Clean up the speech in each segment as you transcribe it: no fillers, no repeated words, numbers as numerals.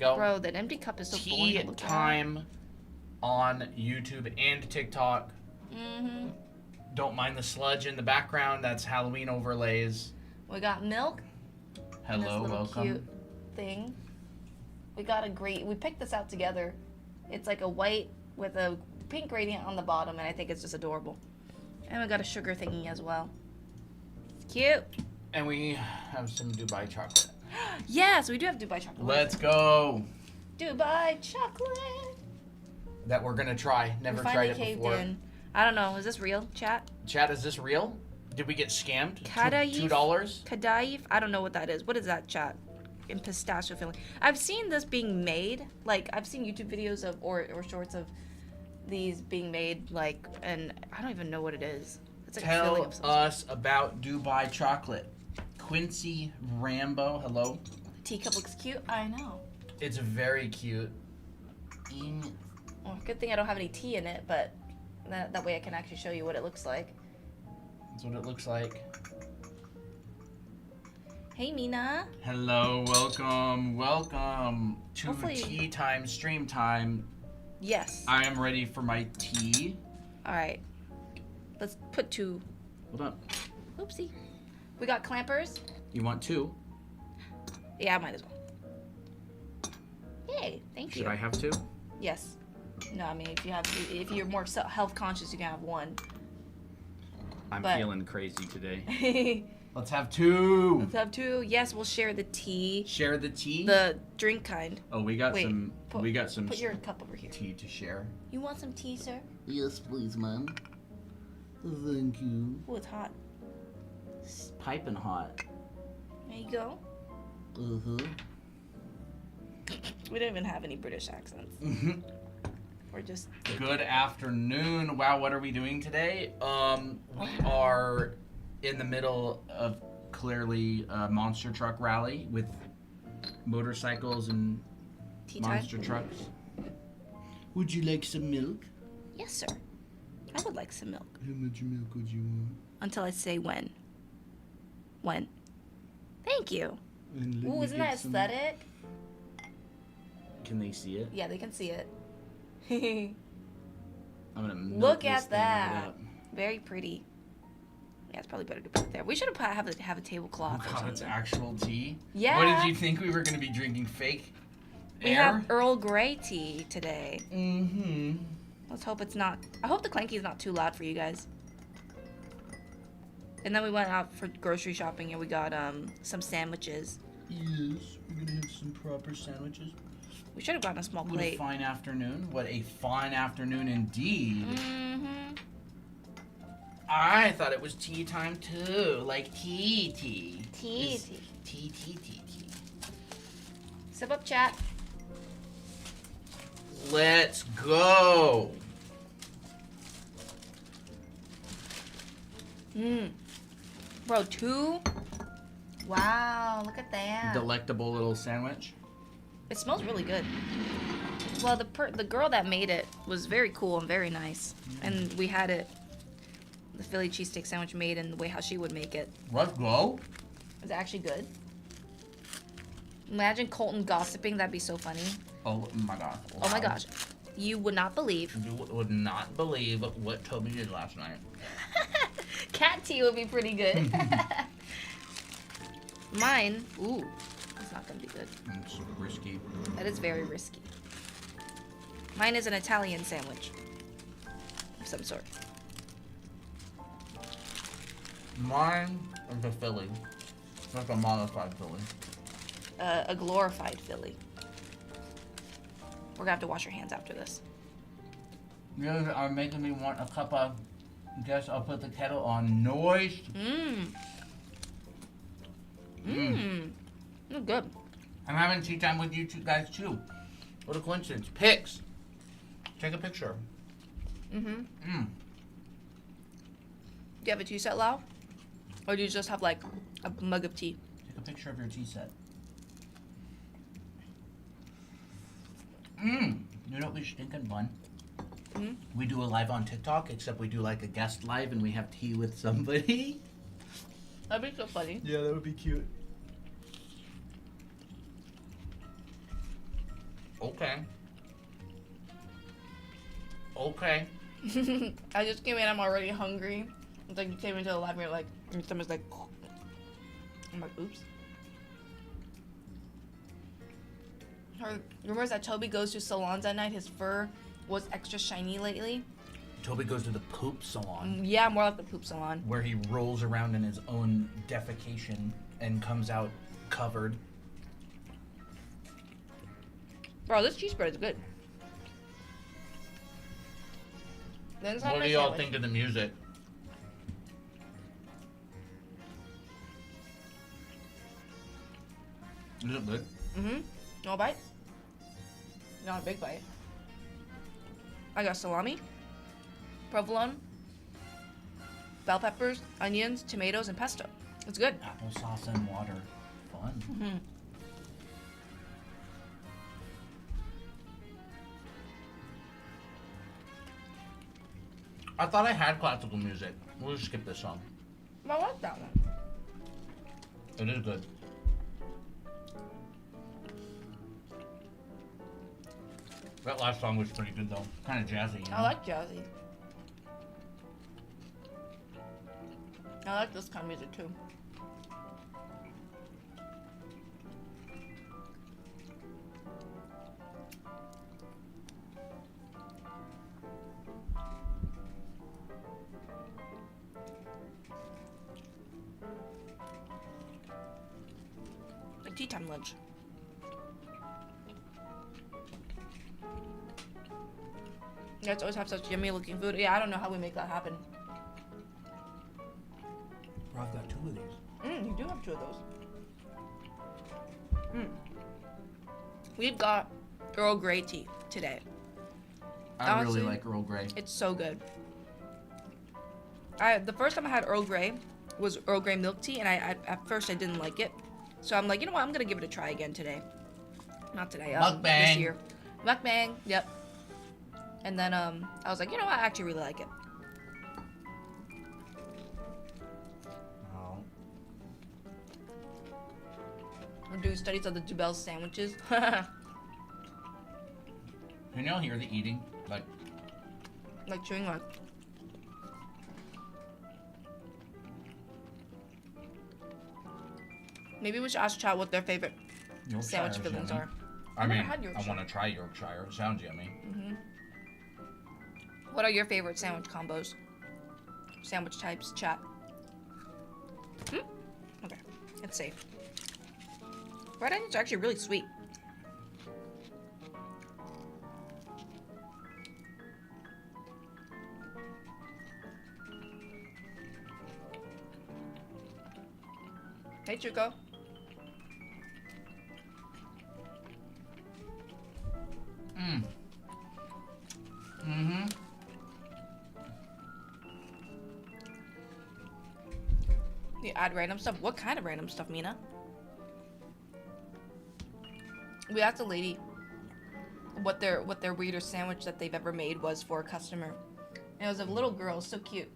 go. Bro, that empty cup is so boring Tea to look at. time on YouTube and TikTok. Mm-hmm. Don't mind the sludge in the background. That's Halloween overlays. We got milk. And this Hello, little welcome. cute thing. We picked this out together. It's like a white with a pink gradient on the bottom, and I think it's just adorable. And we got a sugar thingy as well. It's cute. And we have some Dubai chocolate. Yes, we do have Dubai chocolate. Let's go. Dubai chocolate. That we're gonna try. Never tried it before. In. I don't know. Is this real, chat? Chat, is this real? Did we get scammed? Kadaif? $2? Kadaif? I don't know what that is. What is that, chat? In pistachio filling. I've seen this being made. Like, I've seen YouTube videos of or shorts of these being made. Like, and I don't even know what it is. It's like Tell filling of some us about Dubai chocolate. Quincy Rambo, hello. The teacup looks cute. I know. It's very cute. Well, good thing I don't have any tea in it, but that way I can actually show you what it looks like. That's what it looks like. Hey, Mina. Hello, welcome to Hopefully- tea time, stream time. Yes. I am ready for my tea. All right. Let's put 2. Hold on. Oopsie. We got clampers. You want 2? Yeah, I might as well. Yay, thank you. Should I have 2? Yes. No, I mean if you're more health conscious, you can have 1. I'm But- feeling crazy today. Let's have 2. Let's have 2. Yes, we'll share the tea. Share the tea. The drink kind. Oh, we got Wait, some. put- we got some Put your cup over here. tea to share. You want some tea, sir? Yes, please, ma'am. Thank you. Oh, it's hot. It's piping hot. There you go. Uh-huh. We don't even have any British accents. We're just Good afternoon. Wow, what are we doing today? We are in the middle of clearly a monster truck rally with motorcycles and tea time. monster trucks. Would you like some milk? Yes, sir. I would like some milk. How much milk would you want? Until I say when. When. Thank you. Ooh, isn't that aesthetic? Can they see it? Yeah, they can see it. I'm gonna milk Look this at thing right that. up. Very pretty. Yeah, it's probably better to put it there. We should have a tablecloth. Oh, it's actual tea? Yeah. What did you think we were gonna be drinking? Fake We air? have Earl Grey tea today. Mm-hmm. Let's hope it's not. I hope the clanky is not too loud for you guys. And then we went out for grocery shopping and we got some sandwiches. Yes, we're gonna have some proper sandwiches. We should have gotten a small What a plate. fine afternoon. What a fine afternoon indeed. Mm-hmm. I thought it was tea time too. Like tea. Tea. Tea. Sip up, chat. Let's go. Bro, 2? Wow, look at that. Delectable little sandwich. It smells really good. Well, the girl that made it was very cool and very nice. And we had it, the Philly cheesesteak sandwich made in the way how she would make it. Let's go. It was actually good. Imagine Colton gossiping. That'd be so funny. Oh my gosh. Oh my Wow. gosh. You would not believe. You would not believe what Toby did last night. Cat tea would be pretty good. Mine. Ooh. It's not going to be good. It's so risky. That is very risky. Mine is an Italian sandwich. Of some sort. Mine is a Philly. Like a modified Philly. A glorified Philly. We're gonna have to wash our hands after this. You guys are making me want a cup of. Guess I'll put the kettle on noise. Good. I'm having tea time with you two guys too. What a coincidence. Pics. Take a picture. Do you have a tea set, Lau? Or do you just have like a mug of tea? Take a picture of your tea set. You know what we should think of fun? We do a live on TikTok, except we do like a guest live and we have tea with somebody. That'd be so funny. Yeah, that would be cute. Okay. Okay. I just came in, I'm already hungry. It's like you came into the lab and you're like, your stomach's like, I'm like, oops. Heard rumors that Toby goes to salons at night. His fur was extra shiny lately. Toby goes to the poop salon. Yeah, more like the poop salon. Where he rolls around in his own defecation and comes out covered. Bro, this cheese bread is good. What do y'all think of the music? Is it good? Mm-hmm. No bite? Not a big bite. I got salami, provolone, bell peppers, onions, tomatoes, and pesto. It's good. Applesauce and water. Fun. Mm-hmm. I thought I had classical music. We'll just skip this song. I like that one. It is good. That last song was pretty good though. Kind of jazzy. You know? I like jazzy. I like this kind of music too. Like tea time lunch. You guys always have such yummy looking food. Yeah, I don't know how we make that happen. Bro, I've got 2 of these. You do have 2 of those. We've got Earl Grey tea today. I Honestly, really like Earl Grey. It's so good. The first time I had Earl Grey was Earl Grey milk tea, and at first I didn't like it. So I'm like, you know what? I'm gonna give it a try again today. Not today. Mukbang. This year. Mukbang. Yep. And then I was like, you know what? I actually really like it. Oh. I'm doing studies of the Dubel sandwiches. Can y'all hear the eating? Like chewing on. Maybe we should ask chat what their favorite sandwich Yorkshire's fillings yummy. are. I never mean, had I Yorkshire. want to try Yorkshire. It sounds yummy. What are your favorite sandwich combos? Sandwich types, chat. Okay, it's safe. Red onions are actually really sweet. Hey, Chuko. You add random stuff. What kind of random stuff, Mina? We asked a lady what their weirdest sandwich that they've ever made was for a customer. And it was a little girl, so cute.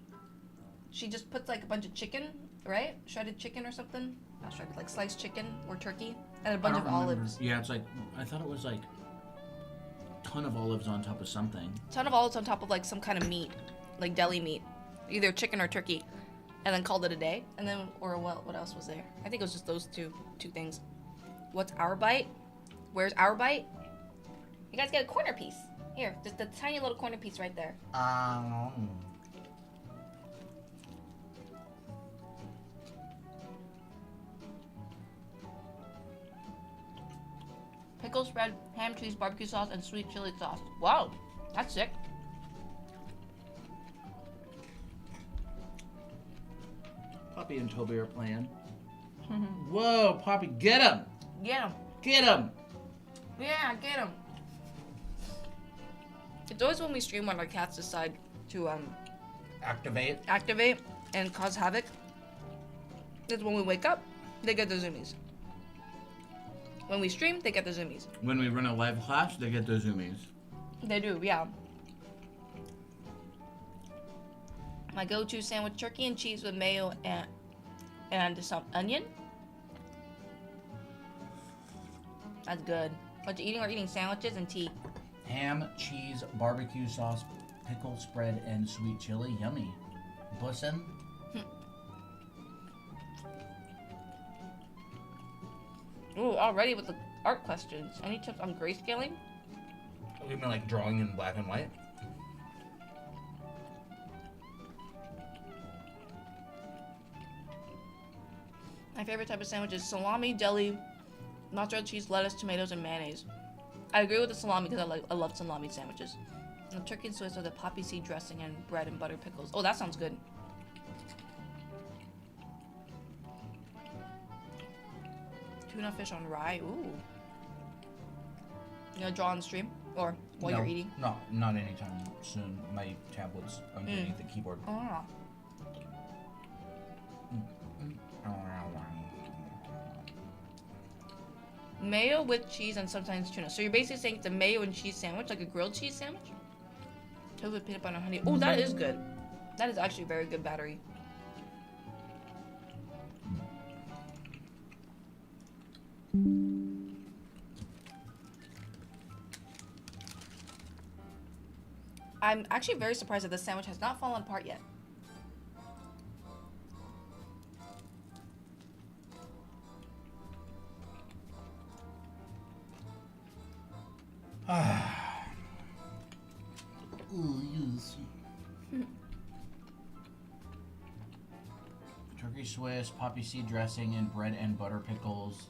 She just puts like a bunch of chicken, right? Shredded chicken or something. Not shredded, like sliced chicken or turkey, and a bunch of olives. Yeah, it's like, I thought it was like a ton of olives on top of something. Ton of olives on top of like some kind of meat, like deli meat, either chicken or turkey, and then called it a day. And then, or what else was there? I think it was just those two things. What's our bite? Where's our bite? You guys get a corner piece. Here, just a tiny little corner piece right there. Pickle spread, ham, cheese, barbecue sauce, and sweet chili sauce. Wow, that's sick. Poppy and Toby are playing. Whoa, Poppy, get him! Get him. Get him! Yeah, get him. It's always when we stream when our cats decide to Activate. and cause havoc. It's when we wake up, they get the zoomies. When we stream, they get the zoomies. When we run a live class, they get the zoomies. They do, yeah. My go-to sandwich: turkey and cheese with mayo and some onion. That's good. What you eating? We're eating sandwiches and tea. Ham, cheese, barbecue sauce, pickle spread, and sweet chili. Yummy. Bussin'. Ooh, already with the art questions. Any tips on grayscaling? You mean like drawing in black and white? My favorite type of sandwich is salami, deli, mozzarella cheese, lettuce, tomatoes, and mayonnaise. I agree with the salami because I love salami sandwiches. And the turkey and Swiss with the poppy seed dressing and bread and butter pickles. Oh, that sounds good. Tuna fish on rye. Ooh. You gonna draw on the stream or while No, you're eating? No, not anytime soon. My tablet's underneath the keyboard. Oh. Mayo with cheese and sometimes tuna. So you're basically saying it's a mayo and cheese sandwich, like a grilled cheese sandwich? Toast with peanut butter and honey. Oh, that is good. That is actually very good battery. I'm actually very surprised that this sandwich has not fallen apart yet. Ooh, yes. Turkey Swiss, poppy seed dressing, and bread and butter pickles.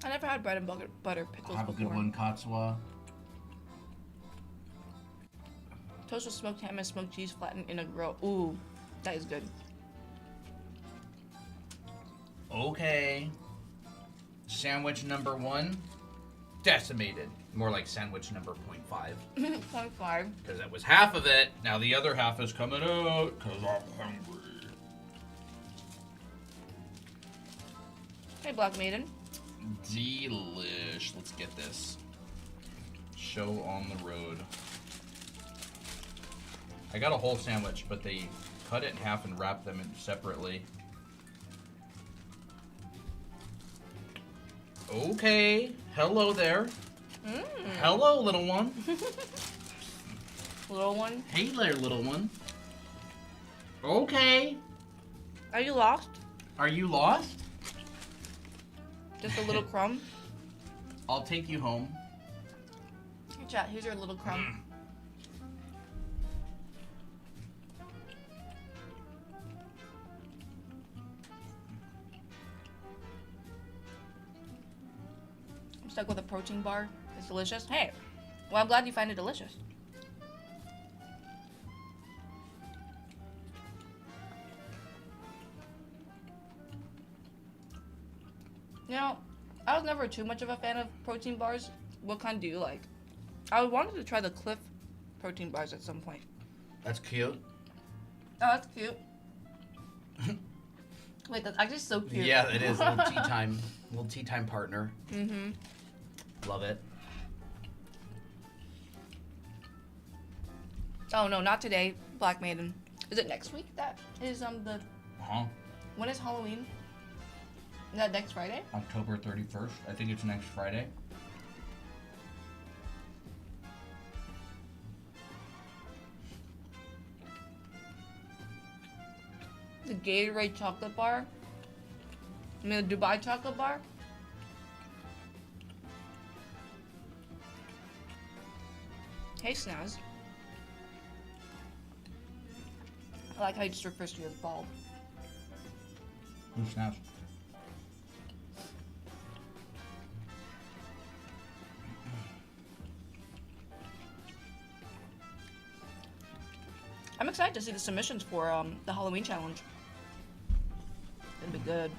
I never had bread and butter pickles Have a before. good one, Katsua. Toast with smoked ham and smoked cheese flattened in a grill. Ooh, that is good. Okay. Sandwich number 1, decimated. More like sandwich number 0.5. 0.5. Because that was half of it. Now the other half is coming out because I'm hungry. Hey, Black Maiden. Delish. Let's get this. Show on the road. I got a whole sandwich, but they cut it in half and wrapped them in separately. Okay. Hello there. Hello, little one. Little one. Hey there, little one. Okay. Are you lost? Are you lost? Just a little crumb? I'll take you home. Here, chat. Here's your little crumb. I'm stuck with a protein bar. It's delicious. Hey, well, I'm glad you find it delicious. You know, I was never too much of a fan of protein bars. What kind do you like? I wanted to try the Cliff protein bars at some point. That's cute. Oh, that's cute. Wait, that's actually so cute. Yeah, it is. Little tea time. Little tea time partner. Mm-hmm. Love it. Oh no, not today, Black Maiden. Is it next week? That is the. Huh? When is Halloween? Is that next Friday? October 31st. I think it's next Friday. The Gatorade chocolate bar. I mean, the Dubai chocolate bar. Hey, Snaz. I like how you just refers to you as bald. Who snaps? I'm excited to see the submissions for the Halloween challenge. It'll be good.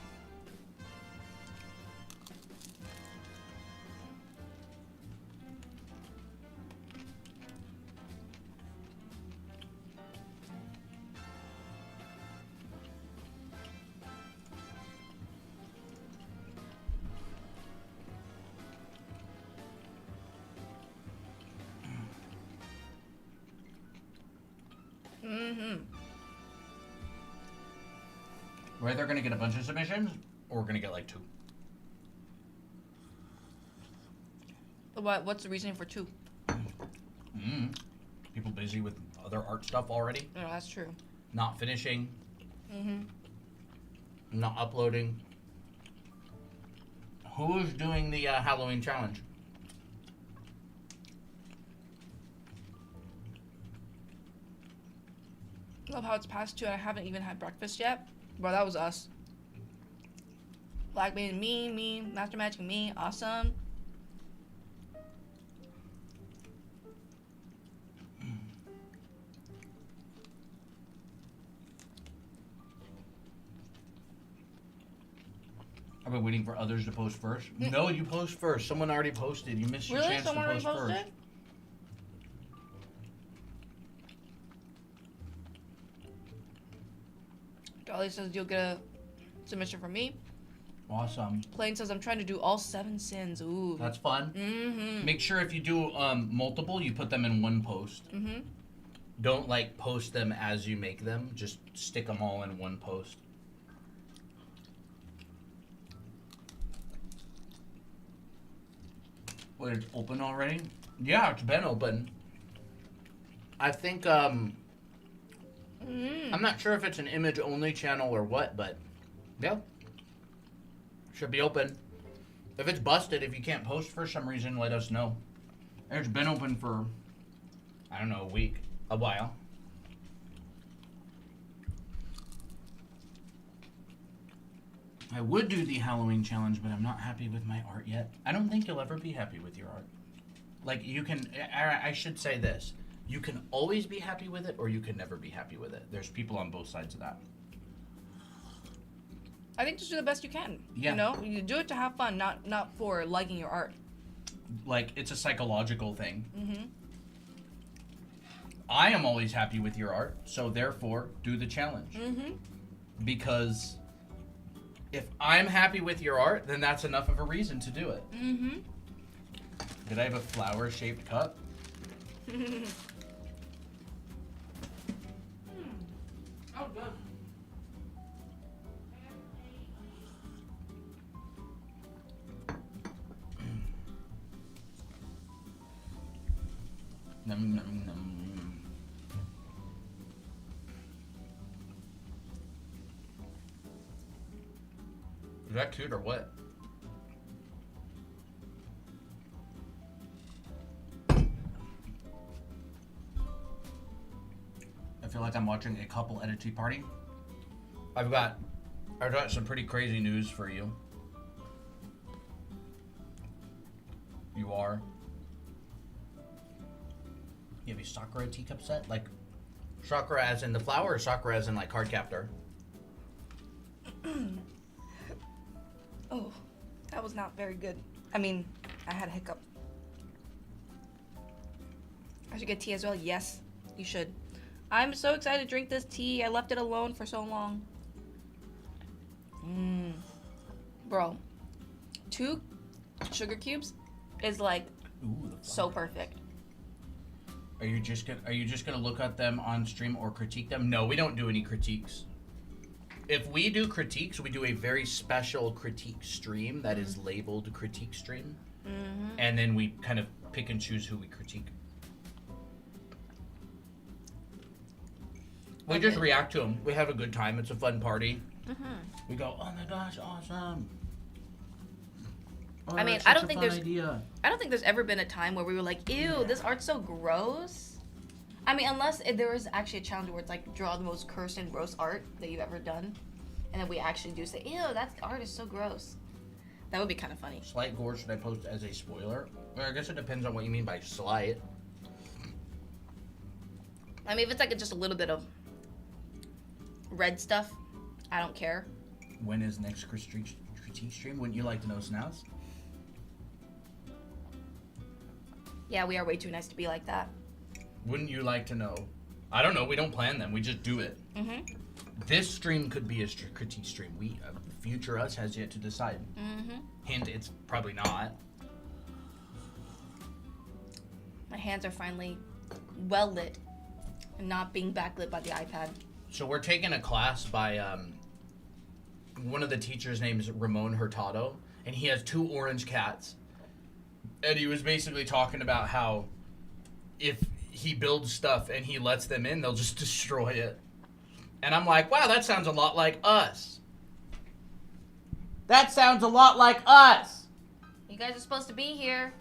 Mm-hmm. We're either gonna get a bunch of submissions, or we're gonna get like 2. What's the reasoning for 2? People busy with other art stuff already. No, that's true. Not finishing. Mm-hmm. Not uploading. Who's doing the Halloween challenge? Love how it's past 2 and I haven't even had breakfast yet. Bro, that was us. Black bean, me, Master Magic, me, awesome. I've been waiting for others to post first. No, you post first. Someone already posted. You missed your Really? chance Someone to already post posted? first. Dolly says you'll get a submission from me. Awesome. Plain says I'm trying to do all 7 sins. Ooh. That's fun. Mm-hmm. Make sure if you do multiple, you put them in one post. Mm-hmm. Don't like post them as you make them. Just stick them all in one post. Wait, it's open already? Yeah, it's been open. I think I'm not sure if it's an image only channel or what, but yeah. Should be open. If it's busted, if you can't post for some reason, let us know. It's been open for, I don't know, a week, a while. I would do the Halloween challenge, but I'm not happy with my art yet. I don't think you'll ever be happy with your art. Like, you can, I should say this. You can always be happy with it, or you can never be happy with it. There's people on both sides of that. I think just do the best you can. Yeah. You know, you do it to have fun, not for liking your art. Like, it's a psychological thing. Mm-hmm. I am always happy with your art, so therefore, do the challenge. Mm-hmm. Because if I'm happy with your art, then that's enough of a reason to do it. Mm-hmm. Did I have a flower-shaped cup? Oh, good. Num, num, num. Is that cute or what? I feel like I'm watching a couple at a tea party. I've got some pretty crazy news for you. You are. You have a Sakura teacup set? Like, Sakura as in the flower, or Sakura as in like card captor? Oh, that was not very good. I mean, I had a hiccup. I should get tea as well. Yes, you should. I'm so excited to drink this tea. I left it alone for so long. Bro, 2 sugar cubes is like Ooh, so perfect. Are you just gonna look at them on stream or critique them? No, we don't do any critiques. If we do critiques, we do a very special critique stream that is labeled critique stream, and then we kind of pick and choose who we critique. We just react to them. We have a good time. It's a fun party. We go, oh my gosh, awesome. Oh, I mean, that's I such don't a think fun there's idea. I don't think there's ever been a time where we were like, ew, this art's so gross. I mean, unless there was actually a challenge where it's like, draw the most cursed and gross art that you've ever done. And then we actually do say, ew, that art is so gross. That would be kind of funny. Slight gore, should I post as a spoiler? Well, I guess it depends on what you mean by slight. I mean, if it's like just a little bit of red stuff, I don't care. When is next critique stream? Wouldn't you like to know, Snouse? Yeah, we are way too nice to be like that. Wouldn't you like to know? I don't know. We don't plan them. We just do it. This stream could be a critique stream. Future us has yet to decide. Hint, it's probably not. My hands are finally well lit and not being backlit by the iPad. So we're taking a class by one of the teachers' name is Ramon Hurtado, and he has 2 orange cats. And he was basically talking about how if he builds stuff and he lets them in, they'll just destroy it. And I'm like, wow, that sounds a lot like us. That sounds a lot like us. You guys are supposed to be here.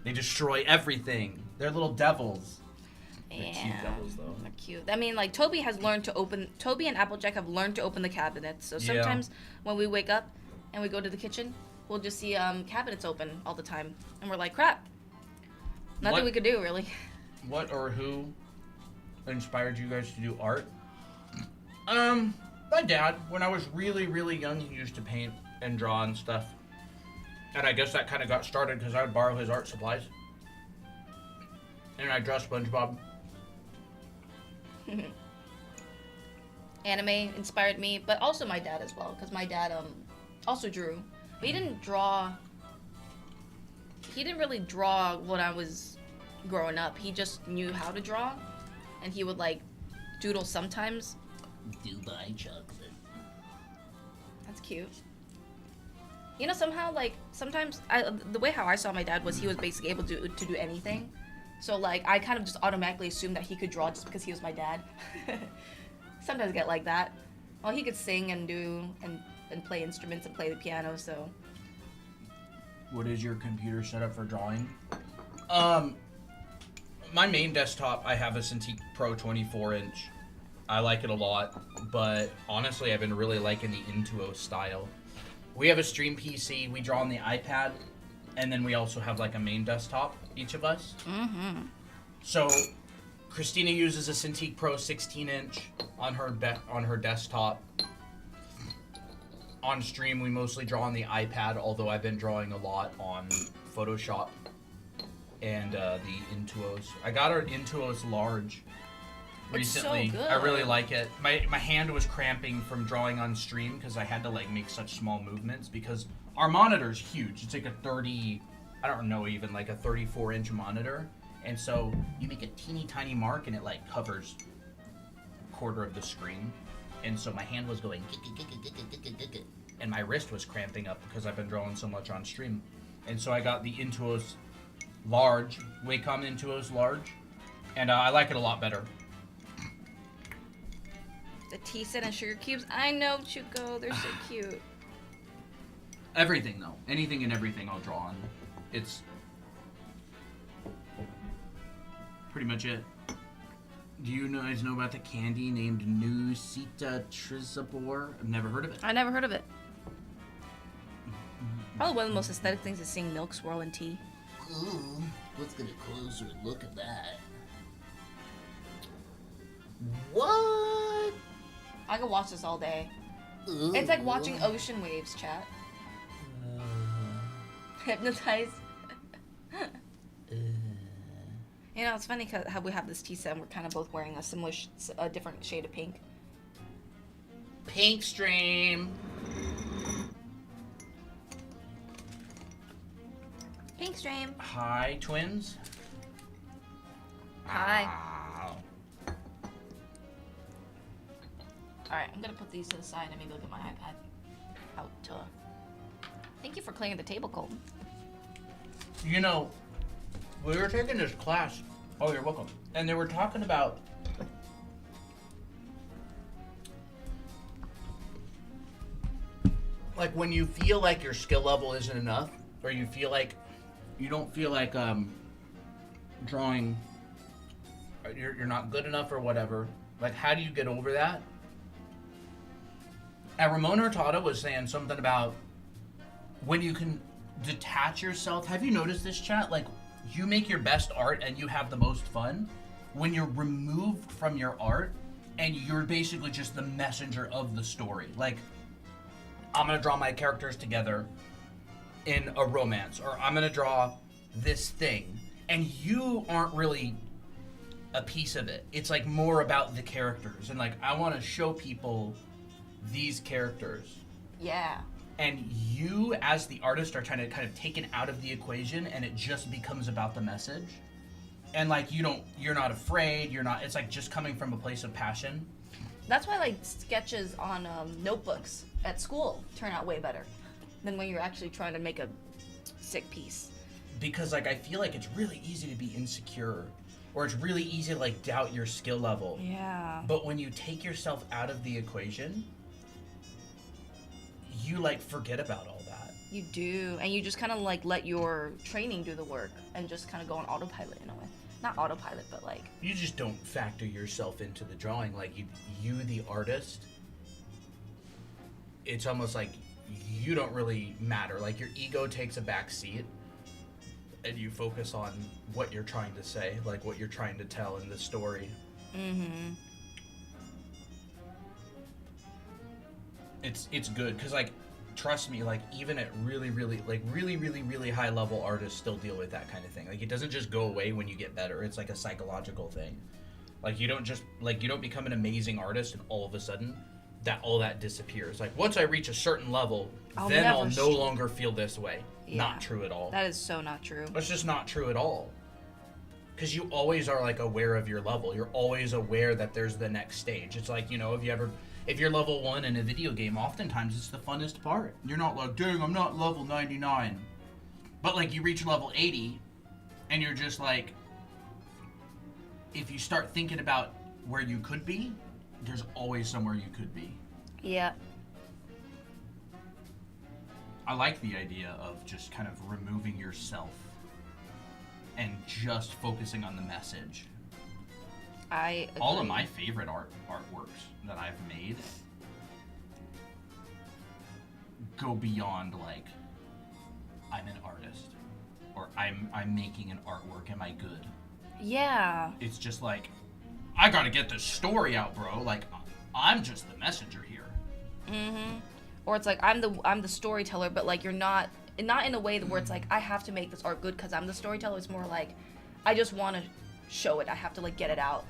They destroy everything. They're little devils. They're Yeah, cute devils, though. they're cute. I mean, like, Toby and Applejack have learned to open the cabinets. So sometimes when we wake up and we go to the kitchen, we'll just see cabinets open all the time. And we're like, crap. Nothing we could do, really. What or who inspired you guys to do art? My dad. When I was really, really young, he used to paint and draw and stuff. And I guess that kind of got started because I would borrow his art supplies. And I draw SpongeBob. Anime inspired me, but also my dad as well, because my dad also drew. But he didn't draw. He didn't really draw when I was growing up. He just knew how to draw, and he would like doodle sometimes. Dubai chocolate. That's cute. You know, somehow, like, sometimes the way how I saw my dad was he was basically able to do anything. So, like, I kind of just automatically assumed that he could draw just because he was my dad. Sometimes I get like that. Well, he could sing and do and play instruments and play the piano, so. What is your computer setup for drawing? My main desktop, I have a Cintiq Pro 24-inch. I like it a lot, but honestly, I've been really liking the Intuos style. We have a stream PC, we draw on the iPad, and then we also have like a main desktop, each of us. Mm-hmm. So, Christina uses a Cintiq Pro 16-inch on her desktop. On stream, we mostly draw on the iPad, although I've been drawing a lot on Photoshop and the Intuos. I got our Intuos large recently. It's so good. I really like it. My hand was cramping from drawing on stream because I had to like make such small movements because our monitor's huge. It's like a 30, I don't know, even like a 34-inch monitor. And so you make a teeny tiny mark and it like covers a quarter of the screen. And so my hand was going and my wrist was cramping up because I've been drawing so much on stream. And so I got the Intuos large, Wacom Intuos large, and I like it a lot better. The tea set and sugar cubes. I know, Chuko. They're so cute. Everything, though. Anything and everything I'll draw on. It's pretty much it. Do you guys know about the candy named Nusita Trizabor? I've never heard of it. I never heard of it. Probably one of the most aesthetic things is seeing milk swirl in tea. Ooh, let's get a closer look at that. What? I could watch this all day. Ooh. It's like watching ocean waves, chat. Hypnotized. You know, it's funny how we have this tea set and we're kind of both wearing a similar, a different shade of pink. Pink stream. Pink stream. Hi, twins. Hi. Wow. Alright, I'm gonna put these to the side and maybe look at my iPad. Out. Thank you for clearing the table, Colton. You know, we were taking this class. Oh, you're welcome. And they were talking about like when you feel like your skill level isn't enough, or you feel like you don't feel like drawing, you're not good enough or whatever. Like, how do you get over that? And Ramon Hurtado was saying something about when you can detach yourself. Have you noticed this, chat? Like, you make your best art and you have the most fun when you're removed from your art and you're basically just the messenger of the story. Like, I'm gonna draw my characters together in a romance, or I'm gonna draw this thing, and you aren't really a piece of it. It's like more about the characters, and like I want to show people these characters. Yeah. And you, as the artist, are trying to kind of taken out of the equation, and it just becomes about the message. And like you're not afraid. It's like just coming from a place of passion. That's why like sketches on notebooks at school turn out way better than when you're actually trying to make a sick piece. Because like I feel like it's really easy to be insecure, or it's really easy to like doubt your skill level. Yeah. But when you take yourself out of the equation, you like forget about all that. You do, and you just kind of like let your training do the work and just kind of go on autopilot in a way. Not autopilot, but like You just don't factor yourself into the drawing. Like you the artist, it's almost like you don't really matter. Like your ego takes a back seat, and you focus on what you're trying to say, like what you're trying to tell in the story. Mm-hmm. It's good because like trust me, like even at really high level artists still deal with that kind of thing. Like it doesn't just go away when you get better. It's like a psychological thing. Like you don't become an amazing artist and all of a sudden all that disappears. Like once I reach a certain level, then I'll no longer feel this way. Yeah. Not true at all. That is so not true. It's just not true at all. Because you always are like aware of your level. You're always aware that there's the next stage. It's like, if you're level 1 in a video game, oftentimes it's the funnest part. You're not like, dang, I'm not level 99. But like you reach level 80 and you're just like, if you start thinking about where you could be, there's always somewhere you could be. Yeah. I like the idea of just kind of removing yourself and just focusing on the message. I agree. All of my favorite artworks that I've made go beyond like I'm an artist or I'm making an artwork. Am I good? Yeah. It's just like I gotta get this story out, bro. Like I'm just the messenger here. Mm-hmm. Or it's like I'm the storyteller, but like you're not in a way where it's like I have to make this art good because I'm the storyteller. It's more like I just want to show it. I have to like get it out.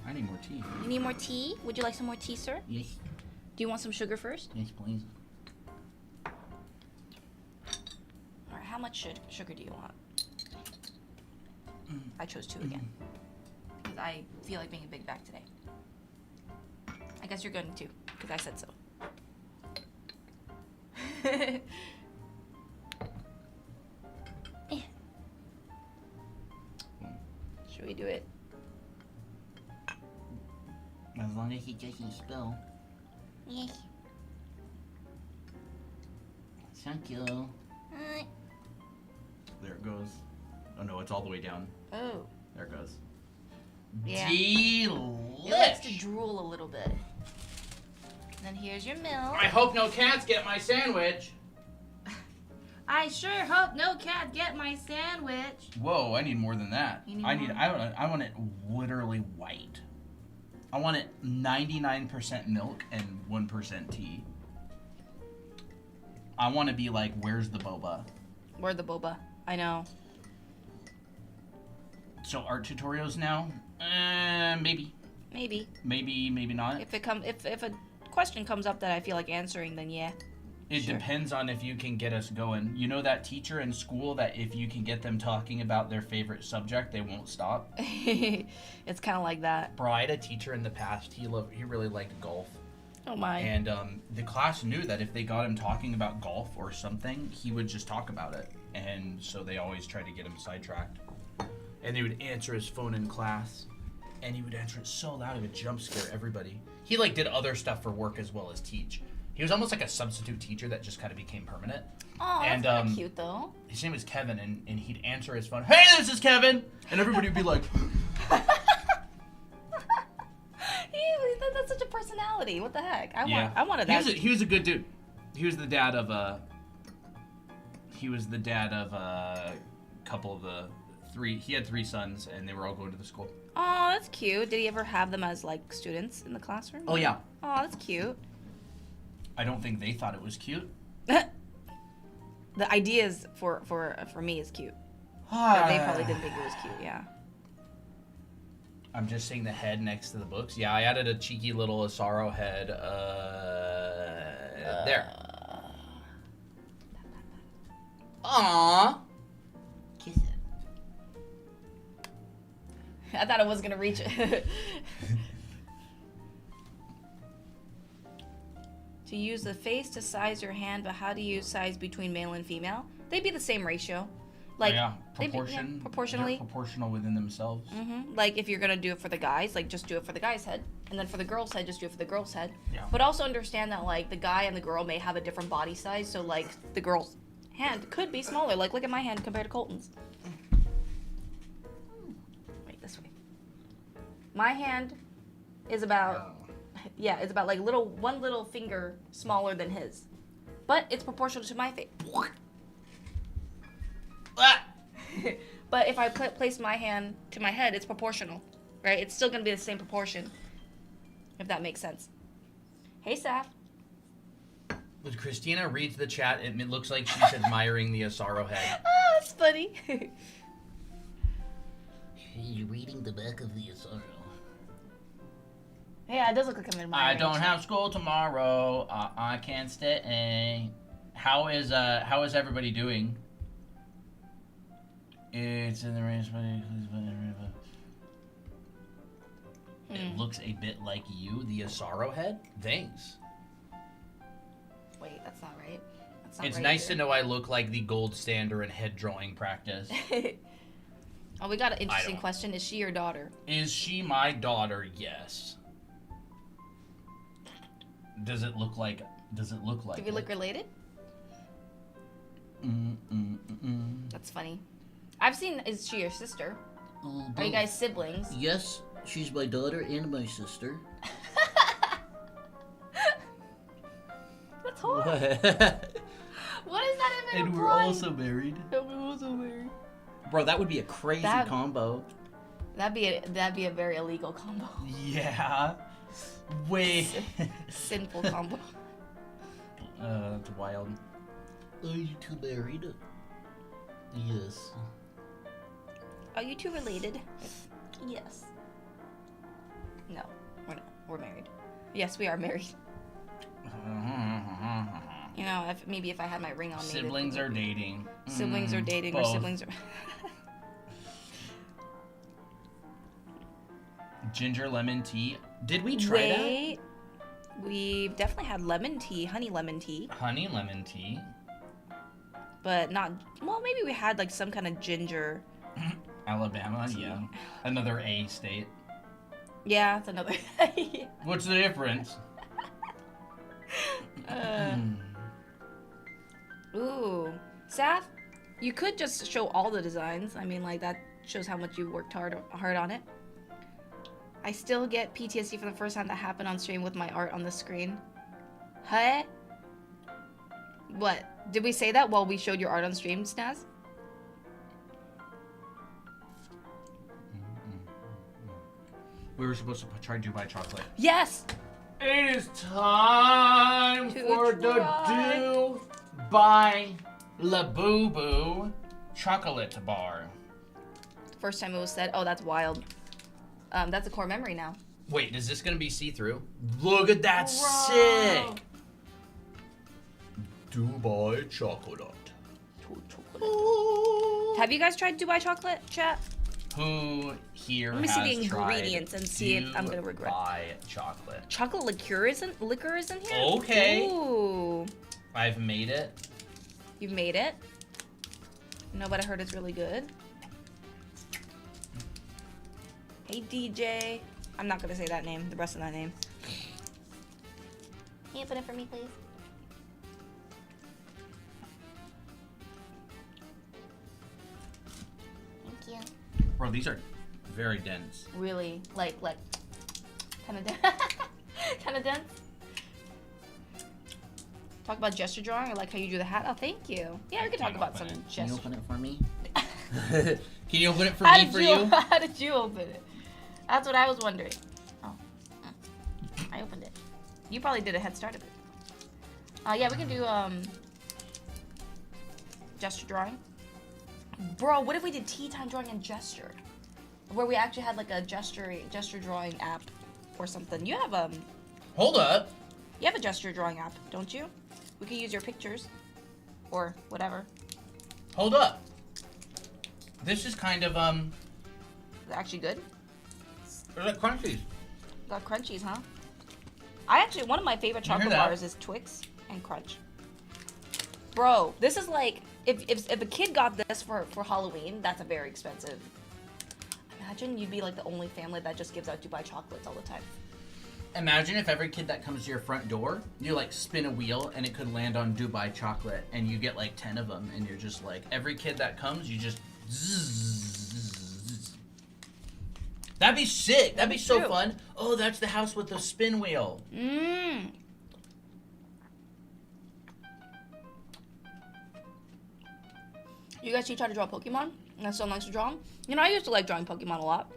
I need more tea. You need more tea? Would you like some more tea, sir? Yes. Do you want some sugar first? Yes, please. All right. How much sugar do you want? I chose 2 again because I feel like being a big bag today. I guess you're going to because I said so. Should we do it? As long as he doesn't spill. Yes. Thank you. There it goes. Oh no, it's all the way down. Oh. There it goes. Yeah. Delish. It likes to drool a little bit. And then here's your milk. I hope no cats get my sandwich. I sure hope no cat get my sandwich. Whoa, I need more than that. You need I want it literally white. I want it 99% milk and 1% tea. I want to be like, where's the boba? Where's the boba? I know. So art tutorials now? Maybe. Maybe. Maybe not. If a question comes up that I feel like answering, then yeah. It Sure. depends on if you can get us going. You know that teacher in school that if you can get them talking about their favorite subject, they won't stop? It's kind of like that. Bro, I had a teacher in the past. He really liked golf. Oh my. And the class knew that if they got him talking about golf or something, he would just talk about it. And so they always tried to get him sidetracked. And they would answer his phone in class. And he would answer it so loud it would jump scare everybody. He like did other stuff for work as well as teach. He was almost like a substitute teacher that just kind of became permanent. Oh, that's kind of cute though. His name was Kevin, and he'd answer his phone, "Hey, this is Kevin!" And everybody would be like... That's such a personality. What the heck? I wanted he that. He was a good dude. He was the dad of a couple of the 3. He had 3 sons, and they were all going to the school. Oh, that's cute. Did he ever have them as like students in the classroom? Oh yeah. Oh, that's cute. I don't think they thought it was cute. The ideas for me is cute. But they probably didn't think it was cute. Yeah. I'm just seeing the head next to the books. Yeah, I added a cheeky little Asaro head. There. Aww. Kiss it. I thought I was gonna reach it. To use the face to size your hand, but how do you size between male and female? they'd be the same ratio. Oh, Like, yeah, they'd be- proportion. proportionally. They're proportional within themselves. Like, if you're gonna do it for the guys, like, just do it for the guy's head. And then for the girl's head, just do it for the girl's head. Yeah. But also understand that, like, the guy and the girl may have a different body size. So, like, the girl's hand could be smaller. Like, look at my hand compared to Colton's. Wait, this way. My hand is about, yeah, it's about, like, one little finger smaller than his. But it's proportional to my face. But if I place my hand to my head, it's proportional, right? It's still gonna be the same proportion, if that makes sense. Hey, Saf. When Christina reads the chat, it looks like she's admiring the Asaro head. Oh, that's funny. You're reading the back of the Asaro. Yeah, it does look like I'm admiring. I don't have school tomorrow. I can't stay. How is everybody doing? It's in the range. It looks a bit like you, the Asaro head. Thanks. Wait, that's not right. That's not It's right nice to either. know I look like the gold standard in head drawing practice. Oh, we got an interesting don't. question. Is she your daughter? Is she my daughter? Yes. Does it look like? Do we look it? related? That's funny. I've seen. Is she your sister? Are you guys siblings? Yes, she's my daughter and my sister. That's hard. What does that even And imply? we're also married. And we're also married. Bro, that would be a crazy That- combo. That'd be a very illegal combo. Yeah. Wait. Sinful combo. That's wild. Are you two married? Yes. Are you two related? Yes. No, we're not. We're married. Yes, we are married. You know, if I had my ring on, maybe Siblings are dating. Siblings are dating, or both. siblings are. Ginger lemon tea. Did we try Wait, we've definitely had lemon tea, honey lemon tea, that? Honey lemon tea. but not. Well, maybe we had like some kind of ginger. Alabama, yeah. Another A state. Yeah, it's another. What's the difference? Ooh, Saf, you could just show all the designs. I mean, like that shows how much you worked hard on it. I still get PTSD from the first time that happened on stream with my art on the screen. Huh? What? Did we say that while we showed your art on stream, Snaz? We were supposed to try Dubai chocolate. Yes! It is time To for the try. Dubai Labubu chocolate bar. First time it was said. Oh, that's wild. That's a core memory now. Wait, is this gonna be see-through? Look at that, Bro. sick! Dubai chocolate. Have you guys tried Dubai chocolate, chat? Who here Let me has see the tried ingredients and see if I'm gonna regret. Dubai chocolate? Chocolate liqueur is in here? Okay. Ooh. I've made it. You've made it? No, but I heard it's really good. Hey, DJ. I'm not gonna say that name, the rest of that name. Can you open it for me, please? Thank you. Bro, these are very dense. Really, like, kind of dense. Kind of dense. Talk about gesture drawing, or like how you do the hat. Oh, thank you. Yeah, we can talk Can't about open some it. Can you gesture. open it for me? Can you open it for How me did for you? How did you open it? That's what I was wondering. Oh, I opened it. You probably did a head start of it. Yeah, we can do gesture drawing. Bro, what if we did tea time drawing and gesture, where we actually had like a gesture drawing app or something? You have Hold up. you have a gesture drawing app, don't you? We could use your pictures or whatever. Hold up. This is kind of Is it actually good? they're like crunchies. Got crunchies, huh? I actually, one of my favorite You hear chocolate that? bars is Twix and Crunch. Bro, this is like if a kid got this for Halloween, that's a very expensive. Imagine you'd be like the only family that just gives out Dubai chocolates all the time. Imagine if every kid that comes to your front door, you like spin a wheel and it could land on Dubai chocolate, and you get like 10 of them, and you're just like, every kid that comes, you just zzz. That'd be sick. That'd be so True. fun. Oh, that's the house with the spin wheel. Mmm. You guys should try to draw Pokemon. And that's so nice to draw 'em. You know, I used to like drawing Pokemon a lot.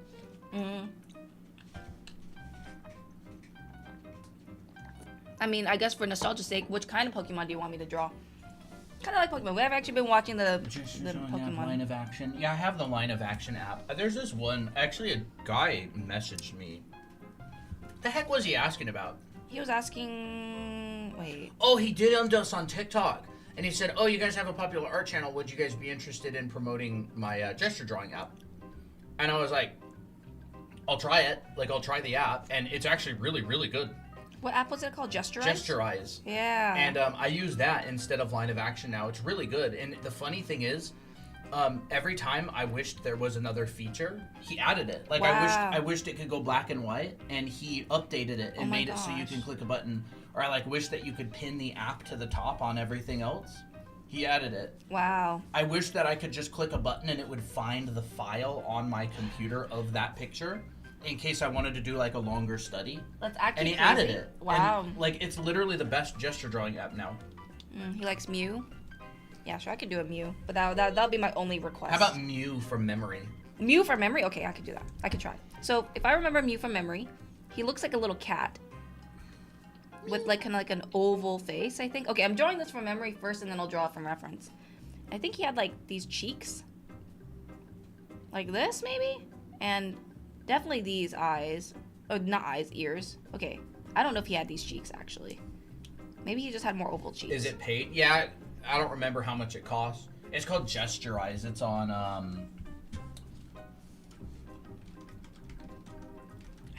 I mean, I guess for nostalgia's sake, which kind of Pokemon do you want me to draw? Kind of like Pokemon. We have actually been watching the Pokemon. Line of action. Yeah, I have the line of action app. There's this one. Actually, a guy messaged me. What the heck was he asking about? He was asking. Wait. Oh, he did us on TikTok. And he said, oh, you guys have a popular art channel. Would you guys be interested in promoting my gesture drawing app? And I was like, I'll try it. Like, I'll try the app. And it's actually really, really good. What app was it called? Gesturize? Gesturize. Yeah. And I use that instead of line of action now. It's really good. And the funny thing is, every time I wished there was another feature, he added it. Like, Wow. I wished it could go black and white, and he updated it and Oh my made it so you gosh. can click a button. Or I like wish that you could pin the app to the top on everything else. He added it. Wow. I wish that I could just click a button and it would find the file on my computer of that picture in case I wanted to do like a longer study. That's actually And he crazy. added it. Wow. And, like, it's literally the best gesture drawing app now. He likes Mew. Yeah, sure, I could do a Mew, but that'll be my only request. How about Mew from memory? Mew from memory? Okay, I could do that. I could try. So if I remember Mew from memory, he looks like a little cat with like kind of like an oval face, I think. Okay, I'm drawing this from memory first, and then I'll draw it from reference. I think he had like these cheeks, like this maybe, and definitely these eyes. Oh, not eyes, ears. Okay, I don't know if he had these cheeks actually. Maybe he just had more oval cheeks. Is it paid? Yeah, I don't remember how much it costs. It's called Gesturize. It's on I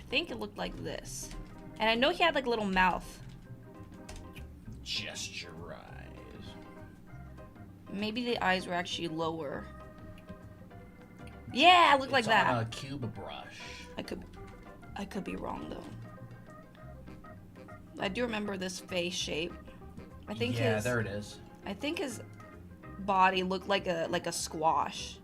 think it looked like this. And I know he had like a little mouth. Gesturize. Maybe the eyes were actually lower. Yeah, it looked like It's that. on a cube brush. I could be wrong though. I do remember this face shape. I think there it is. I think his body looked like a squash.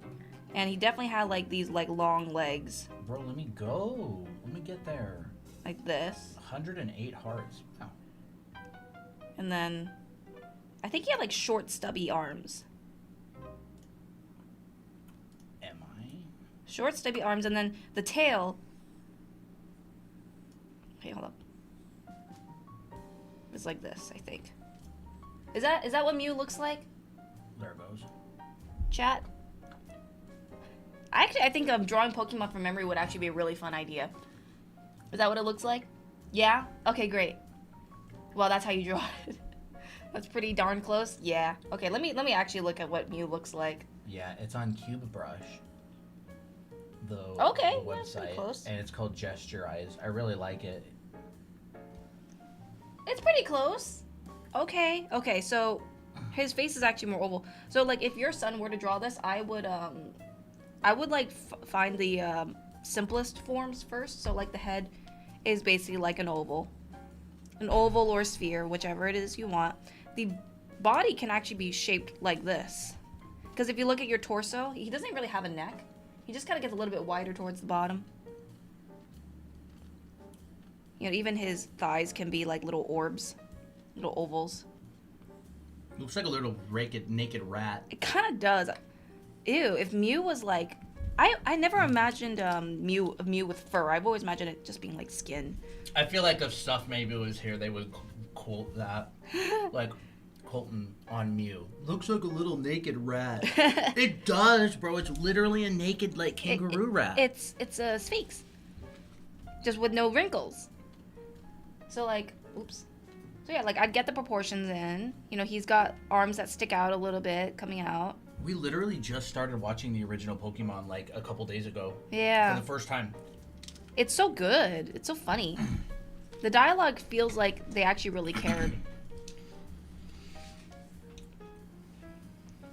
And he definitely had like these like long legs Bro, let me go. Let me get there. like this. 108 hearts. Wow. And then I think he had like short stubby arms. Am I? Short stubby arms, and then the tail. Okay, hold up. It's like this, I think. Is that what Mew looks like? There it goes. Chat. I think drawing Pokemon from memory would actually be a really fun idea. Is that what it looks like? Yeah? Okay, great. Well, that's how you draw it. That's pretty darn close. Yeah. Okay, let me actually look at what Mew looks like. Yeah, it's on Cube Brush. The Okay, the yeah, it's pretty website, close. and it's called Gesturize. I really like it. It's pretty close. Okay. Okay, so his face is actually more oval. So like if your son were to draw this, I would like find the simplest forms first. So like the head is basically like an oval or a sphere, whichever it is you want. The body can actually be shaped like this. Because if you look at your torso, he doesn't really have a neck. He just kind of gets a little bit wider towards the bottom. You know, even his thighs can be like little orbs, little ovals. Looks like a little naked rat. It kind of does. Ew, if Mew was like... I never imagined Mew with fur. I've always imagined it just being like skin. I feel like if Stuff Maybe was here, they would quote that. Like, Colton on Mew. Looks like a little naked rat. It does, bro. It's literally a naked, like, kangaroo rat. It's a sphinx. Just with no wrinkles. So like, oops. So yeah, like I'd get the proportions in. You know, he's got arms that stick out a little bit coming out. We literally just started watching the original Pokemon, like, a couple days ago. Yeah. For the first time. It's so good. It's so funny. The dialogue feels like they actually really cared.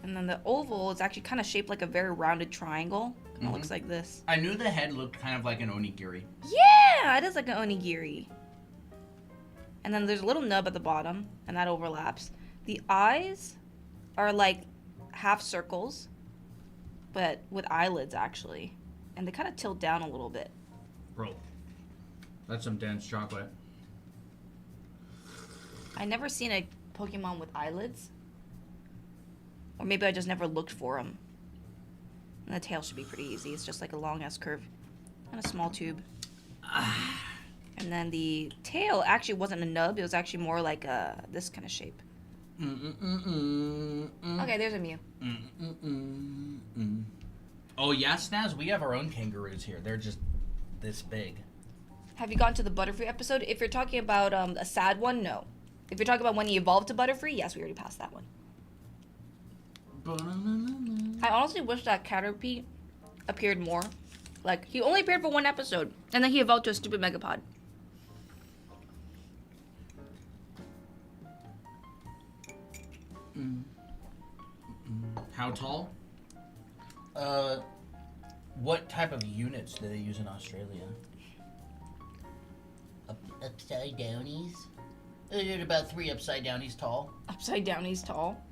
And then the oval is actually kind of shaped like a very rounded triangle. And it looks like this. I knew the head looked kind of like an onigiri. Yeah, it is like an onigiri. And then there's a little nub at the bottom, and that overlaps. The eyes are like half circles, but with eyelids actually. And they kind of tilt down a little bit. Bro, that's some dense chocolate. I never seen a Pokemon with eyelids. Or maybe I just never looked for them. And the tail should be pretty easy. It's just like a long ass curve and a small tube. And then the tail actually wasn't a nub. It was actually more like this kind of shape. Okay, there's a Mew. Oh yeah, Snaz, we have our own kangaroos here. They're just this big. Have you gotten to the Butterfree episode? If you're talking about a sad one, no. If you're talking about when he evolved to Butterfree, yes, we already passed that one. I honestly wish that Caterpie appeared more. Like, he only appeared for one episode, and then he evolved to a stupid Megapod. How tall? What type of units do they use in Australia? Upside downies? They're about 3 upside downies tall. Upside down, he's tall.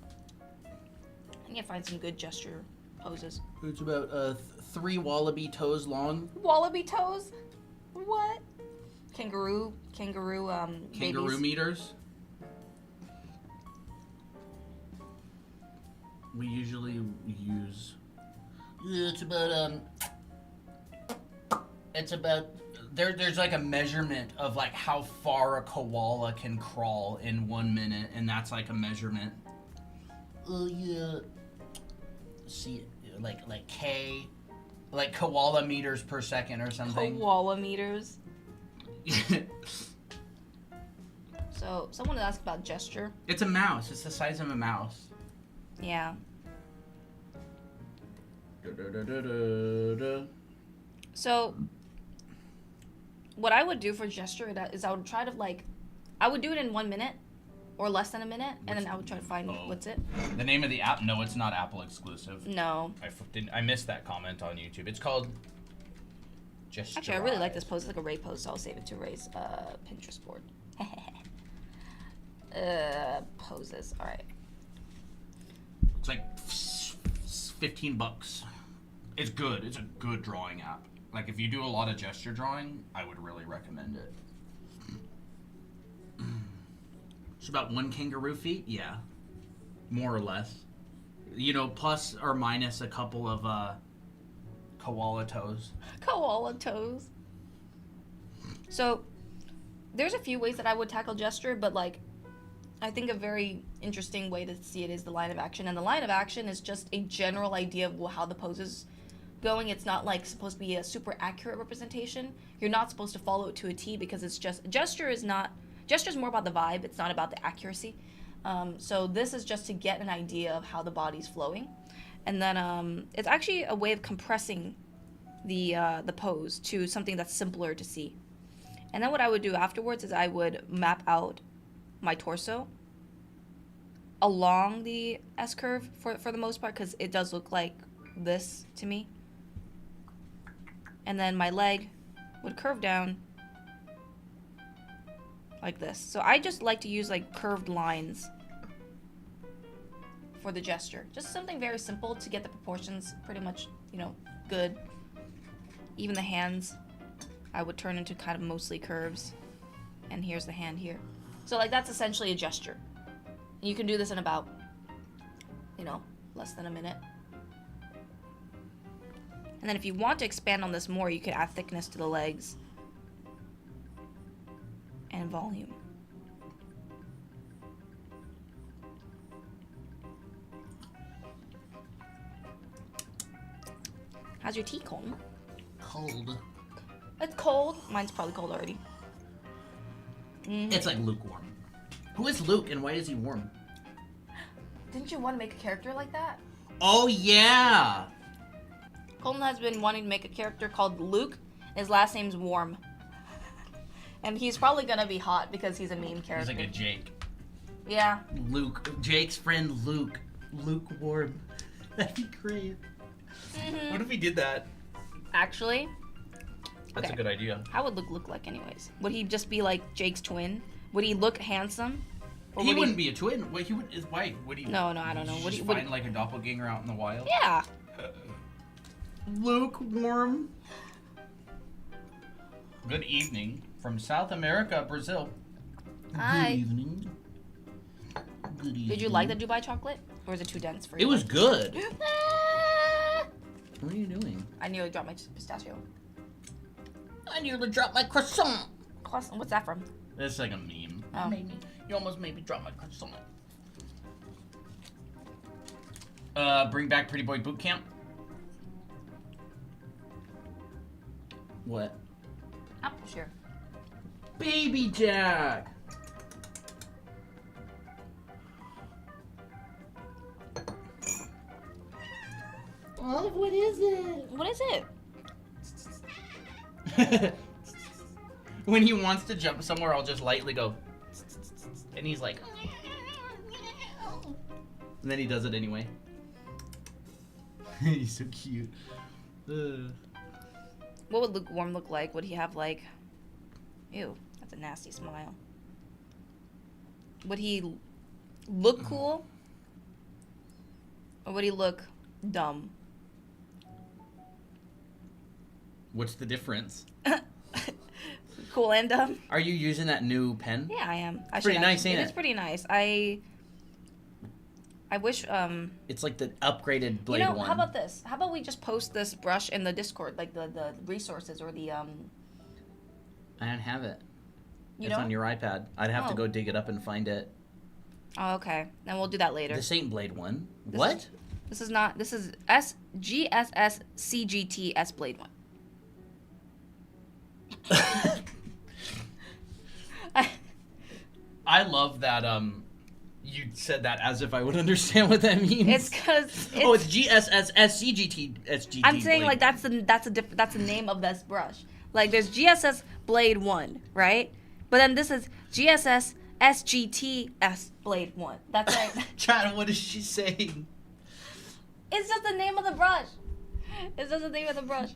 I need to find some good gesture poses. It's about 3 wallaby toes long. Wallaby toes? What? Kangaroo Kangaroo babies. meters. We usually use. It's about There's like a measurement of like how far a koala can crawl in 1 minute, and that's like a measurement. yeah. See, like K, like koala meters per second or something. Koala meters. So, someone asked about gesture. It's a mouse. It's the size of a mouse. Yeah. So, what I would do for gesture is I would try to I would do it in 1 minute or less than a minute, and then I would try to find what's it. The name of the app? No, it's not Apple exclusive. No. I missed that comment on YouTube. It's called Gesture. Actually, I really like this pose. It's like a Ray pose, so I'll save it to Ray's Pinterest board. Poses. All right. It's like $15. It's good. It's a good drawing app. Like, if you do a lot of gesture drawing, I would really recommend it. It's about 1 kangaroo feet? Yeah. More or less. You know, plus or minus a couple of koala toes. Koala toes. So, there's a few ways that I would tackle gesture, but I think a very interesting way to see it is the line of action. And the line of action is just a general idea of how the pose is going. It's not supposed to be a super accurate representation. You're not supposed to follow it to a T because it's just gesture is more about the vibe. It's not about the accuracy. So this is just to get an idea of how the body's flowing, and then it's actually a way of compressing the pose to something that's simpler to see. And then what I would do afterwards is I would map out my torso along the S curve for the most part, because it does look like this to me. And then my leg would curve down like this. So I just like to use curved lines for the gesture. Just something very simple to get the proportions pretty much, good. Even the hands I would turn into kind of mostly curves. And here's the hand here. So that's essentially a gesture. You can do this in about, less than a minute. And then if you want to expand on this more, you could add thickness to the legs and volume. How's your tea, Colton? Cold. It's cold. Mine's probably cold already. It's like lukewarm. Who is Luke and why is he warm? Didn't you want to make a character like that? Oh, yeah! Colton has been wanting to make a character called Luke. His last name's Warm. And he's probably gonna be hot because he's a main character. He's like a Jake. Yeah. Luke. Jake's friend Luke. Lukewarm. That'd be great. What if we did that? Actually, That's Okay. a good idea. how would Luke look like anyways? Would he just be like Jake's twin? Would he look handsome? Or He would wouldn't be a twin. Wait, he would. Why would he? No, I don't know. Would Would he he- find like a doppelganger out in the wild? Yeah. Lukewarm. Good evening from South America, Brazil. Hi. Good evening. Good evening. Did you like the Dubai chocolate? Or is it too dense for you? It was good. Ah! What are you doing? I nearly dropped my pistachio. I nearly dropped my croissant. What's that from? It's like a meme. Oh. You almost made me drop my croissant. Bring back Pretty Boy Boot Camp. What? Oh, sure. Baby Jack. Oh, what is it? What is it? When he wants to jump somewhere, I'll just lightly go. And he's like, And then he does it anyway. he's so cute. What would lukewarm look like? Would he have like... Ew, that's a nasty smile. Would he look cool? Or would he look dumb? What's the difference? Cool and dumb? Are you using that new pen? Yeah, I am. I Pretty should nice, actually- ain't It is it? pretty nice. I wish, It's like the upgraded Blade you know, one. how about this? How about we just post this brush in the Discord, like the resources or the, I don't have it. you It's know? on your iPad. I'd have to Oh. go dig it up and find it. Oh, okay. Then we'll do that later. This ain't Blade one. This What? This is not, this is GSS Blade 1. I love that you said that as if I would understand what that means. It's because Oh, it's GSSSCGT SGT. I'm saying Blade. like that's the name of this brush. Like there's GSS Blade 1, right? But then this is GSS SGTS Blade 1. That's right. Chad, what is she saying? It's just the name of the brush. It's just the name of the brush.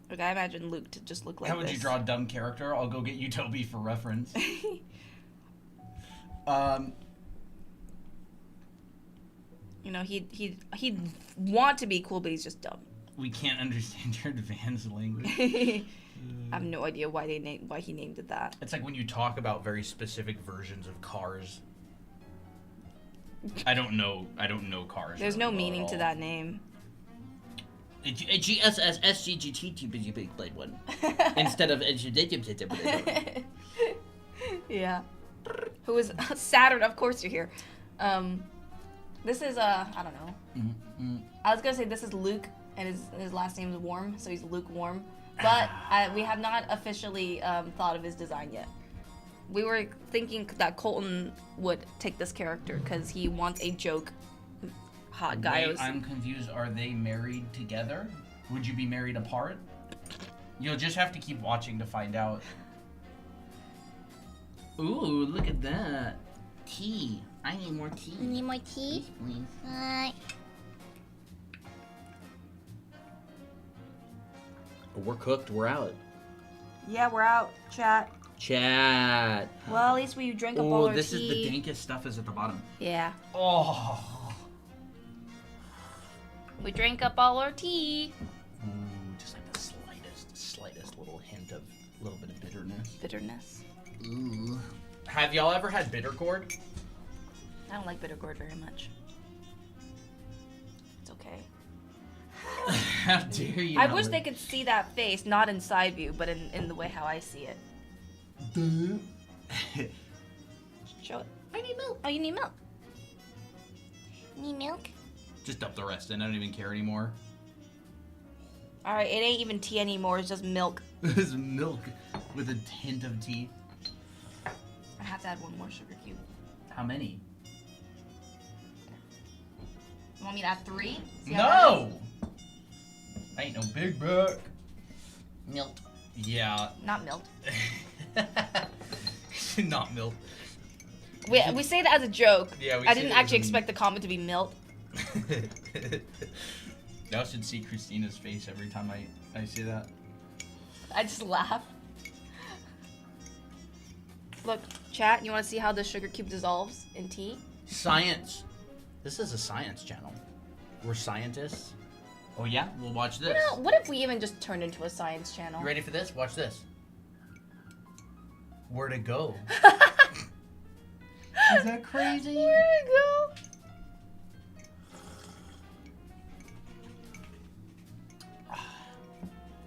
Like I imagine Luke to just look like How would you this. draw a dumb character? I'll go get you Toby for reference. You know, he'd want to be cool, but he's just dumb. We can't understand your advanced language. I have no idea why he named it that. It's like when you talk about very specific versions of cars. I don't know cars. There's really no well meaning at to all. that name. GSSSGGT Blade one instead of Yeah. Who is Saturn? Of course you're here. This is I don't know. I was gonna say this is Luke, and his last name is Warm, so he's lukewarm. But we have not officially thought of his design yet. We were thinking that Colton would take this character because he wants a joke hot guy. Wait, I'm confused. Are they married together? Would you be married apart? You'll just have to keep watching to find out. Ooh, look at that. Tea. I need more tea. You need more tea? Please. We're cooked. We're out. Yeah, we're out. Chat. Chat. Well, at least we drank up all Oh, our this tea. is the dankest stuff is at the bottom. Yeah. Oh. We drank up all our tea. Ooh, just like the slightest little hint of a little bit of bitterness. Bitterness. Ooh. Have y'all ever had bitter gourd? I don't like bitter gourd very much. It's okay. How dare you? I wish they could see that face, not in side view, but in the way how I see it. Show it. I need milk. Oh, you need milk. Need milk? Just dump the rest in. I don't even care anymore. All right, it ain't even tea anymore. It's just milk. This is milk with a hint of tea. I have to add one more sugar cube. How many? You want me to add 3? See how that No! I ain't no big back. Milk. is? Yeah. Not Milt. Not milk. We say that as a joke. Yeah, we I say didn't that as actually a meme. expect the comment to be Milt. Y'all should see Christina's face every time I say that. I just laugh. Look, chat, you want to see how the sugar cube dissolves in tea? Science. This is a science channel. We're scientists. Oh yeah? We'll watch this. What if we even just turned into a science channel? You ready for this? Watch this. Where'd it go? Is that crazy? Where'd it go?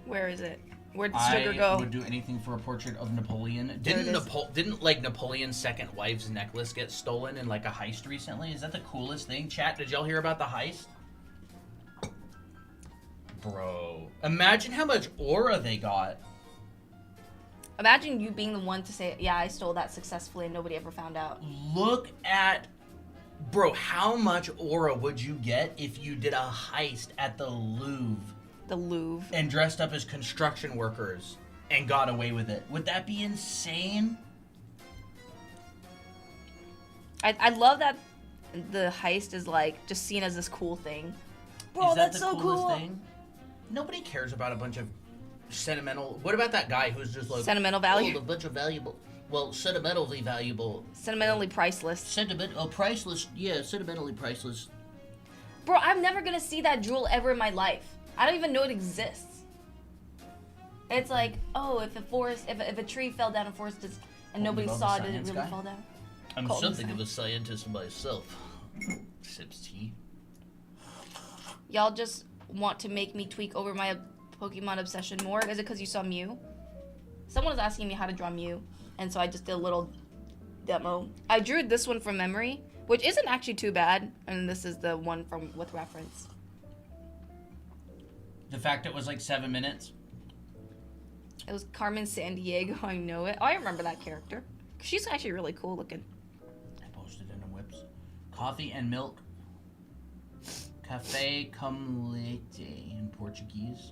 Where is it? Where'd the sugar I go? would do anything for a portrait of Napoleon. There it Didn't is. didn't like Napoleon's second wife's necklace get stolen in like a heist recently? Is that the coolest thing? Chat, did y'all hear about the heist? Bro, imagine how much aura they got. Imagine you being the one to say, yeah, I stole that successfully and nobody ever found out. Look at, bro, how much aura would you get if you did a heist at the Louvre The Louvre. and dressed up as construction workers and got away with it? Would that be insane? I love that the heist is like just seen as this cool thing. Bro, Is that that's the so coolest cool. thing? Nobody cares about a bunch of sentimental. What about that guy who's just like Sentimental value. Oh, a bunch of valuable. Well, sentimentally valuable. Sentimentally priceless. Priceless. Yeah, sentimentally priceless. Bro, I'm never gonna see that jewel ever in my life. I don't even know it exists. It's like, oh, if a tree fell down in a forest and nobody above saw the it, did it science really guy? fall down? I'm Colton something said. of a scientist myself. sips tea? Y'all just want to make me tweak over my Pokemon obsession more? Is it because you saw Mew? Someone was asking me how to draw Mew, and so I just did a little demo. I drew this one from memory, which isn't actually too bad, and this is the one from with reference. The fact it was like 7 minutes. It was Carmen Sandiego. I know it. Oh, I remember that character. She's actually really cool looking. I posted in the whips. Coffee and milk. Café com leite in Portuguese.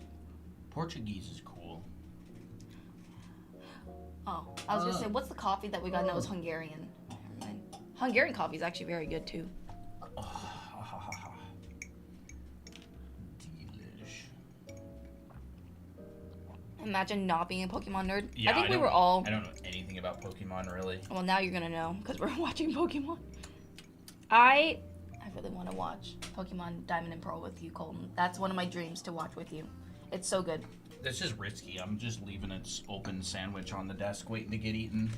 Portuguese is cool. Oh, I was gonna say, what's the coffee that we got? And that was Hungarian. Never mind. Hungarian coffee is actually very good too. Delish. Imagine not being a Pokemon nerd. Yeah, I think we don't- were all. I don't know anything about Pokemon really. Well, now you're gonna know because we're watching Pokemon. I really want to watch Pokemon Diamond and Pearl with you, Colton. That's one of my dreams to watch with you. It's so good. This is risky. I'm just leaving its open sandwich on the desk waiting to get eaten.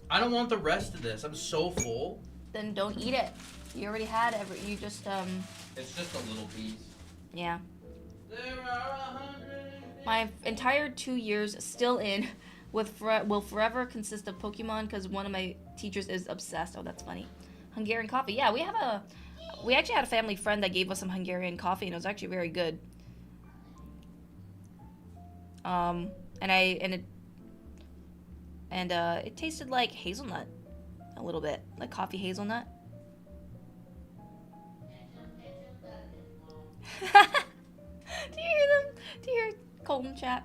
I don't want the rest of this. I'm so full. Then don't eat it. You already had you just It's just a little piece. yeah. There are 100. My entire 2 years still in will forever consist of Pokemon because one of my teachers is obsessed. Oh, that's funny. Hungarian coffee. Yeah, we actually had a family friend that gave us some Hungarian coffee and it was actually very good. It tasted like hazelnut a little bit, like coffee hazelnut. Do you hear them? Do you hear Colton chat?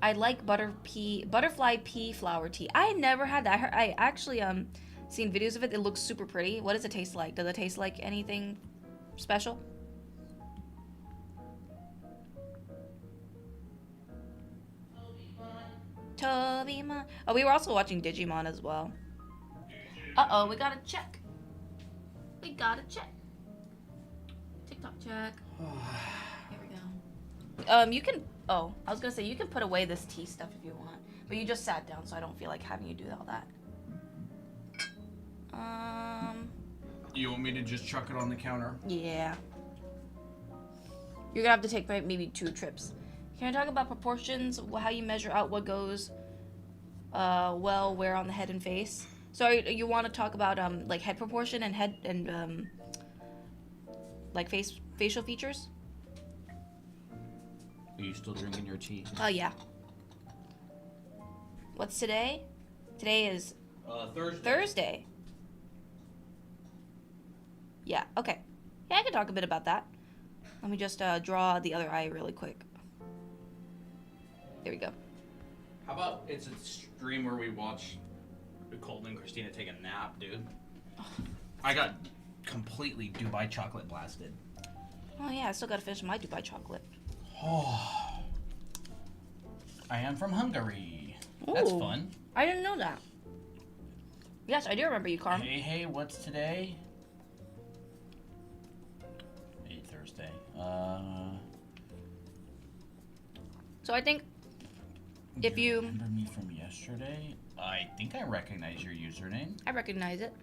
I like butterfly pea flower tea. I never had that. I actually seen videos of it. It looks super pretty. What does it taste like? Does it taste like anything special? Tobimon. Oh, we were also watching Digimon as well. Uh-oh, we gotta check. We gotta check. TikTok check. Here we go. You can... Oh, I was gonna say, you can put away this tea stuff if you want. But you just sat down, so I don't feel like having you do all that. You want me to just chuck it on the counter? Yeah. You're gonna have to take maybe 2 trips. Can I talk about proportions? How you measure out what goes, well, where on the head and face? So you want to talk about like head proportion and head and like facial features? Are you still drinking your tea? Oh yeah. What's today? Today is Thursday. Yeah. Okay. Yeah, I can talk a bit about that. Let me just draw the other eye really quick. There we go. How about it's a stream where we watch Colton and Christina take a nap, dude? I got completely Dubai chocolate blasted. Oh yeah, I still gotta finish my Dubai chocolate. Oh, I am from Hungary. That's Ooh. fun. I didn't know that. Yes, I do remember you, Carm. Hey, what's today? Thursday. So I think if you... remember me from yesterday? I think I recognize your username. I recognize it.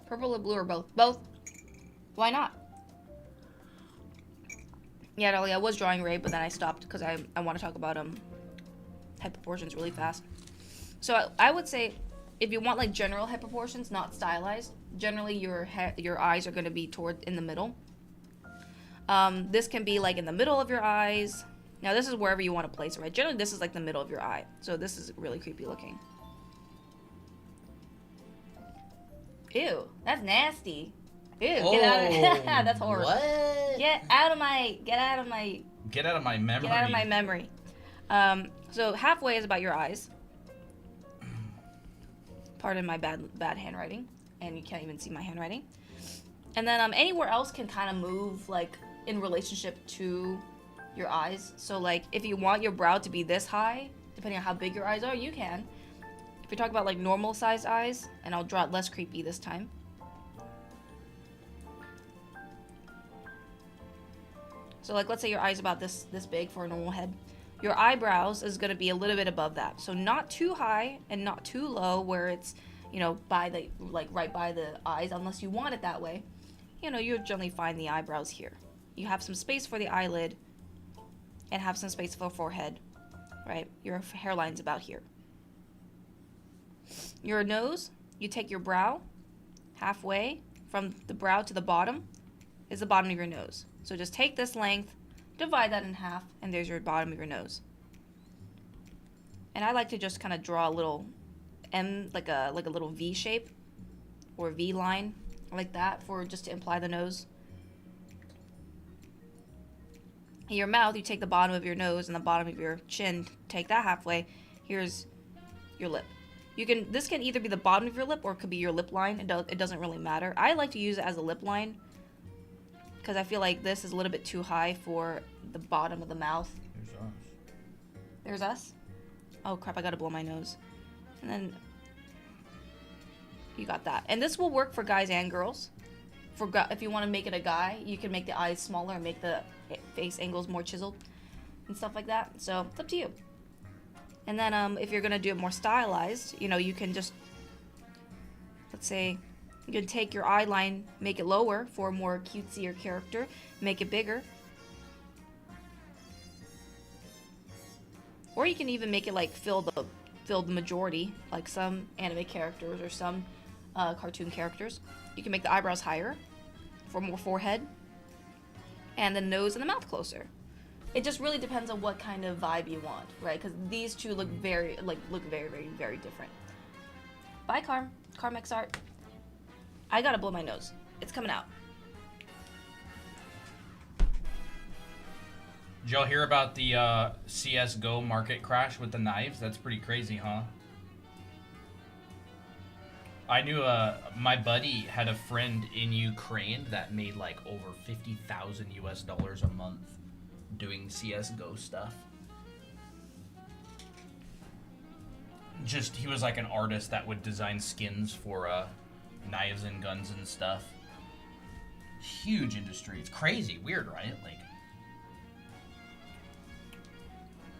Purple or blue or both? Both. Why not? Yeah, Dolly, I was drawing Ray, but then I stopped because I want to talk about head proportions really fast. So I would say if you want like general head proportions, not stylized, generally your eyes are going to be toward in the middle. This can be like in the middle of your eyes. Now this is wherever you want to place it, right? Generally this is like the middle of your eye. So this is really creepy looking. Ew, that's nasty. Ew, get out of that's horrible. What? Get out of my memory. Get out of my memory. So halfway is about your eyes. Pardon my bad handwriting, and you can't even see my handwriting. And then anywhere else can kind of move like in relationship to your eyes. So like if you want your brow to be this high, depending on how big your eyes are, you can. If you talk about like normal sized eyes, and I'll draw it less creepy this time. So like let's say your eye's about this big for a normal head. Your eyebrows is going to be a little bit above that. So not too high and not too low where it's, you know, by the like right by the eyes, unless you want it that way. You know, you'll generally find the eyebrows here. You have some space for the eyelid and have some space for forehead, right? Your hairline's about here. Your nose, you take your brow halfway from the brow to the bottom is the bottom of your nose. So just take this length, divide that in half, and there's your bottom of your nose. And I like to just kind of draw a little M, like a little V shape or V line like that for just to imply the nose. Your mouth, you take the bottom of your nose and the bottom of your chin, take that halfway. Here's your lip. This can either be the bottom of your lip or it could be your lip line. It doesn't really matter. I like to use it as a lip line because I feel like this is a little bit too high for the bottom of the mouth. There's us. There's us? Oh crap, I gotta blow my nose. And then you got that. And this will work for guys and girls. If you want to make it a guy, you can make the eyes smaller and make the face angles more chiseled and stuff like that. So it's up to you. And then if you're gonna do it more stylized, you know, you can just, let's say, you can take your eye line, make it lower for a more cutesier character, make it bigger. Or you can even make it like fill the majority, like some anime characters or some cartoon characters. You can make the eyebrows higher for more forehead, and the nose and the mouth closer. It just really depends on what kind of vibe you want, right? Because these two look very, very, very different. Bye, Carmex Art. I gotta blow my nose. It's coming out. Did y'all hear about the CSGO market crash with the knives? That's pretty crazy, huh? I knew my buddy had a friend in Ukraine that made like over $50,000 US a month doing CSGO stuff. He was like an artist that would design skins for knives and guns and stuff. Huge industry. It's crazy. Weird, right? Like,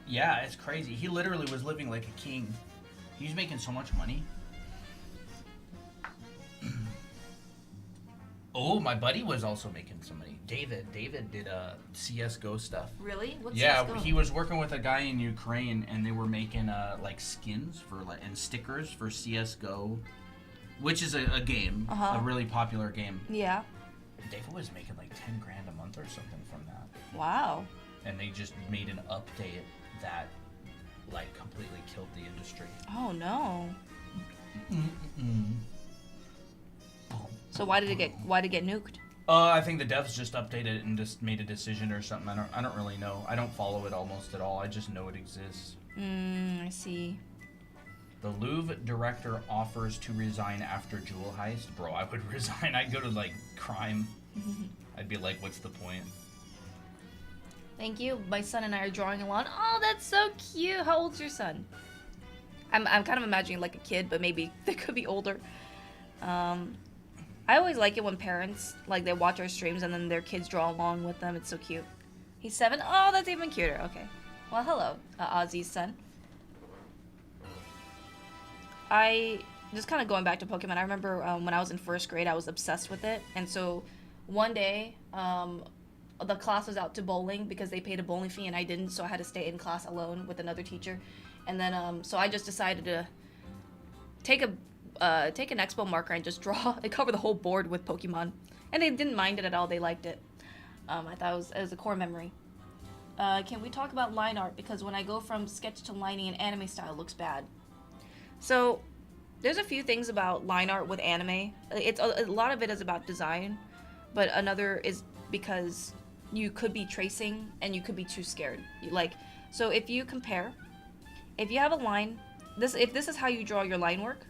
yeah, it's crazy. He literally was living like a king. He was making so much money. Oh, my buddy was also making some money. David did CSGO stuff. Really? What's Yeah, CS:GO? he was working with a guy in Ukraine, and they were making like skins for and stickers for CS:GO, which is a game, a really popular game. Yeah. David was making like 10 grand a month or something from that, Wow. and they just made an update that like completely killed the industry. Oh no. So why did it get nuked? I think the devs just updated it and just made a decision or something. I don't really know. I don't follow it almost at all. I just know it exists. I see. The Louvre director offers to resign after jewel heist. Bro, I would resign. I'd go to, like, crime. I'd be like, what's the point? Thank you. My son and I are drawing along. Oh, that's so cute. How old's your son? I'm kind of imagining like a kid, but maybe they could be older. I always like it when parents, like, they watch our streams and then their kids draw along with them. It's so cute. He's 7. Oh, that's even cuter. Okay. Well, hello, Ozzy's son. Just kind of going back to Pokemon, I remember when I was in 1st grade, I was obsessed with it. And so one day, the class was out to bowling because they paid a bowling fee and I didn't, so I had to stay in class alone with another teacher. And then, so I just decided to take an expo marker and just draw and cover the whole board with Pokemon. And they didn't mind it at all. They liked it. I thought it was a core memory. Can we talk about line art? Because when I go from sketch to lining in anime style, it looks bad. So there's a few things about line art with anime. It's a lot of it is about design, but another is because you could be tracing and you could be too scared. So if you compare, if you have a line, if this is how you draw your line work,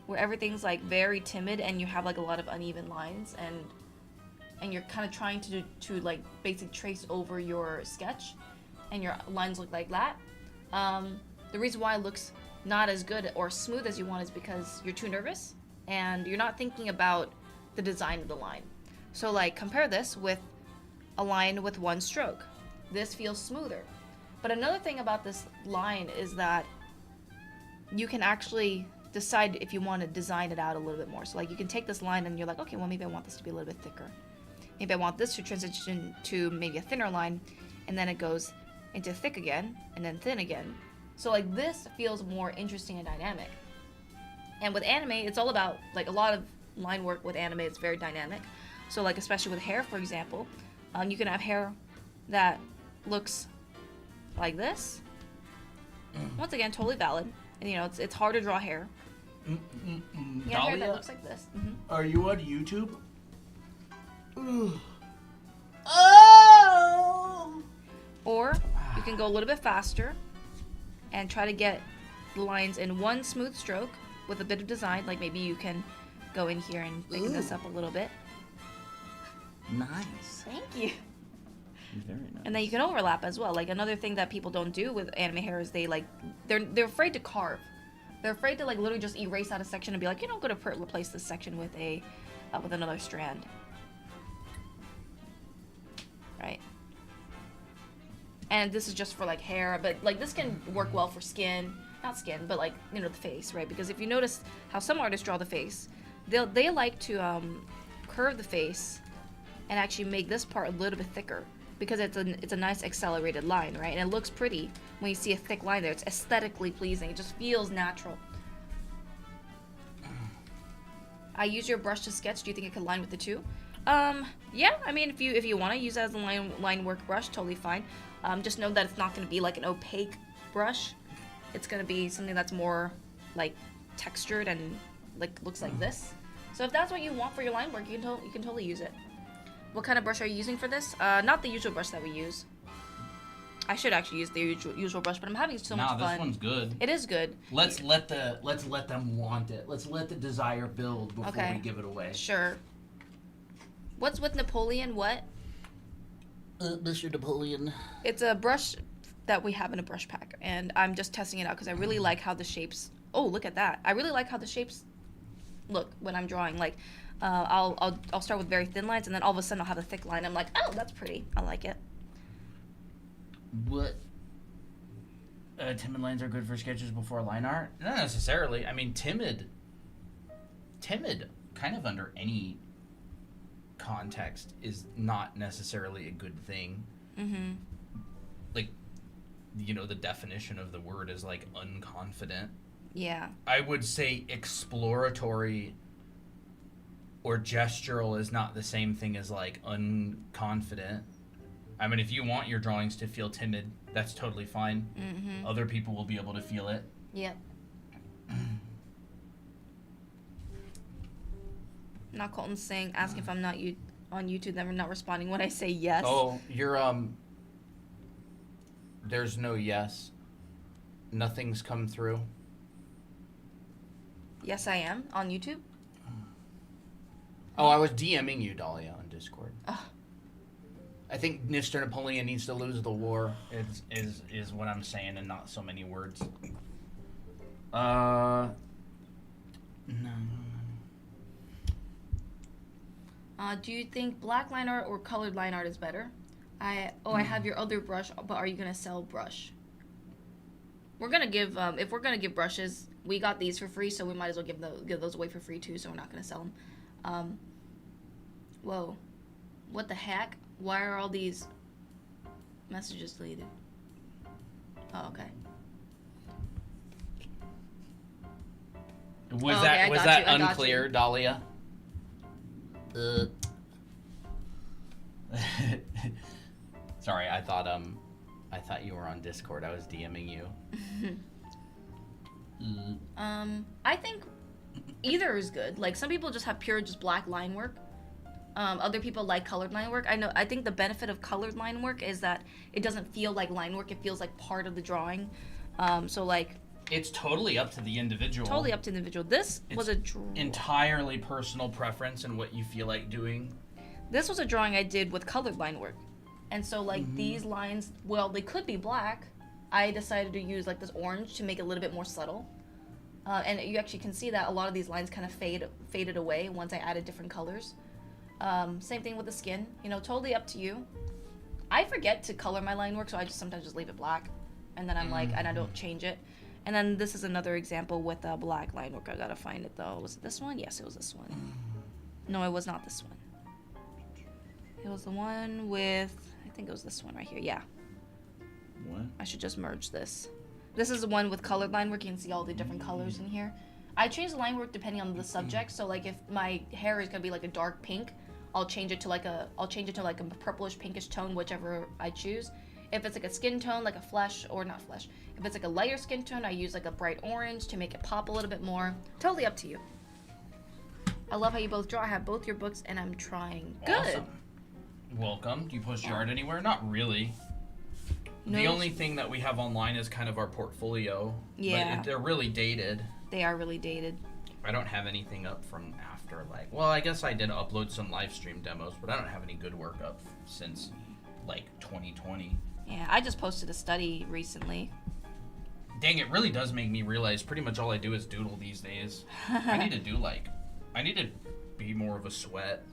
where everything's like very timid and you have like a lot of uneven lines and you're kind of trying to like basically trace over your sketch and your lines look like that, the reason why it looks not as good or smooth as you want is because you're too nervous and you're not thinking about the design of the line. So like compare this with a line with one stroke. This feels smoother. But another thing about this line is that you can actually decide if you want to design it out a little bit more. So like you can take this line and you're like, okay, well maybe I want this to be a little bit thicker. Maybe I want this to transition to maybe a thinner line, and then it goes into thick again and then thin again. So like this feels more interesting and dynamic. And with anime, it's all about like a lot of line work with anime. It's very dynamic. So like especially with hair, for example, you can have hair that looks like this. Once again, totally valid. And you know, it's hard to draw hair. You have hair that Dahlia, looks like this. are you on YouTube? Oh! Or you can go a little bit faster and try to get the lines in one smooth stroke with a bit of design. Like maybe you can go in here and thicken this up a little bit. Nice. Thank you. Very nice. And then you can overlap as well. Like another thing that people don't do with anime hair is they're afraid to carve. They're afraid to like literally just erase out a section and be like, you know, I'm gonna replace this section with with another strand. Right. And this is just for like hair, but like this can work well for skin, not skin, but like, you know, the face, right? Because if you notice how some artists draw the face, they like to curve the face and actually make this part a little bit thicker because it's a nice accelerated line, right? And it looks pretty when you see a thick line there. It's aesthetically pleasing. It just feels natural. I use your brush to sketch. Do you think it could line with the two? Yeah. I mean, if you want to use it as a line work brush, totally fine. Just know that it's not going to be like an opaque brush. It's going to be something that's more like textured and like looks like this. So if that's what you want for your line work, you can totally use it. What kind of brush are you using for this? Not the usual brush that we use. I should actually use the usual brush, but I'm having so much fun. Nah, this one's good. It is good. Let's let them want it. Let's let the desire build before we give it away. Sure. What's with Napoleon? What? Mr. Napoleon. It's a brush that we have in a brush pack, and I'm just testing it out because I really like how the shapes. Oh, look at that! I really like how the shapes look when I'm drawing. Like, I'll start with very thin lines, and then all of a sudden I'll have a thick line. I'm like, oh, that's pretty. I like it. What? Timid lines are good for sketches before line art? Not necessarily. I mean, timid, kind of under any context is not necessarily a good thing. Mm-hmm. Like, you know, the definition of the word is like unconfident. Yeah. I would say exploratory or gestural is not the same thing as like unconfident. I mean, if you want your drawings to feel timid, that's totally fine. Mm-hmm. Other people will be able to feel it. Yep. Not Colton saying, ask if I'm not on YouTube, then we're not responding when I say yes. Oh, you're there's no yes. Nothing's come through. Yes, I am on YouTube. Oh, I was DMing you, Dahlia, on Discord. Oh. I think Mr. Napoleon needs to lose the war. Is what I'm saying, and not so many words. No. Do you think black line art or colored line art is better? I have your other brush, but are you gonna sell brush? We're gonna give if we're gonna give brushes, we got these for free, so we might as well give those away for free too. So we're not gonna sell them. Whoa, what the heck? Why are all these messages deleted? Oh, okay. Was Oh, that okay, was I that got you. unclear, Dahlia? Sorry, I thought you were on Discord. I was DMing you. I think either is good. Like some people just have pure just black line work. Other people like colored line work. I think the benefit of colored line work is that it doesn't feel like line work. It feels like part of the drawing. So like It's totally up to the individual. totally up to the individual. This was a entirely personal preference and what you feel like doing. This was a drawing I did with colored line work. And so like these lines, well, they could be black. I decided to use like this orange to make it a little bit more subtle. And you actually can see that a lot of these lines kind of faded away once I added different colors. Same thing with the skin, you know, totally up to you. I forget to color my line work, so I just sometimes just leave it black. And then I'm like, and I don't change it. And then this is another example with black line work. I gotta find it though. Was it this one? Yes, it was this one. No, it was not this one. It was the one with, I think it was this one right here. Yeah. What? I should just merge this. This is the one with colored line work. You can see all the different colors in here. I change the line work depending on the subject. So like if my hair is gonna be like a dark pink, I'll change it to like a purplish pinkish tone, whichever I choose. If it's like a skin tone, like a flesh, or not flesh. If it's like a lighter skin tone, I use like a bright orange to make it pop a little bit more. Totally up to you. I love how you both draw. I have both your books and I'm trying. Good. Awesome. Welcome. Do you post your art anywhere? Not really. No. The only thing that we have online is kind of our portfolio. Yeah. But they're really dated. They are really dated. I don't have anything up from after, like, well, I guess I did upload some live stream demos, but I don't have any good work up since, like, 2020. Yeah, I just posted a study recently. Dang, it really does make me realize pretty much all I do is doodle these days. I need to be more of a sweat.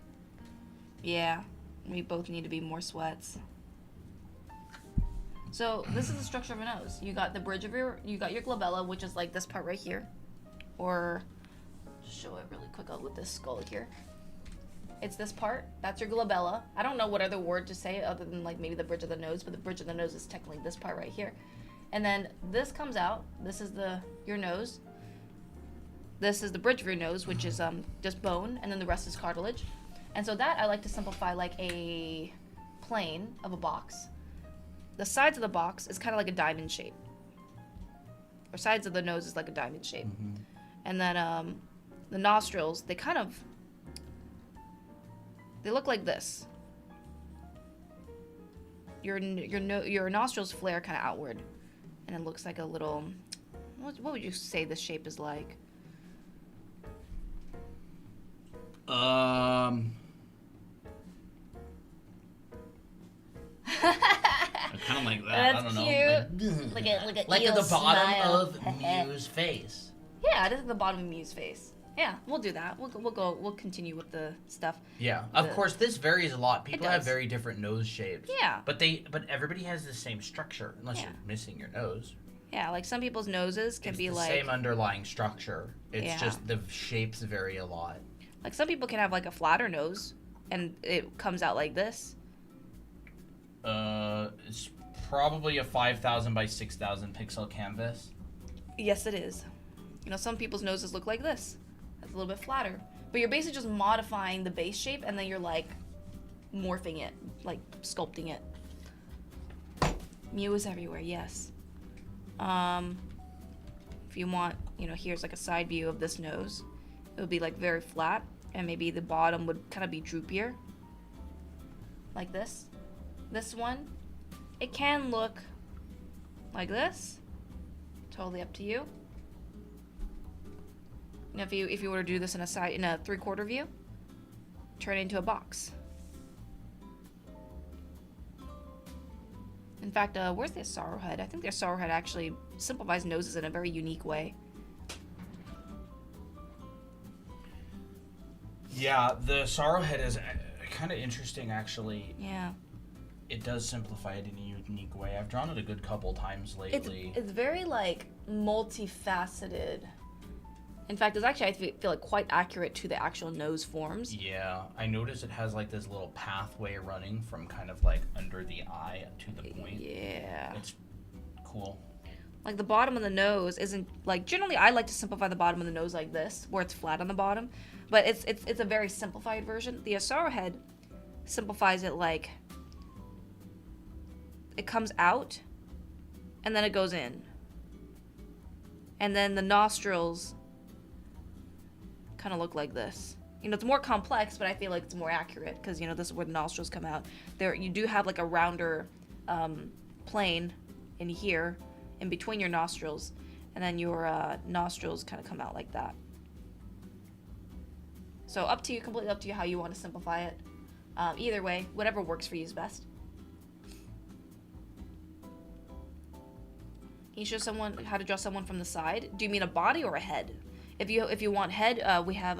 Yeah, we both need to be more sweats. So this is the structure of a nose. You got the bridge of you got your glabella, which is like this part right here. Or, show it really quick with this skull here. It's this part, that's your glabella. I don't know what other word to say other than like maybe the bridge of the nose, but the bridge of the nose is technically this part right here. And then this comes out, this is your nose. This is the bridge of your nose, which is just bone, and then the rest is cartilage. And so that I like to simplify like a plane of a box. The sides of the box is kind of like a diamond shape. Or sides of the nose is like a diamond shape. And then the nostrils, they look like this. Your nostrils flare kind of outward, and it looks like a little. What would you say this shape is like? Kind of like that. That's I don't know. cute. Like Like at a the bottom smile. of Mew's face. Yeah, this is the bottom of Mew's face. Yeah, we'll do that. We'll continue with the stuff. Yeah, of course, this varies a lot. People have does. very different nose shapes. Yeah. But everybody has the same structure, unless you're missing your nose. Yeah, like some people's noses can It's be the like same underlying structure. It's Yeah. just the shapes vary a lot. like some people can have like a flatter nose, and it comes out like this. It's probably a 5,000 by 6,000 pixel canvas. Yes, it is. You know, some people's noses look like this. That's a little bit flatter. But you're basically just modifying the base shape, and then you're like morphing it, like sculpting it. Mew is everywhere, yes. If you want, you know, here's like a side view of this nose. It would be like very flat, and maybe the bottom would kind of be droopier. Like this. This one, it can look like this. Totally up to you. Now, if you were to do this in a 3/4 view, turn it into a box. In fact, where's the sorrow head? I think the sorrow head actually simplifies noses in a very unique way. Yeah, the sorrow head is kind of interesting, actually. Yeah. It does simplify it in a unique way. I've drawn it a good couple times lately. It's very, like, multifaceted. In fact, it's actually, I feel like, quite accurate to the actual nose forms. Yeah, I noticed it has like this little pathway running from kind of like under the eye to the point. Yeah. It's cool. Like, the bottom of the nose isn't, like, generally I like to simplify the bottom of the nose like this, where it's flat on the bottom. But it's a very simplified version. The Asaro head simplifies it like it comes out and then it goes in. And then the nostrils kind of look like this. You know, it's more complex, but I feel like it's more accurate because, you know, this is where the nostrils come out. There, you do have like a rounder plane in here, in between your nostrils, and then your nostrils kind of come out like that. So up to you, completely up to you how you want to simplify it. Either way, whatever works for you is best. Can you show someone how to draw someone from the side? Do you mean a body or a head? If you want head, we have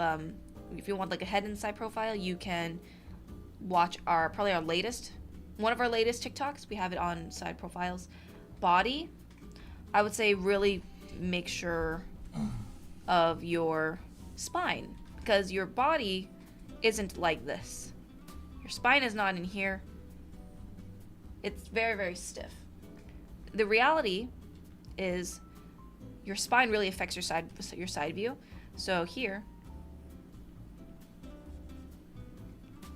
if you want like a head inside profile, you can watch probably our latest, one of our latest TikToks. We have it on side profiles. Body, I would say really make sure of your spine, because your body isn't like this. Your spine is not in here. It's very, very stiff. The reality is your spine really affects your side view. So here,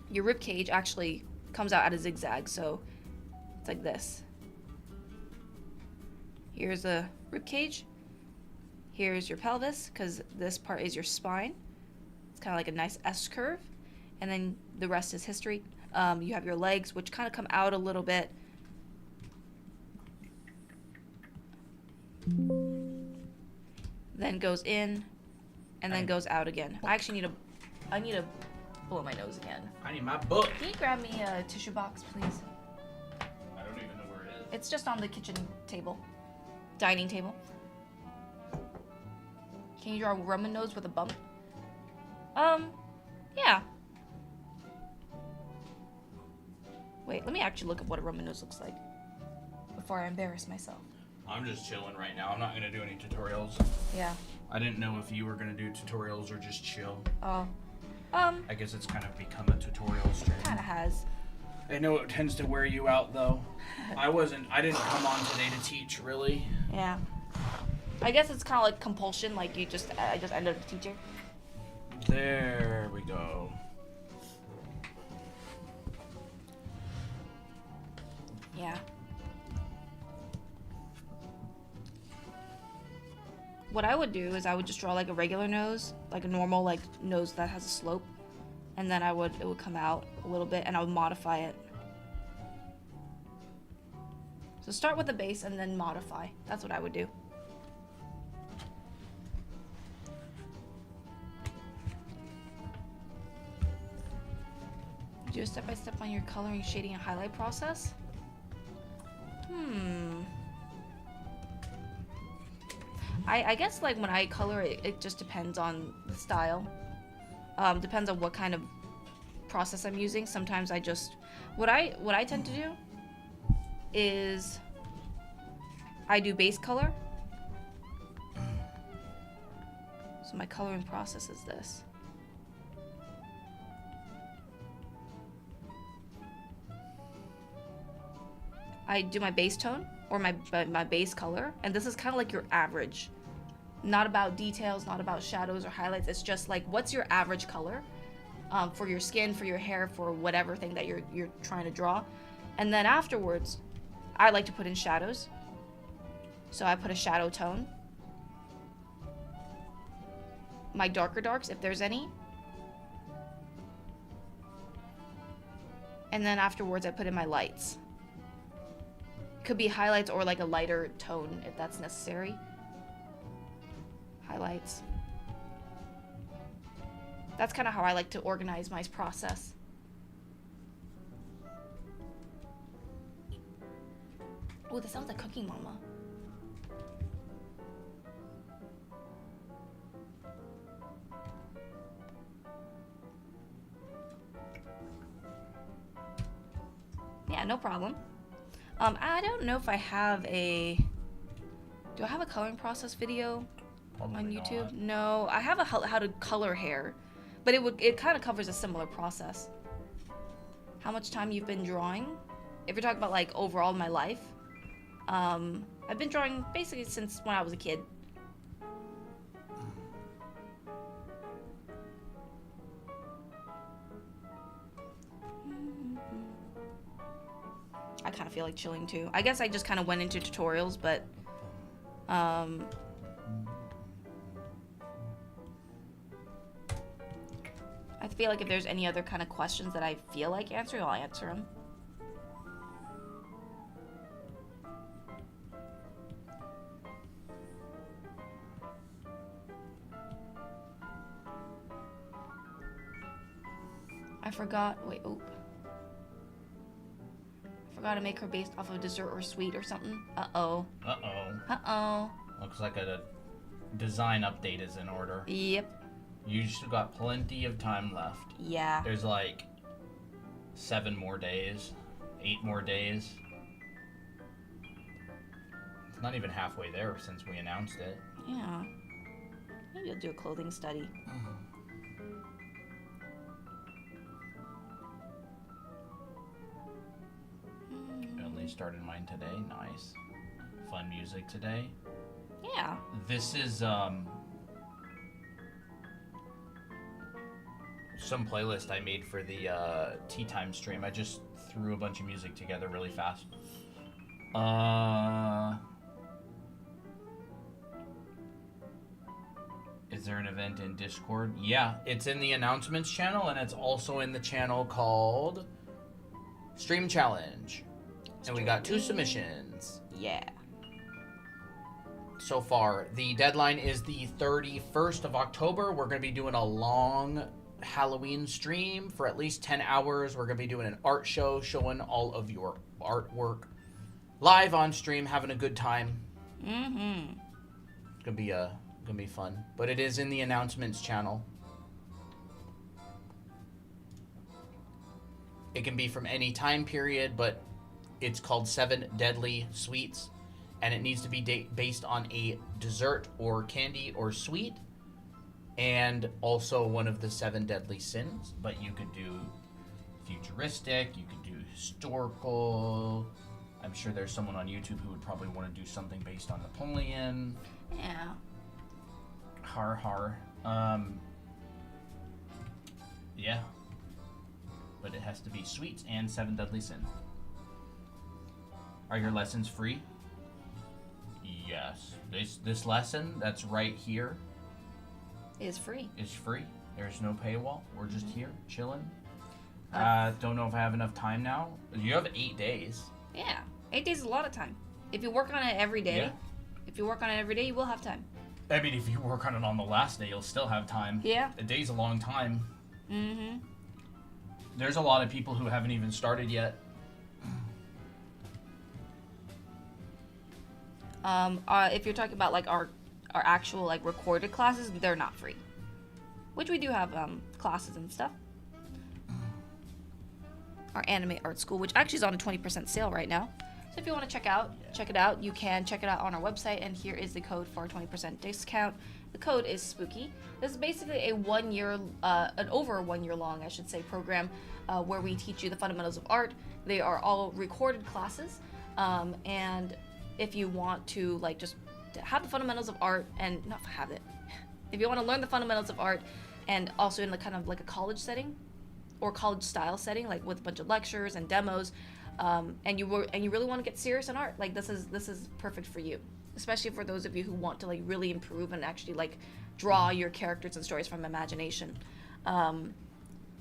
your rib cage actually comes out at a zigzag, so it's like this. Here's the rib cage. Here's your pelvis, because this part is your spine. It's kind of like a nice S curve, and then the rest is history. You have your legs, which kind of come out a little bit. Then goes in, and then goes out again. I actually need to blow my nose again. I need my book. Can you grab me a tissue box, please? I don't even know where it is. It's just on the kitchen table, dining table. Can you draw a Roman nose with a bump? Yeah. Wait, let me actually look at what a Roman nose looks like before I embarrass myself. I'm just chilling right now. I'm not gonna do any tutorials. Yeah. I didn't know if you were gonna do tutorials or just chill. Oh. I guess it's kind of become a tutorial stream. Kind of has. I know it tends to wear you out though. I didn't come on today to teach, really. Yeah. I guess it's kind of like compulsion, like I just ended up a teacher. There we go. Yeah. What I would do is I would just draw like a regular nose, like a normal like nose that has a slope, and then it would come out a little bit, and I would modify it. So start with the base and then modify. That's what I would do. Do a step-by-step on your coloring, shading, and highlight process. I guess like when I color it, it just depends on the style. Depends on what kind of process I'm using. Sometimes I just what I tend to do is I do base color. So my coloring process is this. I do my base tone or my base color, and this is kind of like your average. Not about details, not about shadows or highlights. It's just like what's your average color for your skin, for your hair, for whatever thing that you're trying to draw. And then afterwards, I like to put in shadows. So I put a shadow tone. My darker darks, if there's any. And then afterwards, I put in my lights. Could be highlights or like a lighter tone if that's necessary. highlights. That's kind of how I like to organize my process. Oh, that sounds like Cooking Mama. Yeah, no problem. I don't know if I have a... Do I have a coloring process video on YouTube? Not. No, I have a how to color hair, but it kind of covers a similar process. How much time you've been drawing? If you're talking about like overall my life, I've been drawing basically since when I was a kid. I kind of feel like chilling too. I guess I just kind of went into tutorials, but I feel like if there's any other kind of questions that I feel like answering, I'll answer them. I forgot. Wait, oh. I forgot to make her based off of dessert or sweet or something. Uh-oh. Uh-oh. Uh-oh. Looks like a design update is in order. Yep. You just got plenty of time left. Yeah. There's like 7 more days, 8 more days. It's not even halfway there since we announced it. Yeah. Maybe I'll do a clothing study. I only started mine today. Nice. Fun music today. Yeah. This is some playlist I made for the tea time stream. I just threw a bunch of music together really fast. Is there an event in Discord? Yeah, it's in the announcements channel, and it's also in the channel called Stream Challenge. And we got 2 submissions Yeah. so far. The deadline is the 31st of October. We're going to be doing a long Halloween stream for at least 10 hours. We're going to be doing an art show showing all of your artwork live on stream, having a good time. Mm-hmm. It's going to be fun. But it is in the announcements channel. It can be from any time period, but it's called 7 Deadly Sweets, and it needs to be based on a dessert or candy or sweet, and also one of the 7 deadly sins. But you could do futuristic, you could do historical. I'm sure there's someone on YouTube who would probably want to do something based on Napoleon. Yeah. Har har. Yeah. But it has to be sweets and 7 deadly sins. Are your lessons free? Yes. This lesson that's right here Is free. is free. There's no paywall. We're just here chilling. Don't know if I have enough time now. You have 8 days. Yeah. 8 days is a lot of time. If you work on it every day, you will have time. I mean, if you work on it on the last day, you'll still have time. Yeah. A day's a long time. Mm-hmm. There's a lot of people who haven't even started yet. If you're talking about like our actual like recorded classes, they're not free. Which we do have classes and stuff. Our anime art school, which actually is on a 20% sale right now. So if you want to check it out, you can check it out on our website, and here is the code for our 20% discount. The code is SPOOKY. This is basically an over a 1 year long, I should say, program where we teach you the fundamentals of art. They are all recorded classes, and if you want to like just have the fundamentals of art and not have it, if you want to learn the fundamentals of art and also in the kind of like a college setting or college style setting, like with a bunch of lectures and demos, and you really want to get serious in art, like this is perfect for you, especially for those of you who want to like really improve and actually like draw your characters and stories from imagination.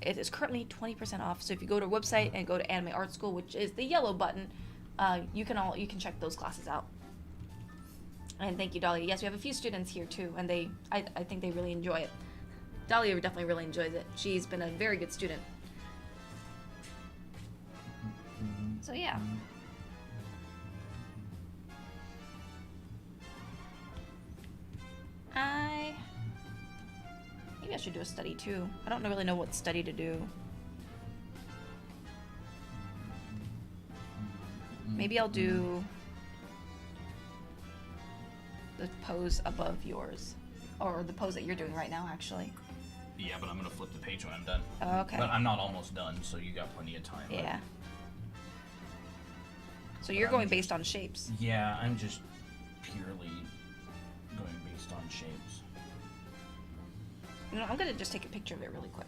It is currently 20% off, so if you go to our website and go to Anime Art School, which is the yellow button, you can check those classes out. And thank you, Dahlia. Yes, we have a few students here too, and I think they really enjoy it. Dahlia definitely really enjoys it. She's been a very good student. So yeah. Maybe I should do a study too. I don't really know what study to do. Maybe I'll do the pose above yours. Or the pose that you're doing right now, actually. Yeah, but I'm gonna flip the page when I'm done. Oh, okay. But I'm not almost done, so you got plenty of time. Yeah. So you're going based on shapes. Yeah, I'm just purely going based on shapes. You know, I'm gonna just take a picture of it really quick.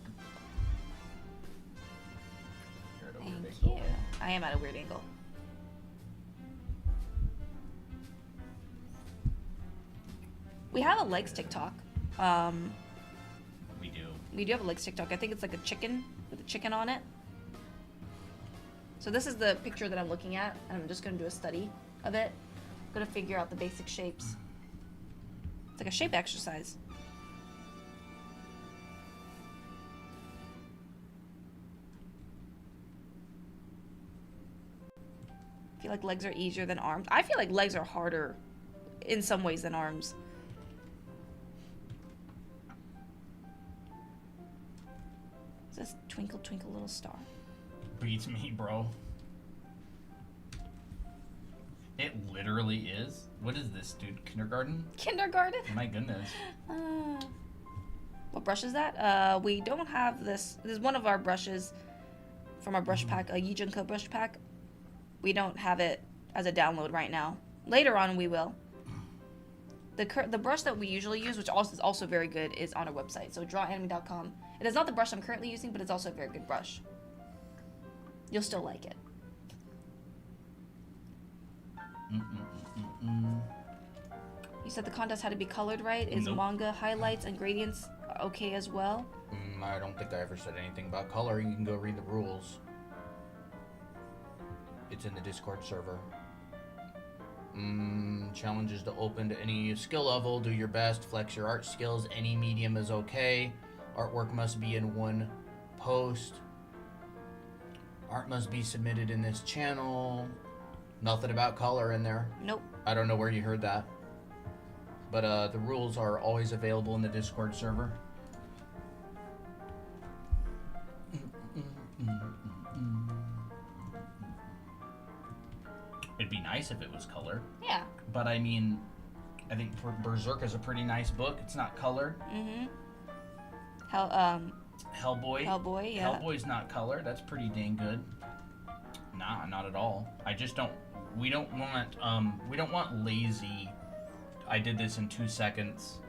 You're at a Thank weird you. angle. I am at a weird angle. We have a legs TikTok. We do. We do have a legs TikTok. I think it's like a chicken with a chicken on it. So this is the picture that I'm looking at, and I'm just gonna do a study of it. I'm gonna figure out the basic shapes. It's like a shape exercise. I feel like legs are easier than arms. I feel like legs are harder in some ways than arms. Is this Twinkle Twinkle Little Star? Beats me, bro. It literally is. What is this, dude? Kindergarten? Kindergarten? My goodness. What brush is that? We don't have this. This is one of our brushes from our brush pack, a Yijunka brush pack. We don't have it as a download right now. Later on, we will. The brush that we usually use, which also is also very good, is on our website. So drawanime.com. It is not the brush I'm currently using, but it's also a very good brush. You'll still like it. You said the contest had to be colored right. Is Nope. manga highlights and gradients okay as well? I don't think I ever said anything about coloring. You can go read the rules. It's in the Discord server. Challenges to open to any skill level. Do your best. Flex your art skills. Any medium is okay. Artwork must be in one post. Art must be submitted in this channel. Nothing about color in there. Nope. I don't know where you heard that. But the rules are always available in the Discord server. It'd be nice if it was colored. Yeah. But I mean, I think Berserk is a pretty nice book. It's not colored. Mm-hmm. Hellboy. Hellboy, yeah. Hellboy's not colored. That's pretty dang good. Nah, not at all. I just don't. We don't want lazy. I did this in 2 seconds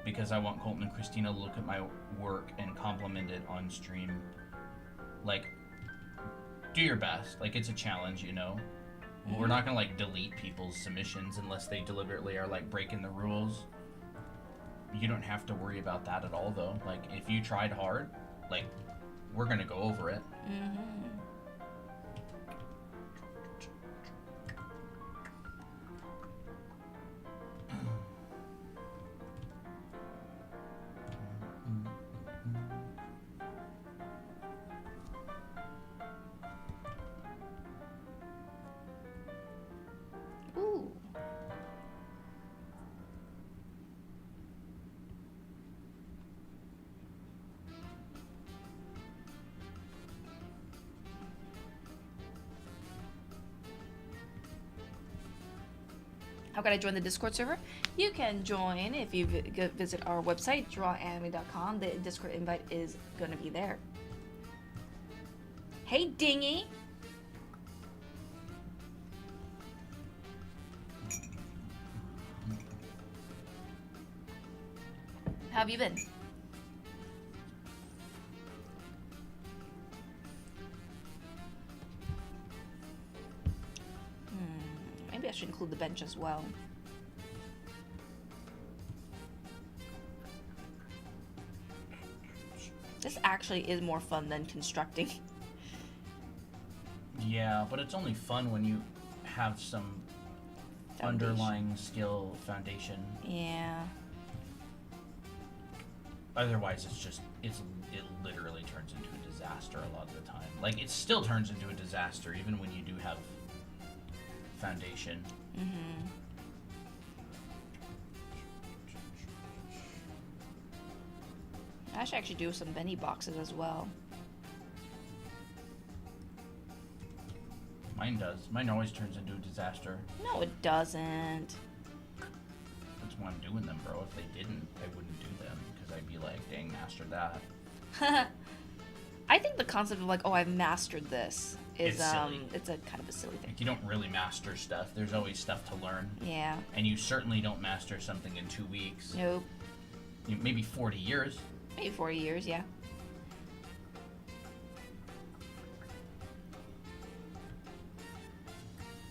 because I want Colton and Christina to look at my work and compliment it on stream. Like, do your best. Like, it's a challenge, you know. We're not gonna like delete people's submissions unless they deliberately are like breaking the rules. You don't have to worry about that at all, though. Like, if you tried hard, like, we're gonna go over it. Mm-hmm. Ooh. How can I join the Discord server? You can join if you visit our website, drawanime.com. The Discord invite is going to be there. Hey, Dingy! How have you been? Maybe I should include the bench as well. This actually is more fun than constructing. Yeah, but it's only fun when you have some foundation. underlying skill foundation. Yeah. Otherwise, it literally turns into a disaster a lot of the time. Like, it still turns into a disaster even when you do have foundation. Mm-hmm. I should actually do some Benny boxes as well. Mine does. Mine always turns into a disaster. No, it doesn't. That's why I'm doing them, bro. If they didn't, I wouldn't do them because I'd be like, dang, mastered that. I think the concept of like, oh, I've mastered this is It's silly. it's a kind of a silly thing. Like, you don't really master stuff. There's always stuff to learn. Yeah. And you certainly don't master something in 2 weeks. Nope. Maybe 40 years. Maybe 40 years, yeah.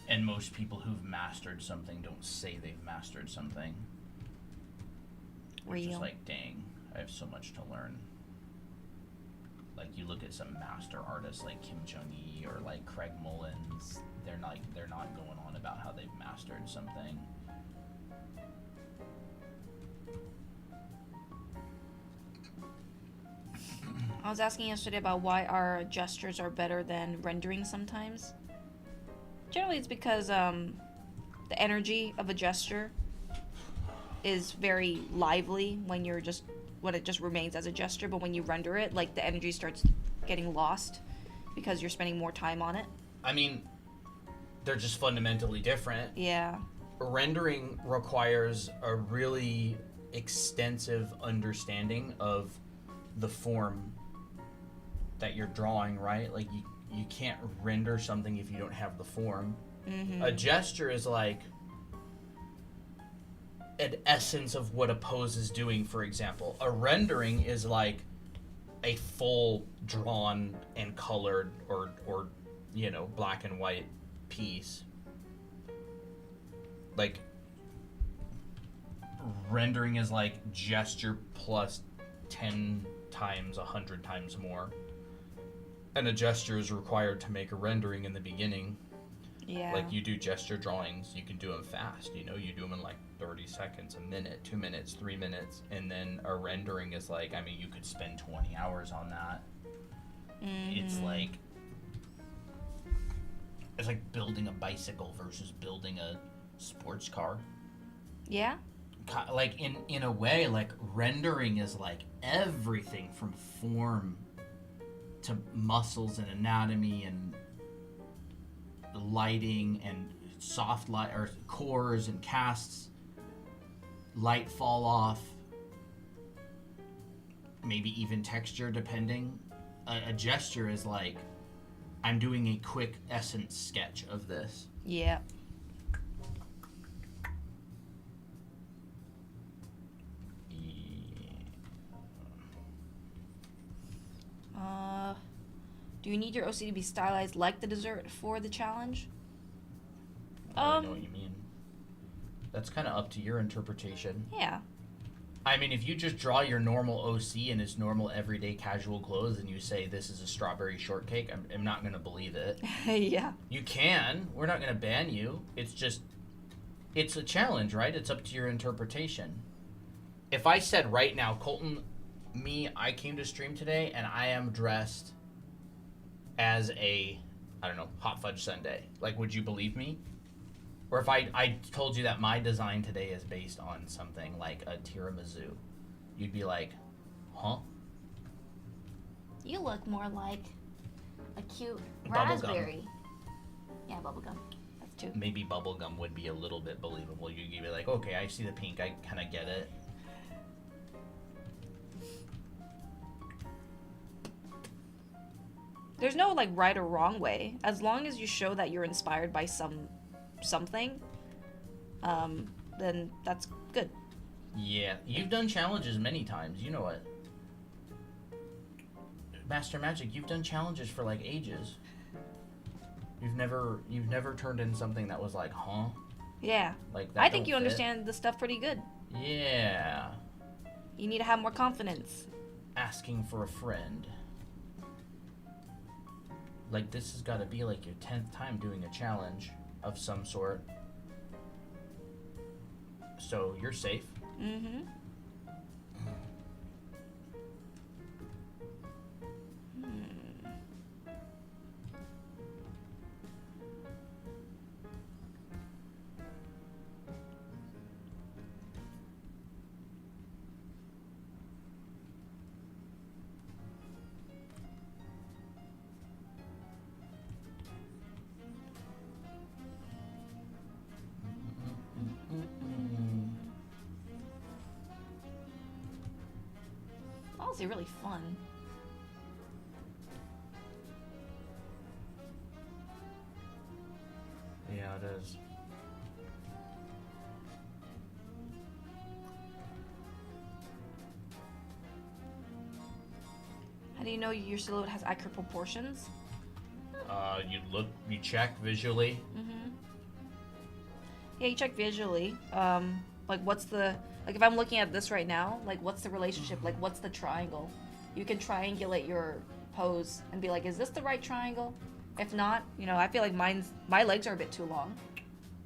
And most people who've mastered something don't say they've mastered something. It's Real. just like, dang, I have so much to learn. Like, you look at some master artists like Kim Jung-gi or like Craig Mullins, they're not going on about how they've mastered something. I was asking yesterday about why our gestures are better than rendering sometimes. Generally, it's because the energy of a gesture is very lively when it just remains as a gesture, but when you render it, like the energy starts getting lost because you're spending more time on it. I mean, they're just fundamentally different. Yeah. Rendering requires a really extensive understanding of the form that you're drawing, right? Like, you can't render something if you don't have the form. Mm-hmm. A gesture is like an essence of what a pose is doing, for example. A rendering is like a full drawn and colored or black and white piece. Like, rendering is like gesture plus 10 times, 100 times more. And a gesture is required to make a rendering in the beginning. Yeah. Like, you do gesture drawings, you can do them fast, you do them in like 30 seconds, a minute, 2 minutes, 3 minutes. And then a rendering is like, I mean, you could spend 20 hours on that. Mm-hmm. It's like building a bicycle versus building a sports car. Yeah. Like, in a way, like, rendering is like everything from form to muscles and anatomy and lighting and soft light or cores and casts, light fall off, maybe even texture depending. A gesture is like, I'm doing a quick essence sketch of this. Yeah. Do you need your OC to be stylized like the dessert for the challenge? I know what you mean. That's kind of up to your interpretation. Yeah. I mean, if you just draw your normal OC in its normal everyday casual clothes and you say this is a strawberry shortcake, I'm not going to believe it. Yeah. You can. We're not going to ban you. It's just, it's a challenge, right? It's up to your interpretation. If I said right now, Colton, I came to stream today and I am dressed as a, I don't know, hot fudge sundae, like, would you believe me? Or if I told you that my design today is based on something like a tiramisu, you'd be like, huh? You look more like a cute Bubblegum. raspberry. Yeah, bubblegum. That's true. Maybe bubblegum would be a little bit believable. You'd be like, okay, I see the pink, I kind of get it. There's no like right or wrong way. As long as you show that you're inspired by something, then that's good. Yeah, you've done challenges many times. You know it. Master Magic, you've done challenges for like ages. You've never turned in something that was like, huh? Yeah. Like that. I think don't you fit. understand the stuff pretty good. Yeah. You need to have more confidence. Asking for a friend. Like, this has got to be like your 10th time doing a challenge of some sort. so you're safe. Mm-hmm. Honestly, really fun. Yeah, it is. How do you know your silhouette has accurate proportions? You check visually. Mm-hmm. Yeah, you check visually. Like what's the, like if I'm looking at this right now, like what's the relationship? Like what's the triangle? You can triangulate your pose and be like, is this the right triangle? If not, you know, I feel like my legs are a bit too long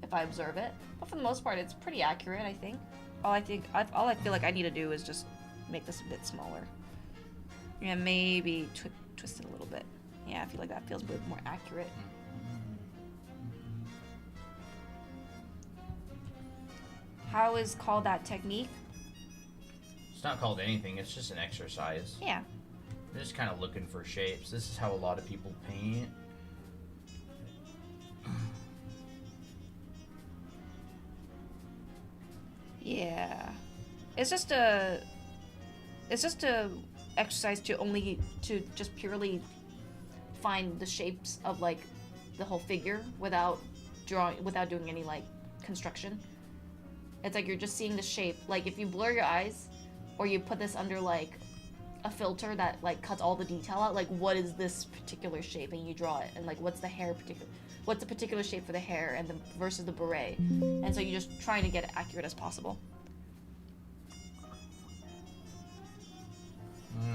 if I observe it. But for the most part, it's pretty accurate, I think. All I feel like I need to do is just make this a bit smaller. Yeah, maybe twist it a little bit. Yeah, I feel like that feels a bit more accurate. How is called that technique? It's not called anything. It's just an exercise. Yeah. You're just kind of looking for shapes. This is how a lot of people paint. Yeah. It's just a exercise to just purely find the shapes of like the whole figure without doing any like construction. It's like you're just seeing the shape. Like if you blur your eyes or you put this under like a filter that like cuts all the detail out, like what is this particular shape, and you draw it, and like what's the particular shape for the hair and versus the beret, and so you're just trying to get it accurate as possible.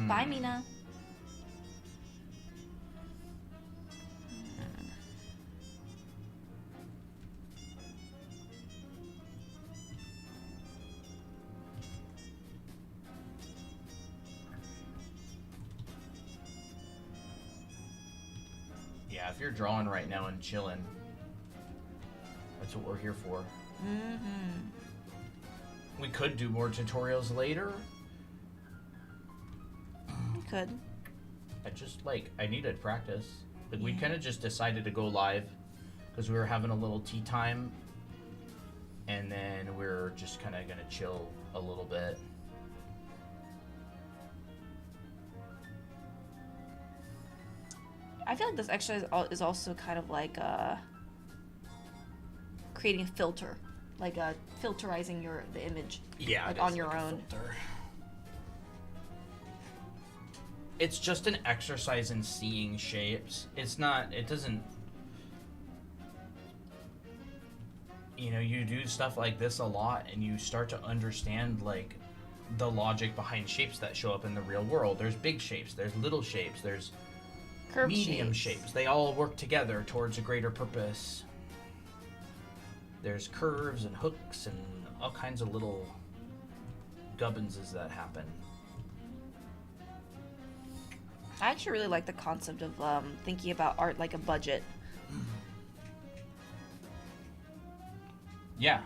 Bye, Mina. Yeah, if you're drawing right now and chilling, that's what we're here for. Mm-hmm. We could do more tutorials later. You could. I needed practice. Like we kind of just decided to go live because we were having a little tea time, and then we're just kind of gonna chill a little bit. I feel like this exercise is also kind of like creating a filter, like filterizing the image. Yeah, like on your own. Filter. It's just an exercise in seeing shapes. It doesn't, you do stuff like this a lot and you start to understand like the logic behind shapes that show up in the real world. There's big shapes, there's little shapes, there's Curved medium shapes. They all work together towards a greater purpose. There's curves and hooks and all kinds of little gubbinses that happen. I actually really like the concept of thinking about art like a budget. Yeah,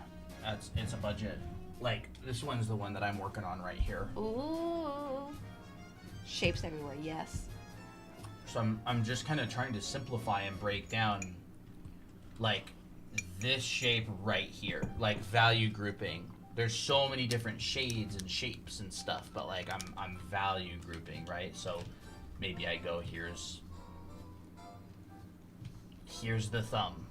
it's a budget. Like this one's the one that I'm working on right here. Ooh. Shapes everywhere, yes. So I'm just kind of trying to simplify and break down like this shape right here, like value grouping. There's so many different shades and shapes and stuff, but like I'm value grouping, right? So maybe I go here's the thumb.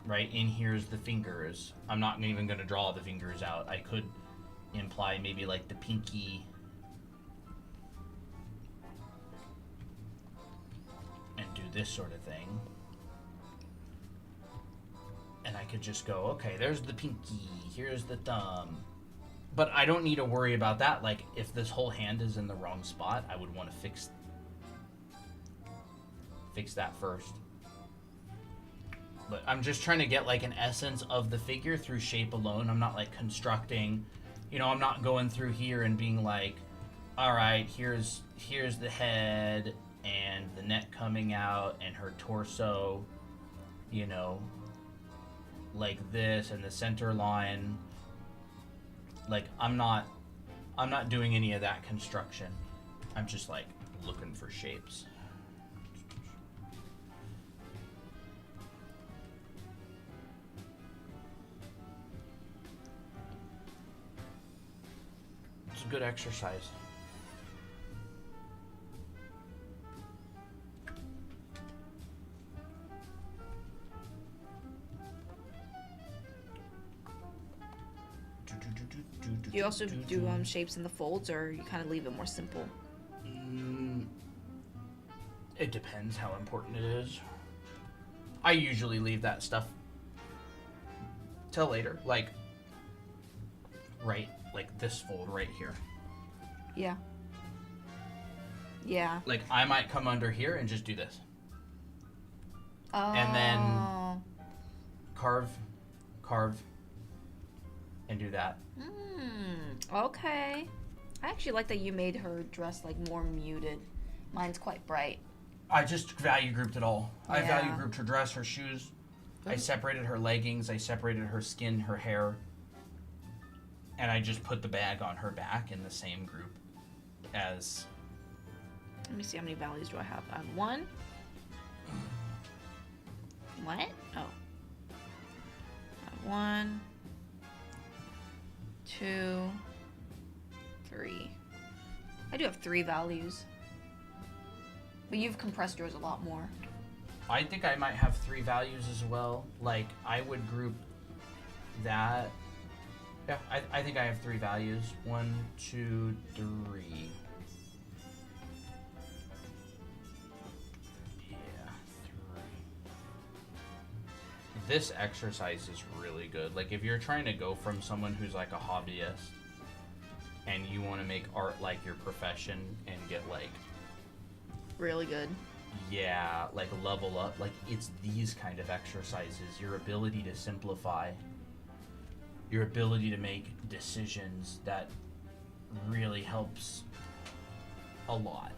Right? In here's the fingers. I'm not even going to draw the fingers out. I could imply maybe like the pinky and do this sort of thing. And I could just go, okay, there's the pinky, here's the thumb. But I don't need to worry about that. Like, if this whole hand is in the wrong spot, I would want to fix that first. But I'm just trying to get like an essence of the figure through shape alone. I'm not like constructing, I'm not going through here and being like, all right, here's the head and the neck coming out and her torso, like this and the center line. Like I'm not doing any of that construction. I'm just like looking for shapes. It's a good exercise. Do you also do shapes in the folds, or you kind of leave it more simple? It depends how important it is. I usually leave that stuff till later, like this fold right here. Yeah. Yeah. Like I might come under here and just do this, Oh. and then carve, and do that. Okay. I actually like that you made her dress like more muted. Mine's quite bright. I just value grouped it all. I value Yeah. grouped her dress, her shoes. I separated her leggings. I separated her skin, her hair. And I just put the bag on her back in the same group as... Let me see, how many values do I have? I have 1. What? Oh. I have 1, 2, 3. I do have 3 values. But you've compressed yours a lot more. I think I might have 3 values as well. Like, I would group that... Yeah, I think I have 3 values. 1, 2, 3. Yeah, 3. This exercise is really good. Like, if you're trying to go from someone who's like a hobbyist and you want to make art like your profession and get like... Really good. Yeah, like level up. Like, it's these kind of exercises. Your ability to simplify. Your ability to make decisions that really helps a lot.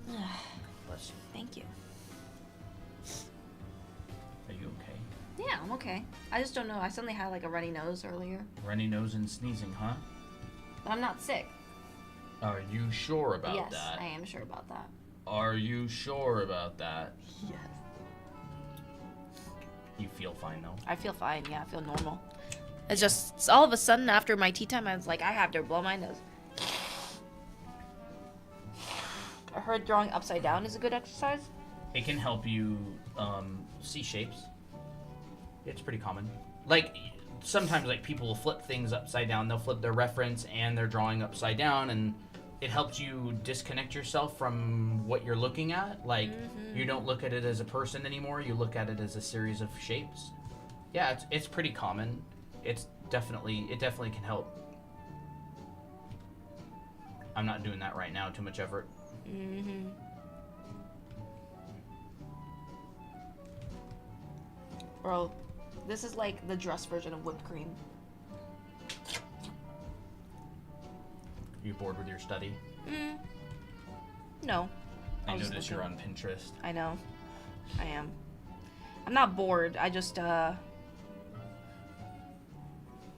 Bless you. Thank you. Are you okay? Yeah, I'm okay. I just don't know. I suddenly had like a runny nose earlier. Runny nose and sneezing, huh? But I'm not sick. Are you sure about Yes, that? I am sure about that. Are you sure about that? Yes. You feel fine though? I feel fine. Yeah, I feel normal. It's just all of a sudden after my tea time, I was like, I have to blow my nose. I heard drawing upside down is a good exercise. It can help you see shapes. It's pretty common. Like, sometimes like people will flip things upside down. They'll flip their reference and their drawing upside down, and it helps you disconnect yourself from what you're looking at. Like, you don't look at it as a person anymore. You look at it as a series of shapes. Yeah, it's pretty common. It definitely can help. I'm not doing that right now. Too much effort. Mm-hmm. Bro, this is like the dress version of whipped cream. You bored with your study? No. I was noticed looking. you're on Pinterest. I know. I am. I'm not bored. I just, I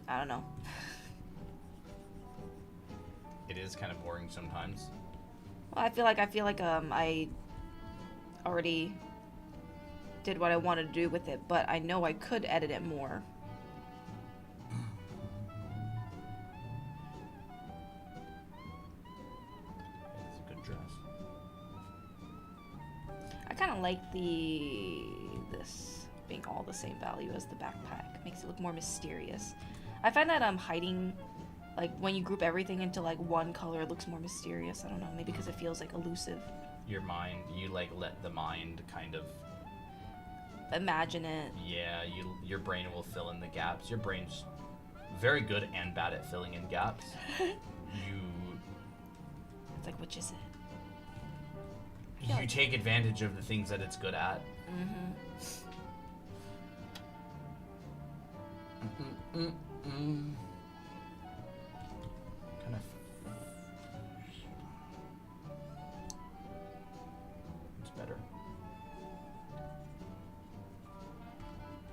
don't know. It is kind of boring sometimes. Well, I feel like I already did what I wanted to do with it, but I know I could edit it more. It's a good dress. I kind of like this being all the same value as the backpack. Makes it look more mysterious. I find that hiding, like when you group everything into like one color, it looks more mysterious. I don't know, maybe because it feels like elusive. Your mind, you like let the mind kind of, Imagine it. yeah, your brain will fill in the gaps. Your brain's very good and bad at filling in gaps. It's like, which is it? You take advantage of the things that it's good at. Kind of. It's better.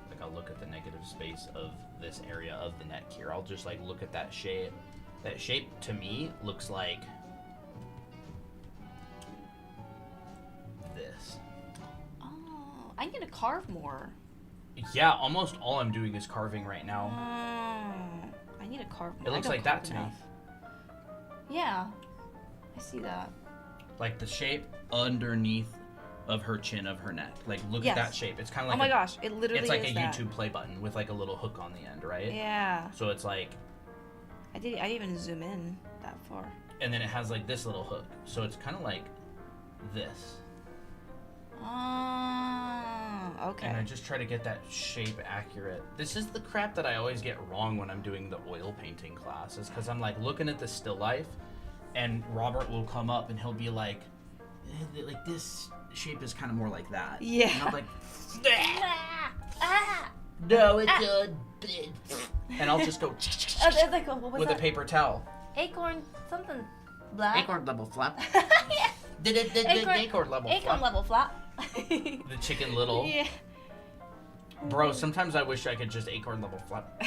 Like I'll look at the negative space of this area of the neck here. I'll just like look at that shape. That shape to me looks like this. Oh, I need to carve more. Yeah, almost all I'm doing is carving right now. I need to carve more. It looks I don't like that carve to me. enough. Yeah, I see that. Like the shape underneath of her chin of her neck. Like look Yes. at that shape. It's kind of like Oh my gosh, it literally it's like is a that. YouTube play button with like a little hook on the end, right? Yeah, So it's like, I didn't even zoom in that far. and then it has like this little hook. So it's kind of like this. Oh, okay. And I just try to get that shape accurate. This is the crap that I always get wrong when I'm doing the oil painting classes, because I'm like looking at the still life, and Robert will come up and he'll be like this shape is kind of more like that. Yeah. And I'm like, No, it's good. and I'll just go It's like, what was with that? a paper towel. Acorn something black. Acorn level flap. Acorn level. Acorn flap. level flop. The Chicken Little. Yeah. Bro, sometimes I wish I could just Acorn level flap.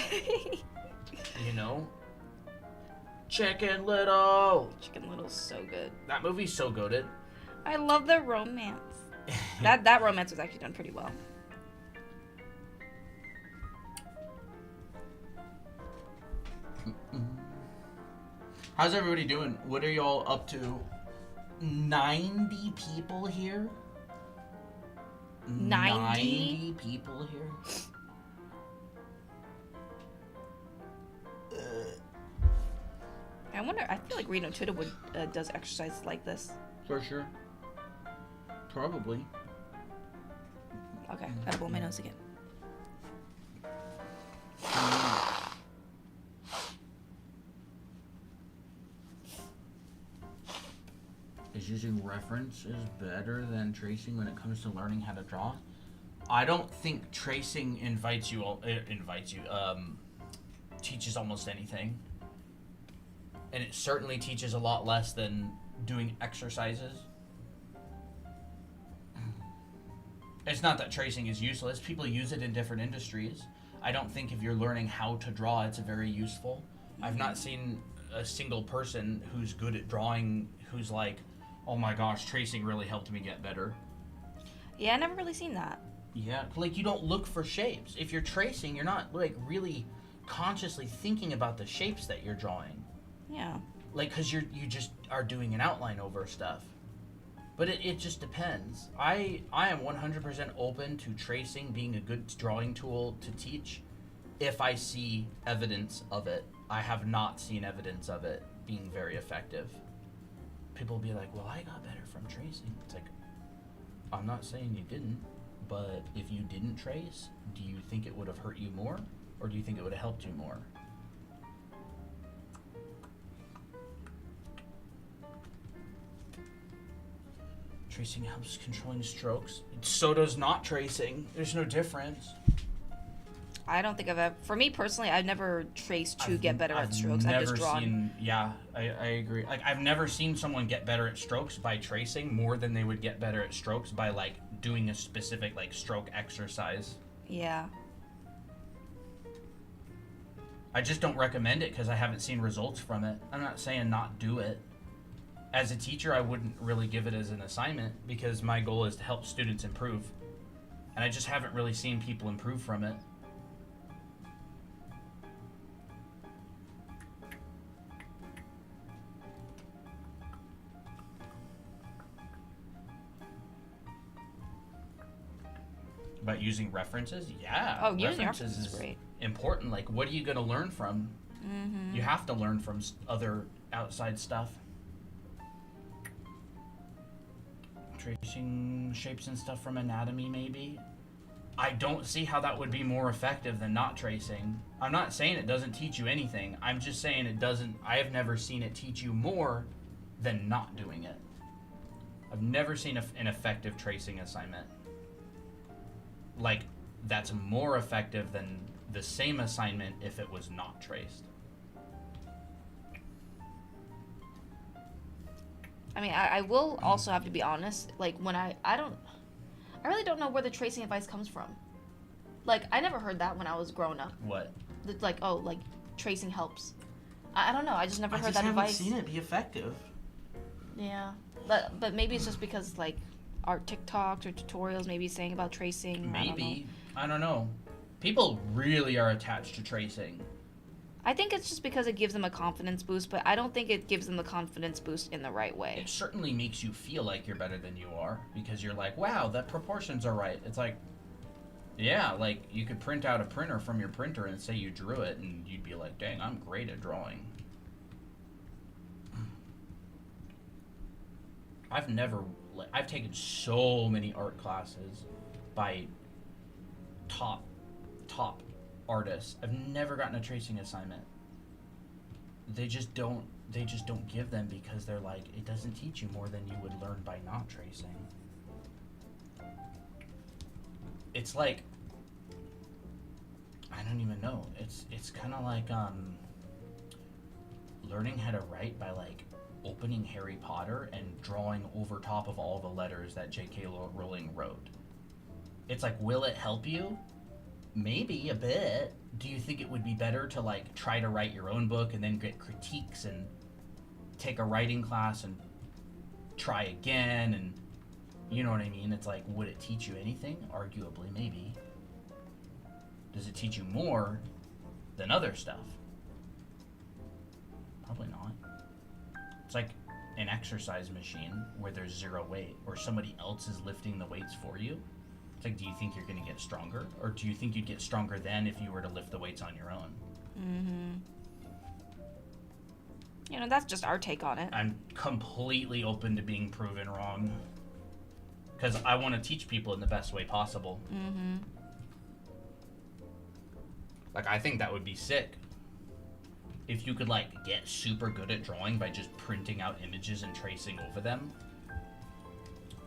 You know? Chicken Little. Chicken Little's so good. That movie's so goated. I love the romance. that romance was actually done pretty well. How's everybody doing? What are y'all up to? 90 people here? 90? people here? I wonder. I feel like Reno Twitter would does exercises like this. For sure. Probably. Okay, gotta blow my nose again. Is using references better than tracing when it comes to learning how to draw? I don't think tracing teaches almost anything. And it certainly teaches a lot less than doing exercises. It's not that tracing is useless. People use it in different industries. I don't think if you're learning how to draw, it's very useful. I've not seen a single person who's good at drawing who's like, oh my gosh, tracing really helped me get better. Yeah, I never really seen that. Yeah, like you don't look for shapes. If you're tracing, you're not like really consciously thinking about the shapes that you're drawing. Yeah. Like, cause you just are doing an outline over stuff. But it just depends. I am 100% open to tracing being a good drawing tool to teach if I see evidence of it. I have not seen evidence of it being very effective. People will be like, well, I got better from tracing. It's like, I'm not saying you didn't, but if you didn't trace, do you think it would have hurt you more? Or do you think it would have helped you more? Tracing helps controlling strokes. So does not tracing. There's no difference. I don't think I've ever. For me personally, I've never traced to get better at strokes. I've just drawn. I agree. Like I've never seen someone get better at strokes by tracing more than they would get better at strokes by like doing a specific like stroke exercise. Yeah. I just don't recommend it because I haven't seen results from it. I'm not saying not do it. As a teacher, I wouldn't really give it as an assignment because my goal is to help students improve. And I just haven't really seen people improve from it. About using references? Yeah. Oh, using references is great. Important. Like, what are you going to learn from? Mm-hmm. You have to learn from other outside stuff. Tracing shapes and stuff from anatomy, maybe. I don't see how that would be more effective than not tracing. I'm not saying it doesn't teach you anything. I'm just saying it doesn't. I have never seen it teach you more than not doing it. I've never seen an effective tracing assignment. Like, that's more effective than the same assignment if it was not traced. I mean, I will also have to be honest. Like, when I really don't know where the tracing advice comes from. Like, I never heard that when I was growing up. What? Like, oh, like, tracing helps. I don't know. I just never I heard just that haven't advice. seen it be effective. Yeah, but maybe it's just because like art TikToks or tutorials maybe saying about tracing. Maybe. I don't know. People really are attached to tracing. I think it's just because it gives them a confidence boost, but I don't think it gives them the confidence boost in the right way. It certainly makes you feel like you're better than you are because you're like, wow, the proportions are right. It's like, yeah, like you could print out a printer from your printer and say you drew it, and you'd be like, dang, I'm great at drawing. I've taken so many art classes by top artists. I've never gotten a tracing assignment. They just don't give them because they're like, it doesn't teach you more than you would learn by not tracing. It's like, I don't even know. It's kind of like learning how to write by like opening Harry Potter and drawing over top of all the letters that J.K. Rowling wrote. It's like, will it help you? Maybe a bit. Do you think it would be better to like try to write your own book and then get critiques and take a writing class and try again, and you know what I mean? It's like, would it teach you anything? Arguably, maybe. Does it teach you more than other stuff? Probably not. It's like an exercise machine where there's zero weight, or somebody else is lifting the weights for you. It's like, do you think you're going to get stronger? Or do you think you'd get stronger then if you were to lift the weights on your own? You know, that's just our take on it. I'm completely open to being proven wrong. Because I want to teach people in the best way possible. Like, I think that would be sick. If you could, like, get super good at drawing by just printing out images and tracing over them.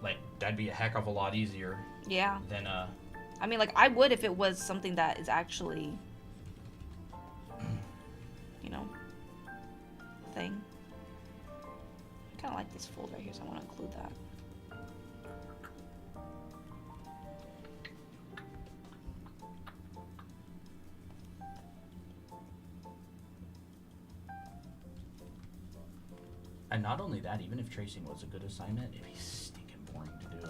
Like, that'd be a heck of a lot easier. Yeah. Than, I mean, like, I would if it was something that is actually, you know, a thing. I kind of like this folder here, so I want to include that. And not only that, even if tracing was a good assignment, it'd be stinking boring to do.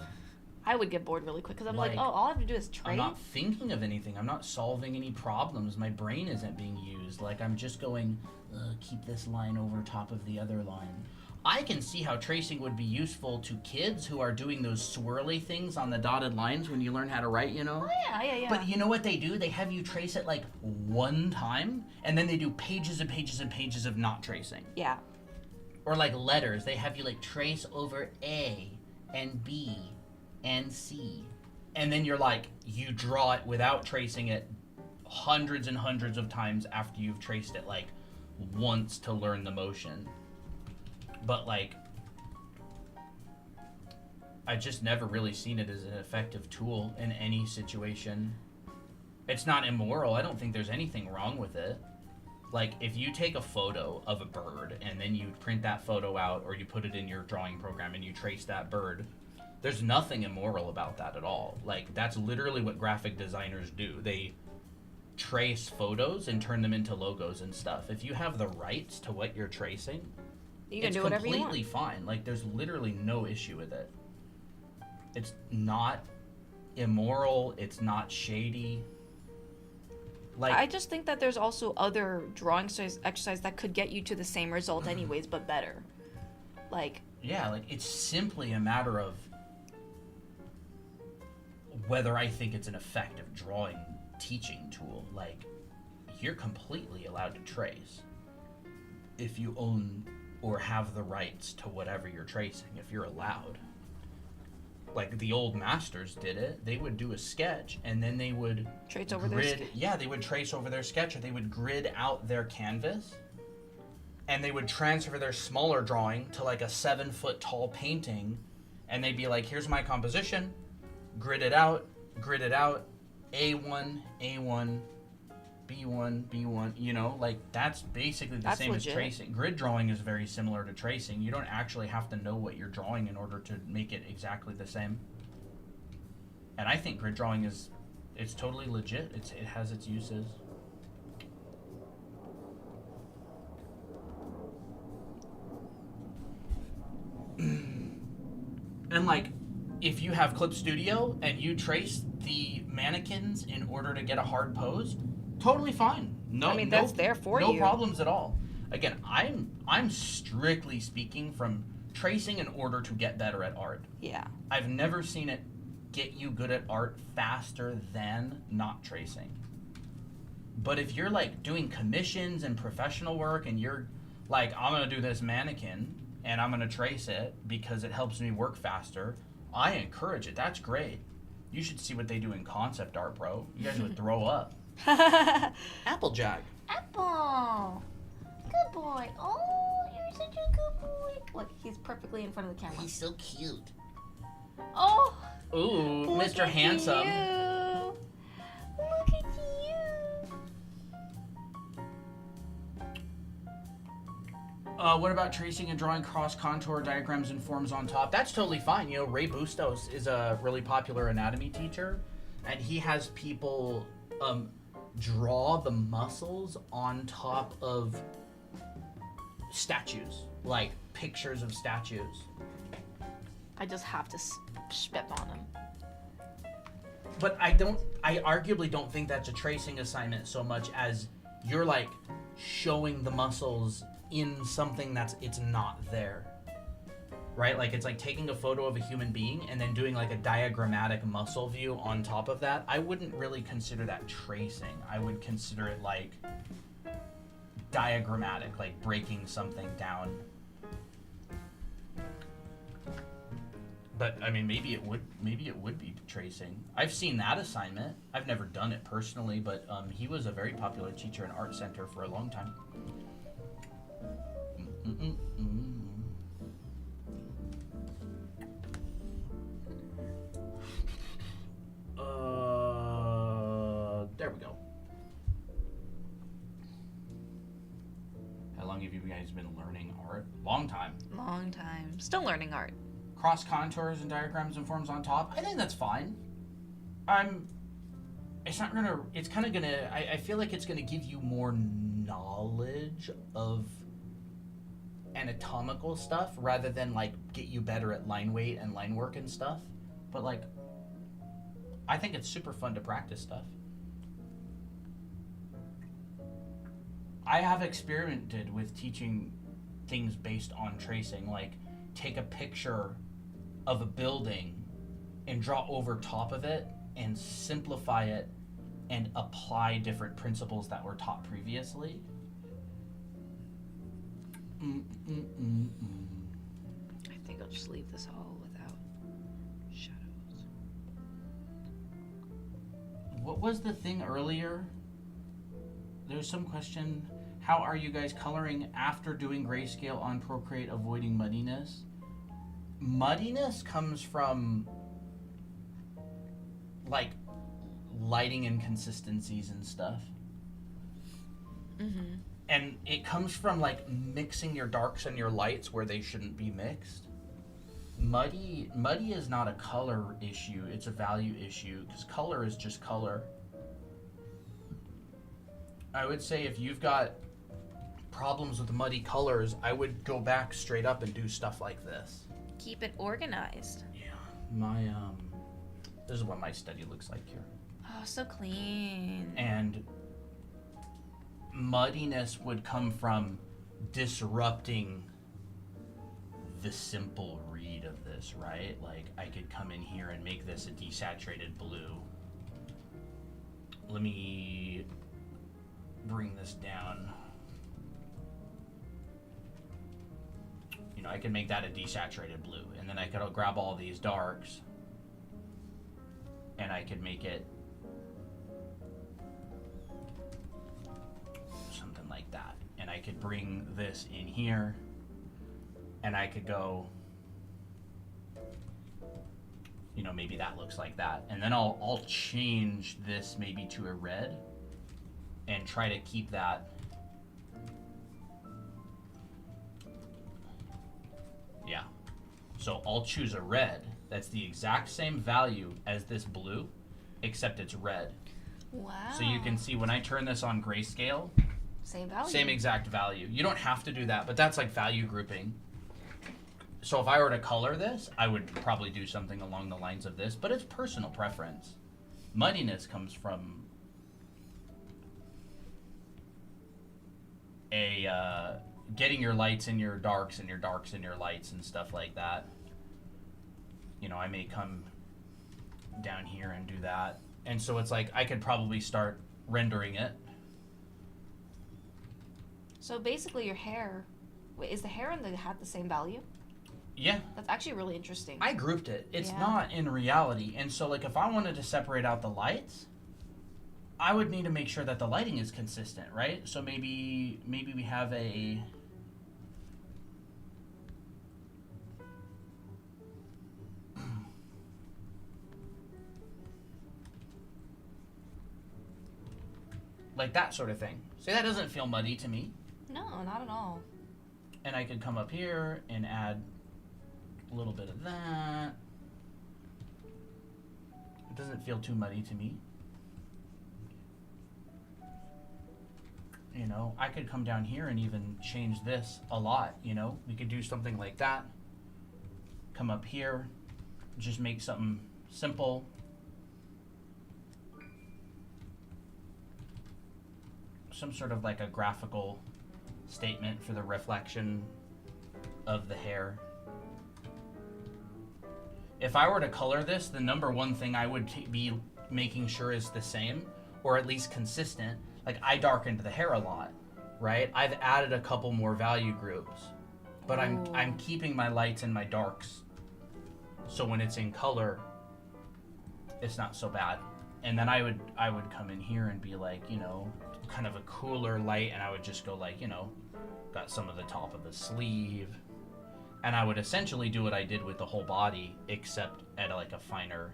I would get bored really quick because I'm like, oh, all I have to do is trace. I'm not thinking of anything. I'm not solving any problems. My brain isn't being used. Like, I'm just going, keep this line over top of the other line. I can see how tracing would be useful to kids who are doing those swirly things on the dotted lines when you learn how to write, you know? Oh, yeah. But you know what they do? They have you trace it like one time, and then they do pages and pages and pages of not tracing. Yeah. Or like letters, they have you like trace over A and B and C. And then you're like, you draw it without tracing it hundreds and hundreds of times after you've traced it like once to learn the motion. But like, I just never really seen it as an effective tool in any situation. It's not immoral. I don't think there's anything wrong with it. Like, if you take a photo of a bird and then you print that photo out, or you put it in your drawing program and you trace that bird, there's nothing immoral about that at all. Like, that's literally what graphic designers do. They trace photos and turn them into logos and stuff. If you have the rights to what you're tracing, You can it's do whatever you want. completely fine. Like, there's literally no issue with it. It's not immoral. It's not shady. Like, I just think that there's also other drawing exercise that could get you to the same result anyways, but better. Like, yeah, like, it's simply a matter of whether I think it's an effective drawing teaching tool. Like, you're completely allowed to trace if you own or have the rights to whatever you're tracing, if you're allowed. Like, the old masters did it. They would do a sketch, and then they would trace over their grid. Yeah, they would trace over their sketch, or they would grid out their canvas, and they would transfer their smaller drawing to like a 7-foot tall painting, and they'd be like, here's my composition, grid it out, A1, A1, B1, B1, you know, like that's basically the same legit. as tracing. Grid drawing is very similar to tracing. You don't actually have to know what you're drawing in order to make it exactly the same. And I think grid drawing it's totally legit. It has its uses. And like, if you have Clip Studio and you trace the mannequins in order to get a hard pose, totally fine. No, I mean, that's there for no you. problems at all. Again, I'm strictly speaking from tracing in order to get better at art. Yeah. I've never seen it get you good at art faster than not tracing. But if you're like doing commissions and professional work and you're like, I'm gonna do this mannequin and I'm gonna trace it because it helps me work faster, I encourage it. That's great. You should see what they do in concept art, bro. You guys would throw up. Applejack. Apple. Good boy. Oh, you're such a good boy. Look, he's perfectly in front of the camera. He's so cute. Oh, Ooh, look Mr. at Handsome. you. Look at you. What about tracing and drawing cross contour diagrams and forms on top? That's totally fine. You know, Ray Bustos is a really popular anatomy teacher, and he has people draw the muscles on top of statues, like pictures of statues. I just have to spit on him. But I arguably don't think that's a tracing assignment so much as you're like showing the muscles in something it's not there. Right? Like it's like taking a photo of a human being and then doing like a diagrammatic muscle view on top of that. I wouldn't really consider that tracing. I would consider it like diagrammatic, like breaking something down. But I mean, maybe it would be tracing. I've seen that assignment. I've never done it personally, but he was a very popular teacher in Art Center for a long time. There we go. How long have you guys been learning art? Long time. Long time. Still learning art. Cross contours and diagrams and forms on top. I think that's fine. It's not gonna. It's kind of gonna. I feel like it's gonna give you more knowledge of anatomical stuff rather than like get you better at line weight and line work and stuff. But like, I think it's super fun to practice stuff. I have experimented with teaching things based on tracing, like take a picture of a building and draw over top of it and simplify it and apply different principles that were taught previously. I think I'll just leave this all without shadows. What was the thing earlier? There was some question. How are you guys coloring after doing grayscale on Procreate, avoiding muddiness? Muddiness comes from like lighting inconsistencies and stuff. Mm-hmm. And it comes from like mixing your darks and your lights where they shouldn't be mixed. Muddy is not a color issue, it's a value issue, because color is just color. I would say if you've got problems with muddy colors, I would go back straight up and do stuff like this. Keep it organized. Yeah, my this is what my study looks like here. Oh, so clean. And muddiness would come from disrupting the simple read of this, right? Like I could come in here and make this a desaturated blue. Let me bring this down. You know, I could make that a desaturated blue, and then I could grab all these darks and I could make it something like that. And I could bring this in here and I could go you know, maybe that looks like that. And then I'll change this maybe to a red and try to keep that. Yeah. So I'll choose a red that's the exact same value as this blue, except it's red. Wow. So you can see when I turn this on grayscale, Same value. same exact value. You don't have to do that, but that's like value grouping. So if I were to color this, I would probably do something along the lines of this, but it's personal preference. Muddiness comes from getting your lights in your darks and your darks in your lights and stuff like that. You know, I may come down here and do that. And so it's like I could probably start rendering it. So basically your hair, wait, is the hair and the hat the same value? Yeah, That's actually really interesting. I grouped it. It's Yeah. not in reality. And so like if I wanted to separate out the lights, I would need to make sure that the lighting is consistent, right? So maybe we have a like that sort of thing. See, that doesn't feel muddy to me. No, not at all. And I could come up here and add a little bit of that. It doesn't feel too muddy to me. You know, I could come down here and even change this a lot, you know? We could do something like that. Come up here, just make something simple. Some sort of like a graphical statement for the reflection of the hair. If I were to color this, the number one thing I would be making sure is the same, or at least consistent. Like I darkened the hair a lot, right? I've added a couple more value groups, but I'm keeping my lights and my darks, so when it's in color, it's not so bad. And then I would come in here and be like, you know, kind of a cooler light, and I would just go like, you know, got some of the top of the sleeve, and I would essentially do what I did with the whole body, except at like a finer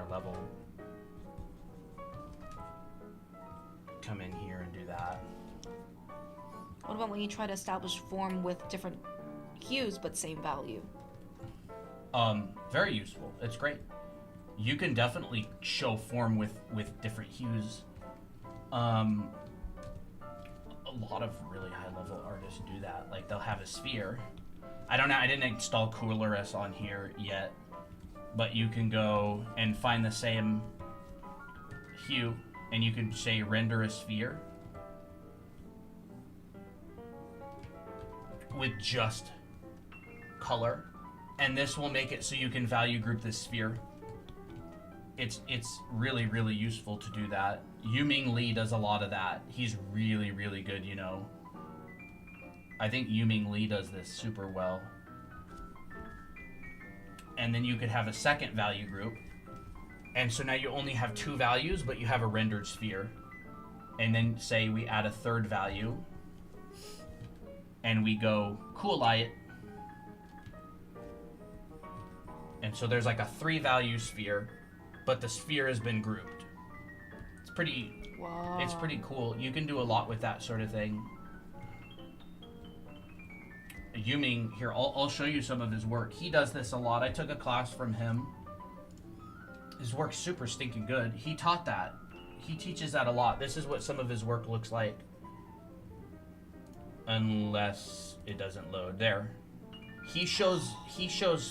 level. Come in here and do that. What about when you try to establish form with different hues but same value? Very useful. It's great. You can definitely show form with different hues. A lot of really high level artists do that. Like they'll have a sphere. I don't know, I didn't install Cooler on here yet, but you can go and find the same hue and you can say render a sphere with just color, and this will make it so you can value group this sphere. It's really, really useful to do that. Yuming Lee does a lot of that. He's really, really good, you know. I think Yuming Lee does this super well. And then you could have a second value group. And so now you only have two values, but you have a rendered sphere. And then say we add a third value. And we go cool light. And so there's like a 3-value sphere, but the sphere has been grouped. It's pretty cool. You can do a lot with that sort of thing. Yuming, here, I'll show you some of his work. He does this a lot. I took a class from him. His work's super stinking good. He taught that. He teaches that a lot. This is what some of his work looks like. Unless it doesn't load. There. He shows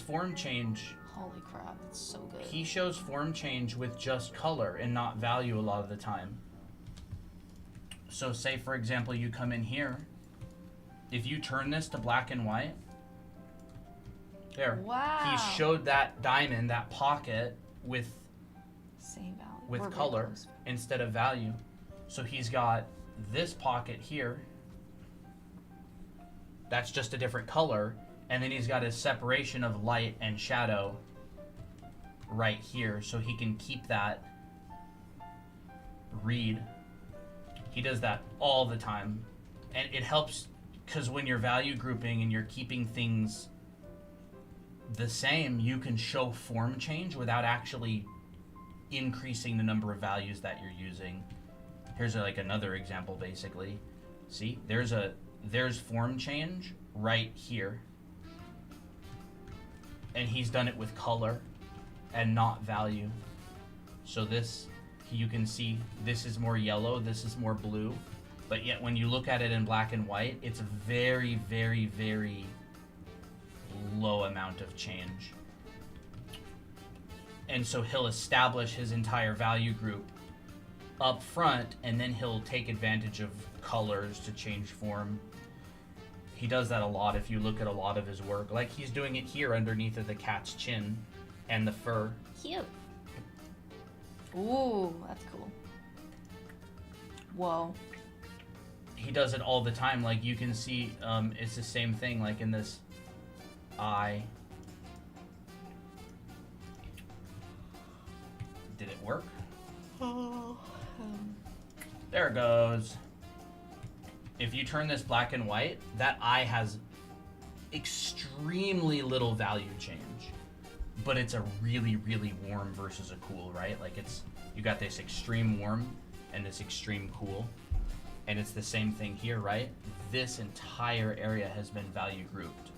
form change. Holy crap, that's so good. He shows form change with just color and not value a lot of the time. So say, for example, you come in here. If you turn this to black and white, there. Wow. He showed that diamond, that pocket, with Same value. with We're very color close. instead of value. So he's got this pocket here. That's just a different color. And then he's got his separation of light and shadow right here. So he can keep that read. He does that all the time. And it helps because when you're value grouping and you're keeping things the same, you can show form change without actually increasing the number of values that you're using. Here's like another example, basically. See, there's form change right here, and he's done it with color and not value. So this, you can see, this is more yellow, this is more blue, but yet when you look at it in black and white, it's a very, very, very low amount of change. And so he'll establish his entire value group up front, and then he'll take advantage of colors to change form. He does that a lot if you look at a lot of his work. Like he's doing it here underneath of the cat's chin and the fur. Cute. Ooh, that's cool. Whoa. He does it all the time. Like you can see, it's the same thing. Like in this eye. Did it work? There it goes. If you turn this black and white, that eye has extremely little value change. But it's a really, really warm versus a cool, right? Like you got this extreme warm and this extreme cool. And it's the same thing here, right? This entire area has been value grouped.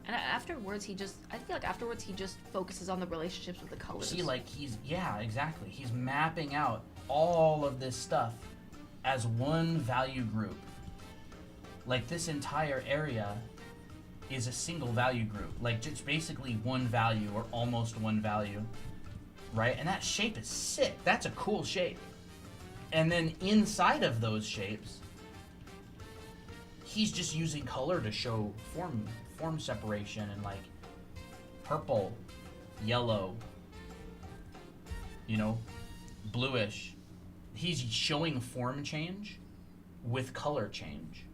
And afterwards, I feel like afterwards he just focuses on the relationships with the colors. See, like yeah, exactly. He's mapping out all of this stuff as one value group. Like this entire area is a single value group. Like just basically one value or almost one value, right? And that shape is sick. That's a cool shape. And then inside of those shapes, he's just using color to show form separation, and like purple, yellow, bluish. He's showing form change with color change.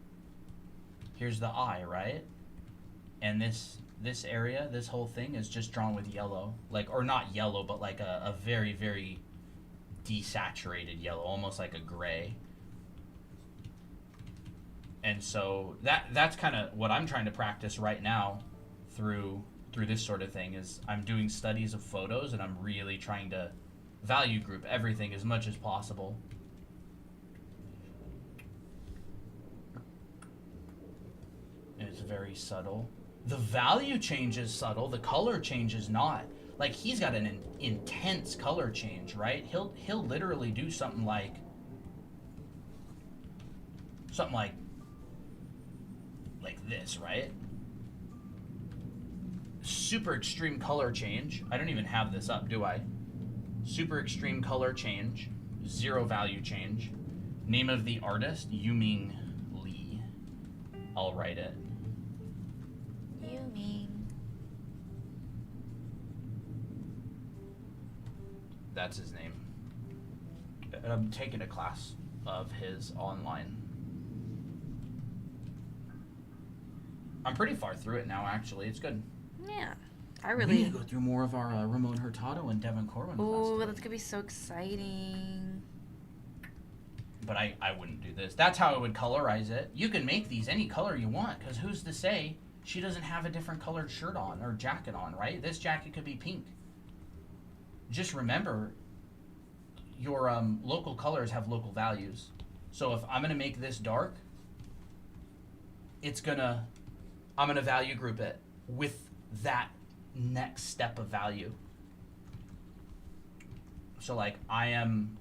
Here's the eye, right? And this area, this whole thing is just drawn with yellow. Like, or not yellow, but like a very, very desaturated yellow, almost like a gray. And so that's kind of what I'm trying to practice right now through this sort of thing. Is I'm doing studies of photos, and I'm really trying to value group everything as much as possible. And it's very subtle. The value change is subtle, the color change is not. Like he's got an intense color change, right? He'll literally do something like this, right? Super extreme color change. I don't even have this up, do I? Super extreme color change, zero value change. Name of the artist, Yuming Lee. I'll write it. That's his name. I'm taking a class of his online. I'm pretty far through it now, actually. It's good. Yeah. We need to go through more of our Ramon Hurtado and Devin Corwin class. Oh, that's gonna be so exciting. But I wouldn't do this. That's how I would colorize it. You can make these any color you want, because who's to say she doesn't have a different colored shirt on or jacket on, right? This jacket could be pink. Just remember, your local colors have local values. So if I'm gonna make this dark, I'm gonna value group it with that next step of value. So like I'm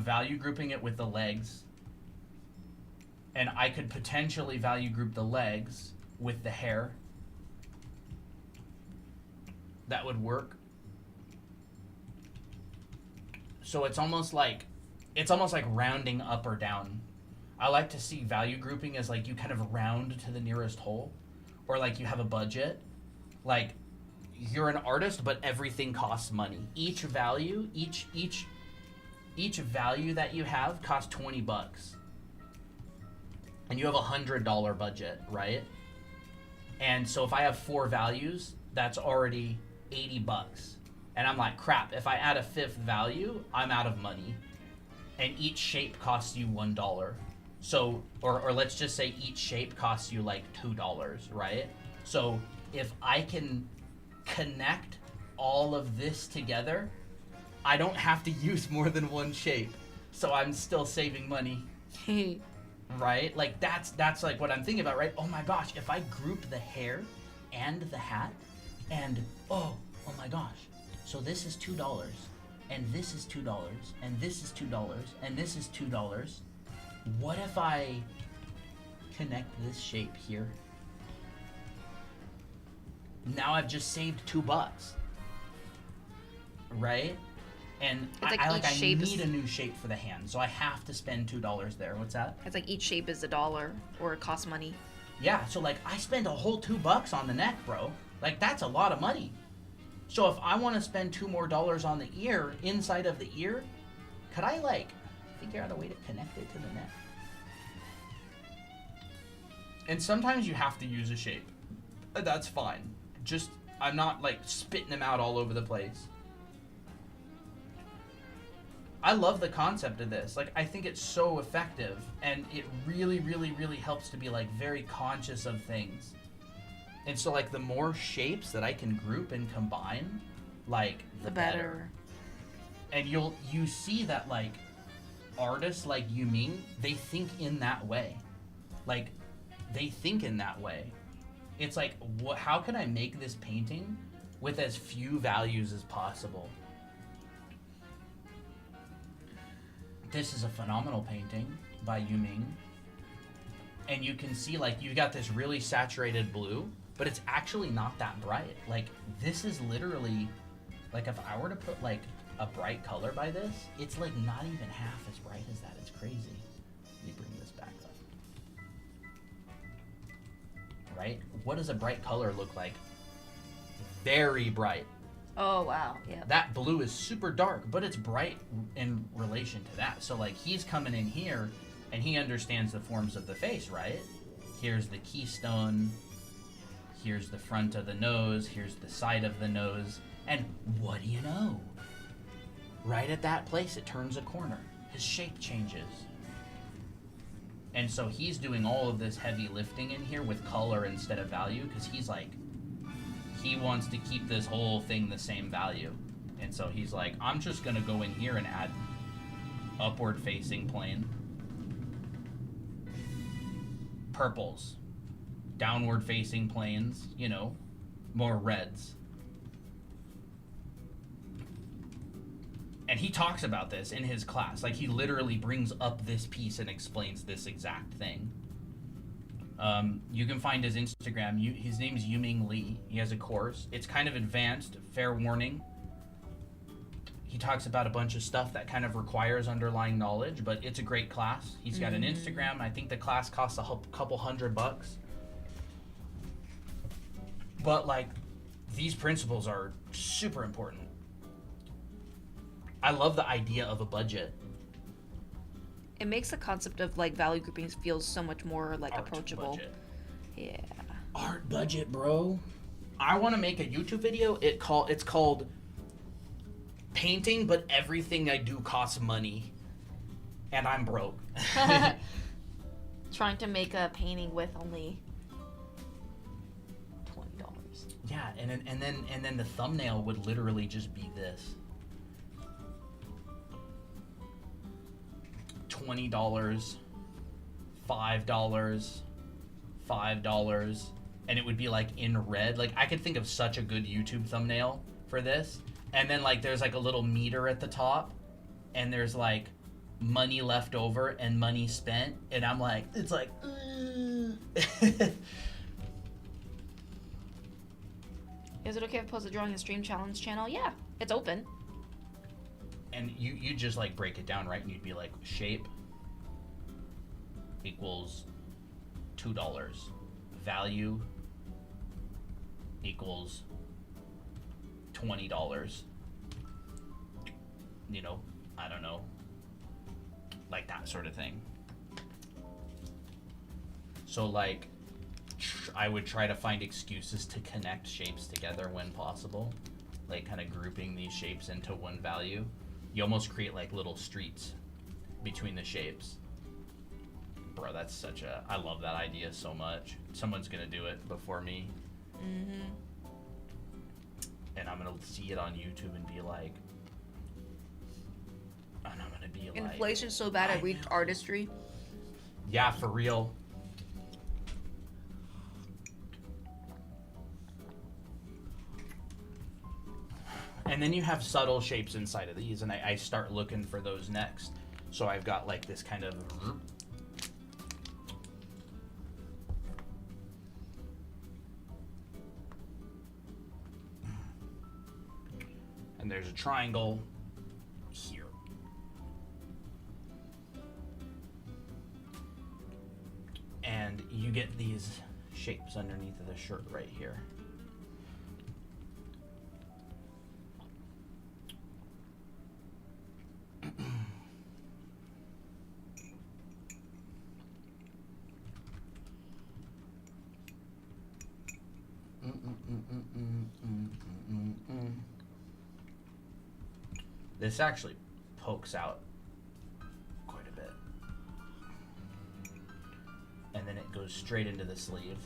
value grouping it with the legs, and I could potentially value group the legs with the hair. That would work. So it's almost like rounding up or down. I like to see value grouping as like you kind of round to the nearest whole, or like you have a budget. Like you're an artist, but everything costs money. Each value that you have costs $20, and you have $100 budget, right? And so if I have 4 values, that's already $80. And I'm like, crap, if I add a 5th value, I'm out of money. And each shape costs you $1. So, or let's just say each shape costs you like $2, right? So if I can connect all of this together, I don't have to use more than one shape. So I'm still saving money, right? Like that's like what I'm thinking about, right? Oh my gosh, if I group the hair and the hat and oh my gosh. So this is $2 and this is $2 and this is $2 and this is $2. What if I connect this shape here? Now I've just saved $2, right? And It's like I each shape need is- a new shape for the hand, so I have to spend $2 there. What's that? It's like each shape is $1 or it costs money. Yeah, so like I spend a whole $2 on the neck, bro. Like that's a lot of money. So if I want to spend $2 more on the ear, inside of the ear, could I like figure out a way to connect it to the neck? And sometimes you have to use a shape. That's fine. Just I'm not like spitting them out all over the place. I love the concept of this. Like I think it's so effective, and it really, really, really helps to be like very conscious of things. And so like the more shapes that I can group and combine, like the better. And you see that like artists like Yuming, they think in that way. Like they think in that way. It's like how can I make this painting with as few values as possible? This is a phenomenal painting by Yuming. And you can see like you got this really saturated blue, but it's actually not that bright. Like this is literally like if I were to put like a bright color by this, it's like not even half as bright as that. It's crazy. Let me bring this back up. Right? What does a bright color look like? Very bright. Oh, wow. Yeah. That blue is super dark, but it's bright in relation to that. So like he's coming in here and he understands the forms of the face, right? Here's the keystone. Here's the front of the nose. Here's the side of the nose. And what do you know? Right at that place, it turns a corner. His shape changes. And so he's doing all of this heavy lifting in here with color instead of value because he's like, he wants to keep this whole thing the same value. And so he's like, I'm just going to go in here and add upward facing plane. Purples. Downward facing planes, you know, more reds. And he talks about this in his class. Like, he literally brings up this piece and explains this exact thing. You can find his Instagram. His name's Yuming Lee. He has a course. It's kind of advanced, fair warning. He talks about a bunch of stuff that kind of requires underlying knowledge, but it's a great class. He's got an Instagram. I think the class costs a couple $100. But, like, these principles are super important. I love the idea of a budget. It makes the concept of like value groupings feel so much more like Art approachable. budget. Yeah. Art budget, bro. I want to make a YouTube video. It's called Painting, but everything I do costs money. And I'm broke. Trying to make a painting with only $20. Yeah, and then the thumbnail would literally just be this. $20, $5, $5, and it would be like in red. Like I could think of such a good YouTube thumbnail for this. And then like there's like a little meter at the top, and there's like money left over and money spent, and I'm like, it's like Is it okay if I post a drawing and stream challenge channel? Yeah, it's open. and you just like break it down, right? And you'd be like, shape equals $2, value equals $20. You know, I don't know, like that sort of thing. So like I would try to find excuses to connect shapes together when possible, like kind of grouping these shapes into one value. You almost create like little streets between the shapes. Bro, that's such a, I love that idea so much. Someone's gonna do it before me. Mm-hmm. And I'm gonna see it on YouTube and be like, and I'm gonna be like, Inflation's so bad I at reached know. artistry. yeah, for real. And then you have subtle shapes inside of these, and I start looking for those next. So I've got like this kind of. And there's a triangle here. And you get these shapes underneath of the shirt right here. This actually pokes out quite a bit. And then it goes straight into the sleeve.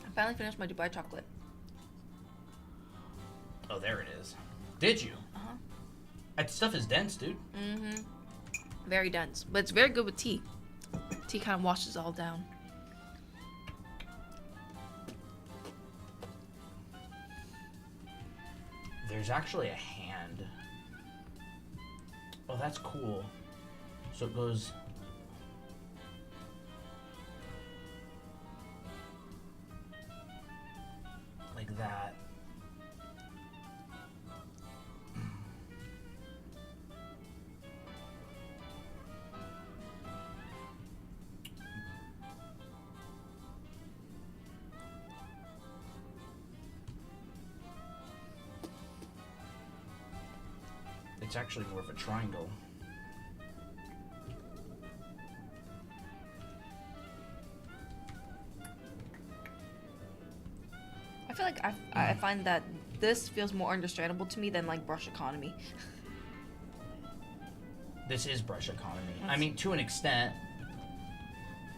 I finally finished my Dubai chocolate. Oh, there it is. Did you? Uh-huh. That stuff is dense, dude. Mm-hmm. Very dense, but it's very good with tea. Tea kind of washes it all down. There's actually a hand. Oh, that's cool. So it goes. Like that. It's actually more of a triangle. I feel like I find that this feels more understandable to me than like brush economy. This is brush economy. I mean, to an extent,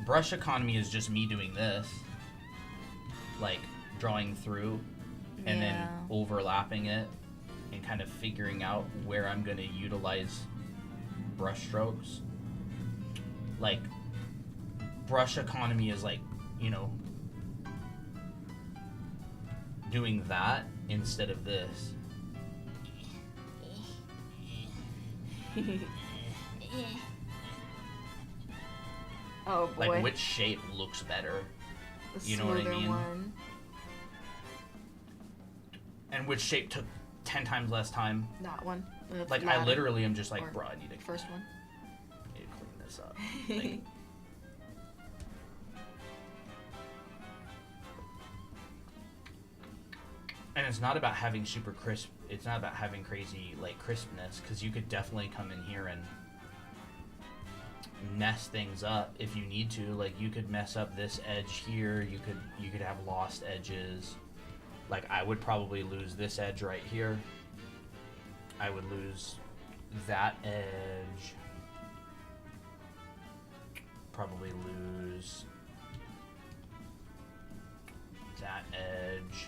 brush economy is just me doing this, like drawing through and then Yeah. overlapping it and kind of figuring out where I'm going to utilize brush strokes. Like, brush economy is like, you know, doing that instead of this. Oh boy. Like, which shape looks better, the you know what I smoother mean? one. and which shape took 10 times less time. That one. The Like, I ladder. literally am just like, Or bro, I need to First one. clean this up. Like, and it's not about having super crisp. It's not about having crazy like crispness, because you could definitely come in here and mess things up if you need to. Like, you could mess up this edge here. You could have lost edges. Like, I would probably lose this edge right here. I would lose that edge. Probably lose that edge.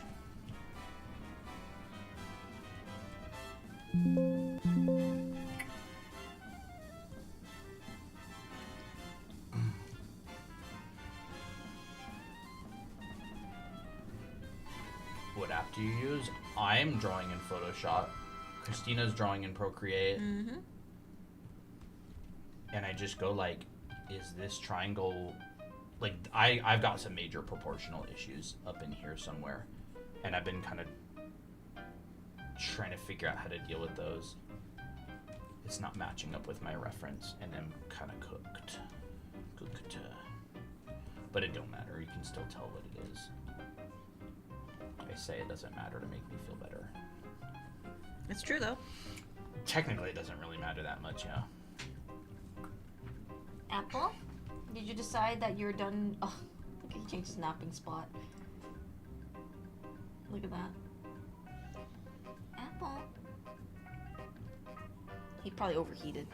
What app do you use? I'm drawing in Photoshop. Christina's drawing in Procreate. Mm-hmm. And I just go like, is this triangle, like, I've got some major proportional issues up in here somewhere, and I've been kind of trying to figure out how to deal with those. It's not matching up with my reference, and I'm kind of cooked. But it don't matter. You can still tell what it is. I say it doesn't matter to make me feel better. It's true though. Technically, it doesn't really matter that much, yeah. Apple, did you decide that you're done? Oh, look, he changed his napping spot. Look at that. Apple. He probably overheated.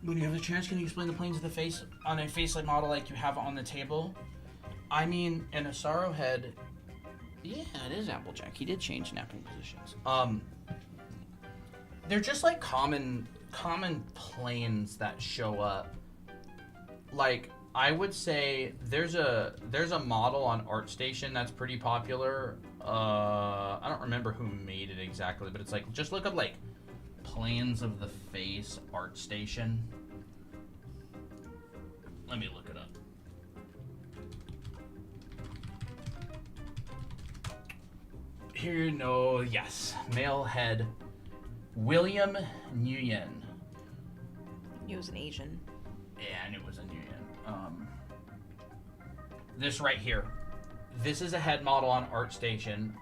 when you have the chance, can you explain the planes of the face on a face-like model like you have on the table? I mean, in a sorrow head, yeah, it is Applejack. He did change napping positions. They're just like common planes that show up. Like, I would say there's a model on ArtStation that's pretty popular. I don't remember who made it exactly, but it's like, just look up like planes of the face ArtStation. Let me look it up. Here, no, yes, male head, William Nguyen. He was an Asian. Yeah, I knew it was a Nguyen. This right here. This is a head model on ArtStation.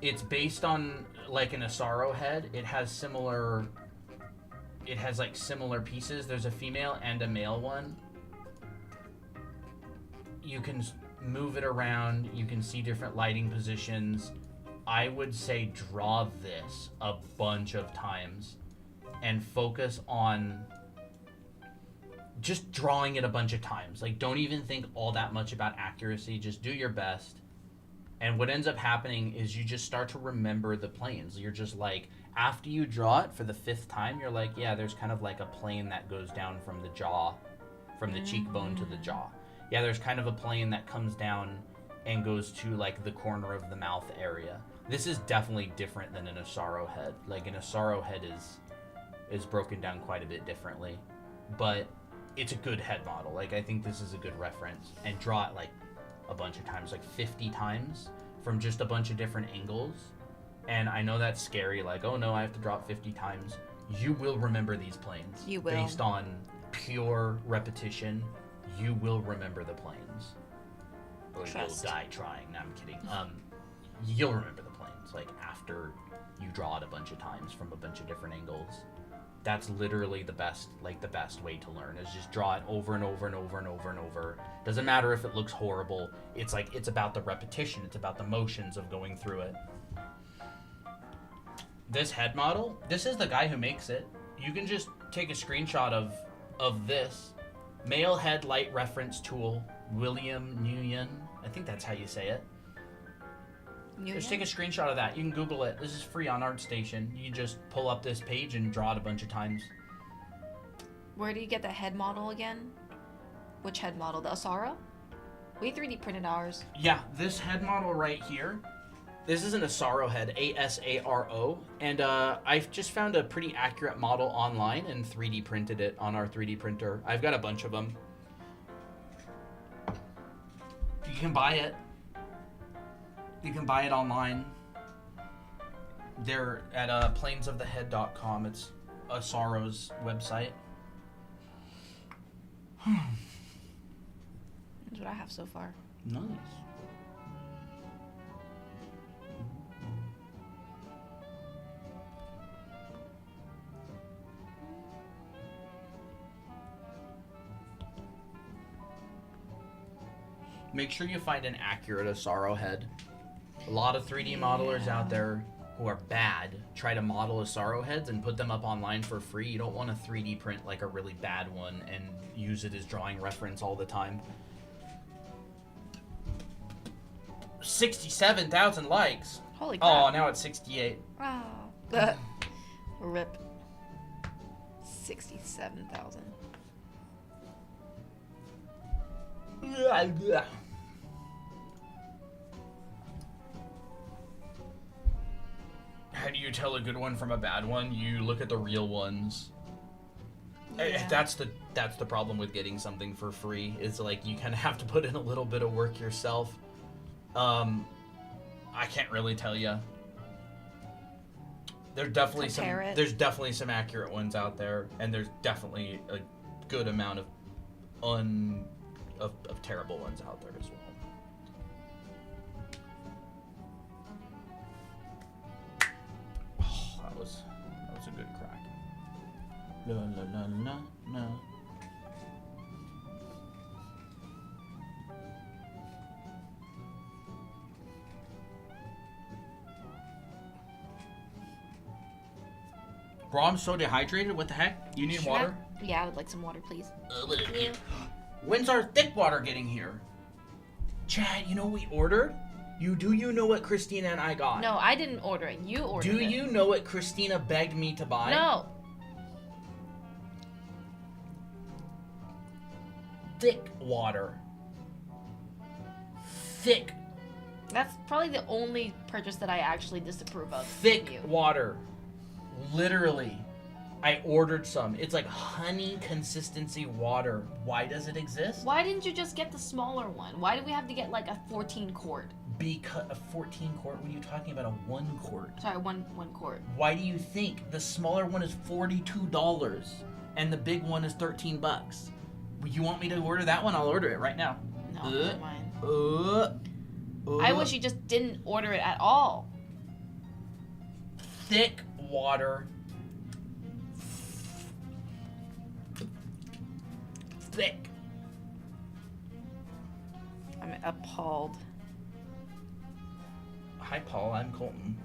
It's based on like an Asaro head. It has like similar pieces. There's a female and a male one. You can move it around. You can see different lighting positions. I would say draw this a bunch of times and focus on just drawing it a bunch of times. Like, don't even think all that much about accuracy. Just do your best. And what ends up happening is you just start to remember the planes. You're just like, after you draw it for the 5th time, you're like, yeah, there's kind of like a plane that goes down from the jaw, from the cheekbone to the jaw. Yeah, there's kind of a plane that comes down and goes to like the corner of the mouth area. This is definitely different than an Asaro head. Like, an Asaro head is broken down quite a bit differently. But it's a good head model. Like, I think this is a good reference. And draw it like a bunch of times, like 50 times from just a bunch of different angles. And I know that's scary, like, oh no, I have to draw it 50 times. You will remember these planes. You will. Based on pure repetition, you will remember the planes. Or you'll die trying. No, I'm kidding. You'll remember the planes, like, after you draw it a bunch of times from a bunch of different angles. That's literally the best way to learn, is just draw it over and over and over and over and over. Doesn't matter if it looks horrible. It's like, it's about the repetition. It's about the motions of going through it. This head model, this is the guy who makes it. You can just take a screenshot of this. Male head light reference tool, William Nguyen. I think that's how you say it. Just take a screenshot of that. You can Google it. This is free on ArtStation. You just pull up this page and draw it a bunch of times. Where do you get the head model again? Which head model? The Asara? We 3D printed ours. Yeah, this head model right here. This is an Asaro head, A-S-A-R-O. And I've just found a pretty accurate model online and 3D printed it on our 3D printer. I've got a bunch of them. You can buy it. You can buy it online. They're at planesofthehead.com. It's Asaro's website. That's what I have so far. Nice. Make sure you find an accurate Asaro head. A lot of 3D modelers out there who are bad try to model Asaro heads and put them up online for free. You don't want to 3D print like a really bad one and use it as drawing reference all the time. 67,000 likes. Holy crap. Oh, now it's 68. Oh. Rip. 67,000. How do you tell a good one from a bad one? You look at the real ones. Yeah. That's the problem with getting something for free. Is like, you kind of have to put in a little bit of work yourself. I can't really tell you. There's definitely some accurate ones out there, and there's definitely a good amount of terrible ones out there as well. Oh, that was a good crack. La la la la la. Bro, I'm so dehydrated. What the heck? You need water? Yeah, I would like some water, please. When's our thick water getting here? Chad, you know what we ordered? Do you know what Christina and I got? No, I didn't order it. You ordered it. Do you know what Christina begged me to buy? No. Thick water. Thick, That's probably the only purchase that I actually disapprove of. thick from you. water. Literally. I ordered some. It's like honey consistency water. Why does it exist? Why didn't you just get the smaller one? Why do we have to get like a 14 quart? Because a 14 quart? What are you talking about? A 1 quart? Sorry, one quart. Why do you think the smaller one is $42 and the big one is $13? You want me to order that one? I'll order it right now. No, never mind. I I wish you just didn't order it at all. thick water. Thick. I'm appalled. Hi, Paul. I'm Colton.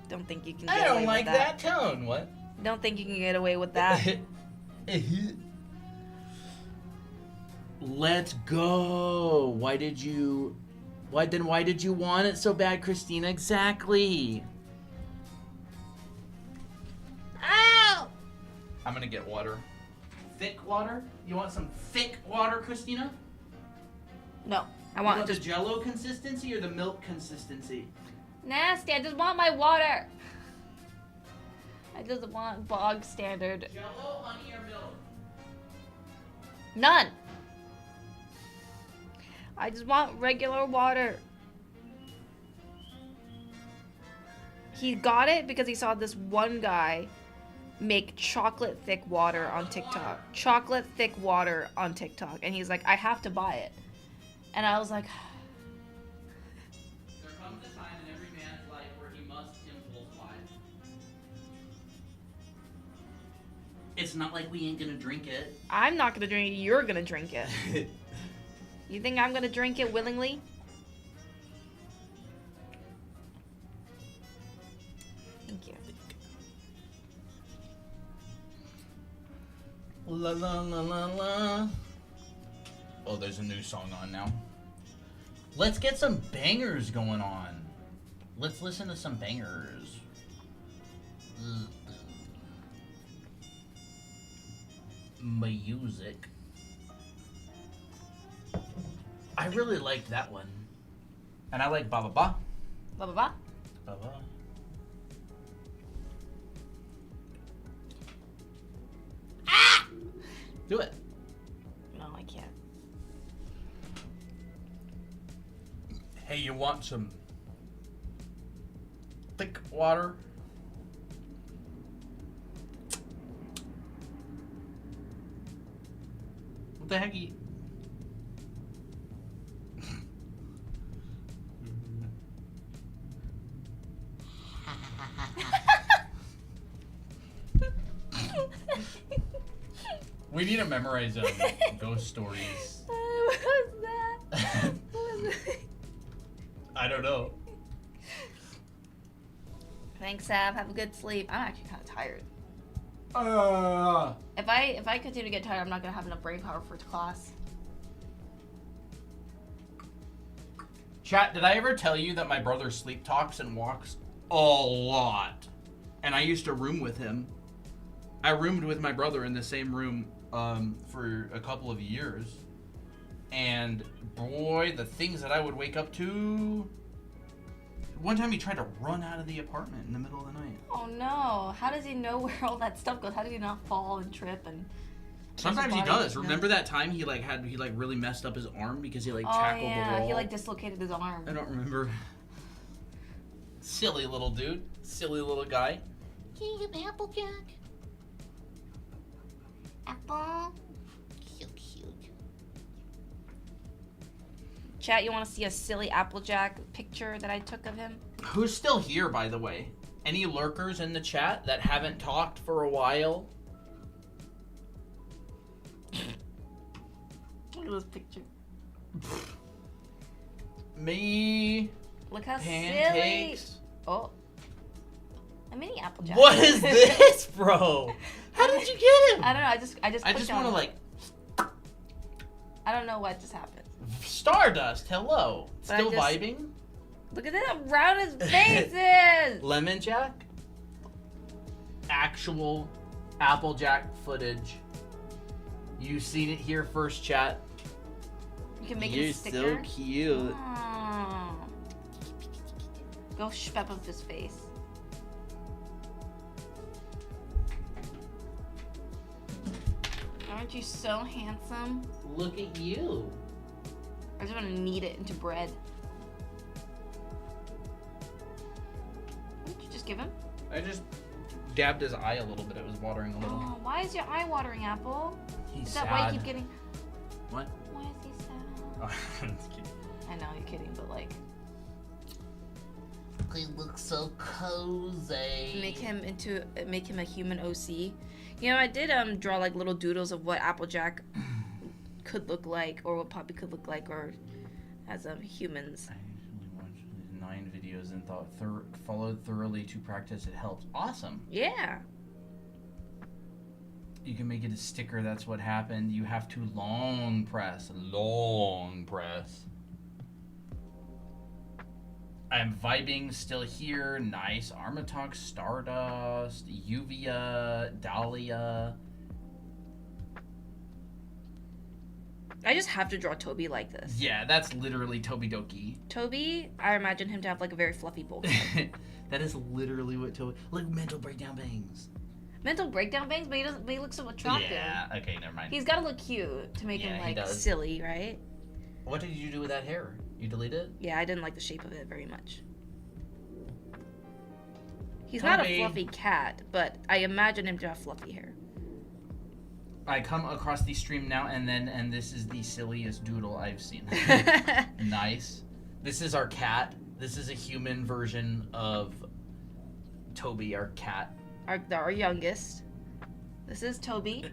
Don't think you can I get away don't like with that. that tone. What? Don't think you can get away with that. Let's go. Why did you want it so bad, Christina? Exactly. Ow! I'm gonna get water. Thick water? You want some thick water, Christina? No, I You want want just the Jello consistency or the milk consistency? nasty. I just want my water. I just want bog standard. Jello, honey, or milk? None. I just want regular water. He got it because he saw this one guy make chocolate thick water on TikTok. Chocolate thick water on TikTok. And he's like, I have to buy it. And I was like, There comes a time in every man's life where he must impulse buy. It's not like we ain't gonna drink it. I'm not gonna drink it, you're gonna drink it. You think I'm gonna drink it willingly? Thank you. La la la la la. Oh, there's a new song on now. Let's get some bangers going on. Let's listen to some bangers. Music. I really liked that one. And I like Ba Ba Ba. Blah, blah, blah. Ba Ba. Do it. No, I can't. Hey, you want some thick water? What the heck you... We need to memorize ghost stories. What was that? What was that? I don't know. Thanks, Sav. Have a good sleep. I'm actually kind of tired. If I continue to get tired, I'm not gonna have enough brain power for class. Chat, did I ever tell you that my brother sleep talks and walks a lot? And I used to room with him. I roomed with my brother in the same room for a couple of years. And boy, the things that I would wake up to. One time he tried to run out of the apartment in the middle of the night. Oh no! How does he know where all that stuff goes? How did he not fall and trip and? Sometimes he body does. no. Remember that time he really messed up his arm because he Oh tackled the yeah, wall? he like dislocated his arm. I don't remember. Silly little dude. Silly little guy. Can you get Applejack? Apple. So cute. Chat, you want to see a silly Applejack picture that I took of him? Who's still here, by the way? Any lurkers in the chat that haven't talked for a while? Look at this picture. Me. Look how Pancakes. silly. Oh. A mini Applejack. What is this, bro? How did you get him? I don't know. I I clicked just on want to it. like I don't know what just happened. Stardust. Hello. But I Still just- vibing. Look at that around his faces. Lemon Jack. Actual Applejack footage. You've seen it here first, chat. You can make You're a sticker. so cute. Oh. Go shpep up his face. Aren't you so handsome? Look at you. I just want to knead it into bread. What did you just give him? I just dabbed his eye a little bit. It was watering a little. Oh, why is your eye watering, Apple? He's Is sad. that why you keep getting? What? Why is he sad? Oh, I'm just kidding. I know you're kidding, but like, He looks so cozy. Make him a human OC. You know, I did draw like little doodles of what Applejack could look like, or what Poppy could look like, or as humans. I usually watch these 9 videos and thought followed thoroughly to practice. It helps. Awesome. Yeah. You can make it a sticker. That's what happened. You have to long press. Long press. I'm vibing still here. Nice. Armatox, Stardust, Uvia, Dahlia. I just have to draw Toby like this. Yeah, that's literally Toby Doki. Toby, I imagine him to have like a very fluffy bowl. That is literally what Toby. Like mental breakdown bangs. Mental breakdown bangs, but he doesn't. But he looks so attractive. Yeah. Okay. Never mind. He's got to look cute to make Yeah, him he like does. silly, right? What did you do with that hair? You deleted it? Yeah, I didn't like the shape of it very much. He's not a Toby. fluffy cat, but I imagine him to have fluffy hair. I come across the stream now and then, and this is the silliest doodle I've seen. Nice. This is our cat. This is a human version of Toby, our cat. Our youngest. This is Toby.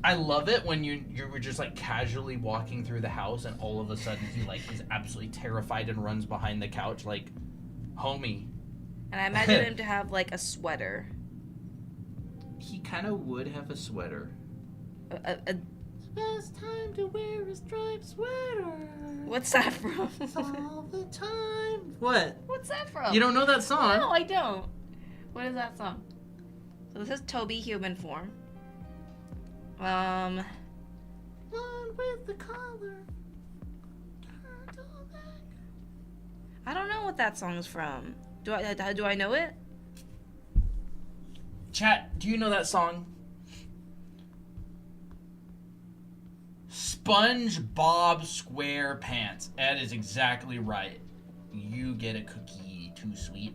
I love it when you were just like casually walking through the house and all of a sudden he like is absolutely terrified and runs behind the couch like, homie. And I imagine him to have like a sweater. He kind of would have a sweater. A Best time to wear a striped sweater. what's that from? All the time. What? What's that from? You don't know that song? No, I don't. What is that song? So this is Toby human form. One with the collar. I don't know what that song's from. Do I know it? Chat, do you know that song? SpongeBob SquarePants. That is exactly right. You get a cookie, too sweet.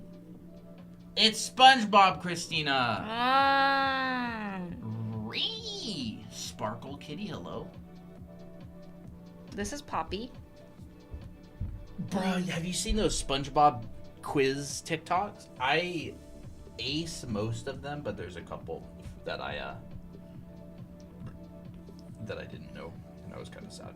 It's SpongeBob, Christina. Ah. Ree. Sparkle Kitty, hello. This is Poppy. Bro, have you seen those SpongeBob quiz TikToks? I ace most of them, but there's a couple that I didn't know, and I was kind of sad.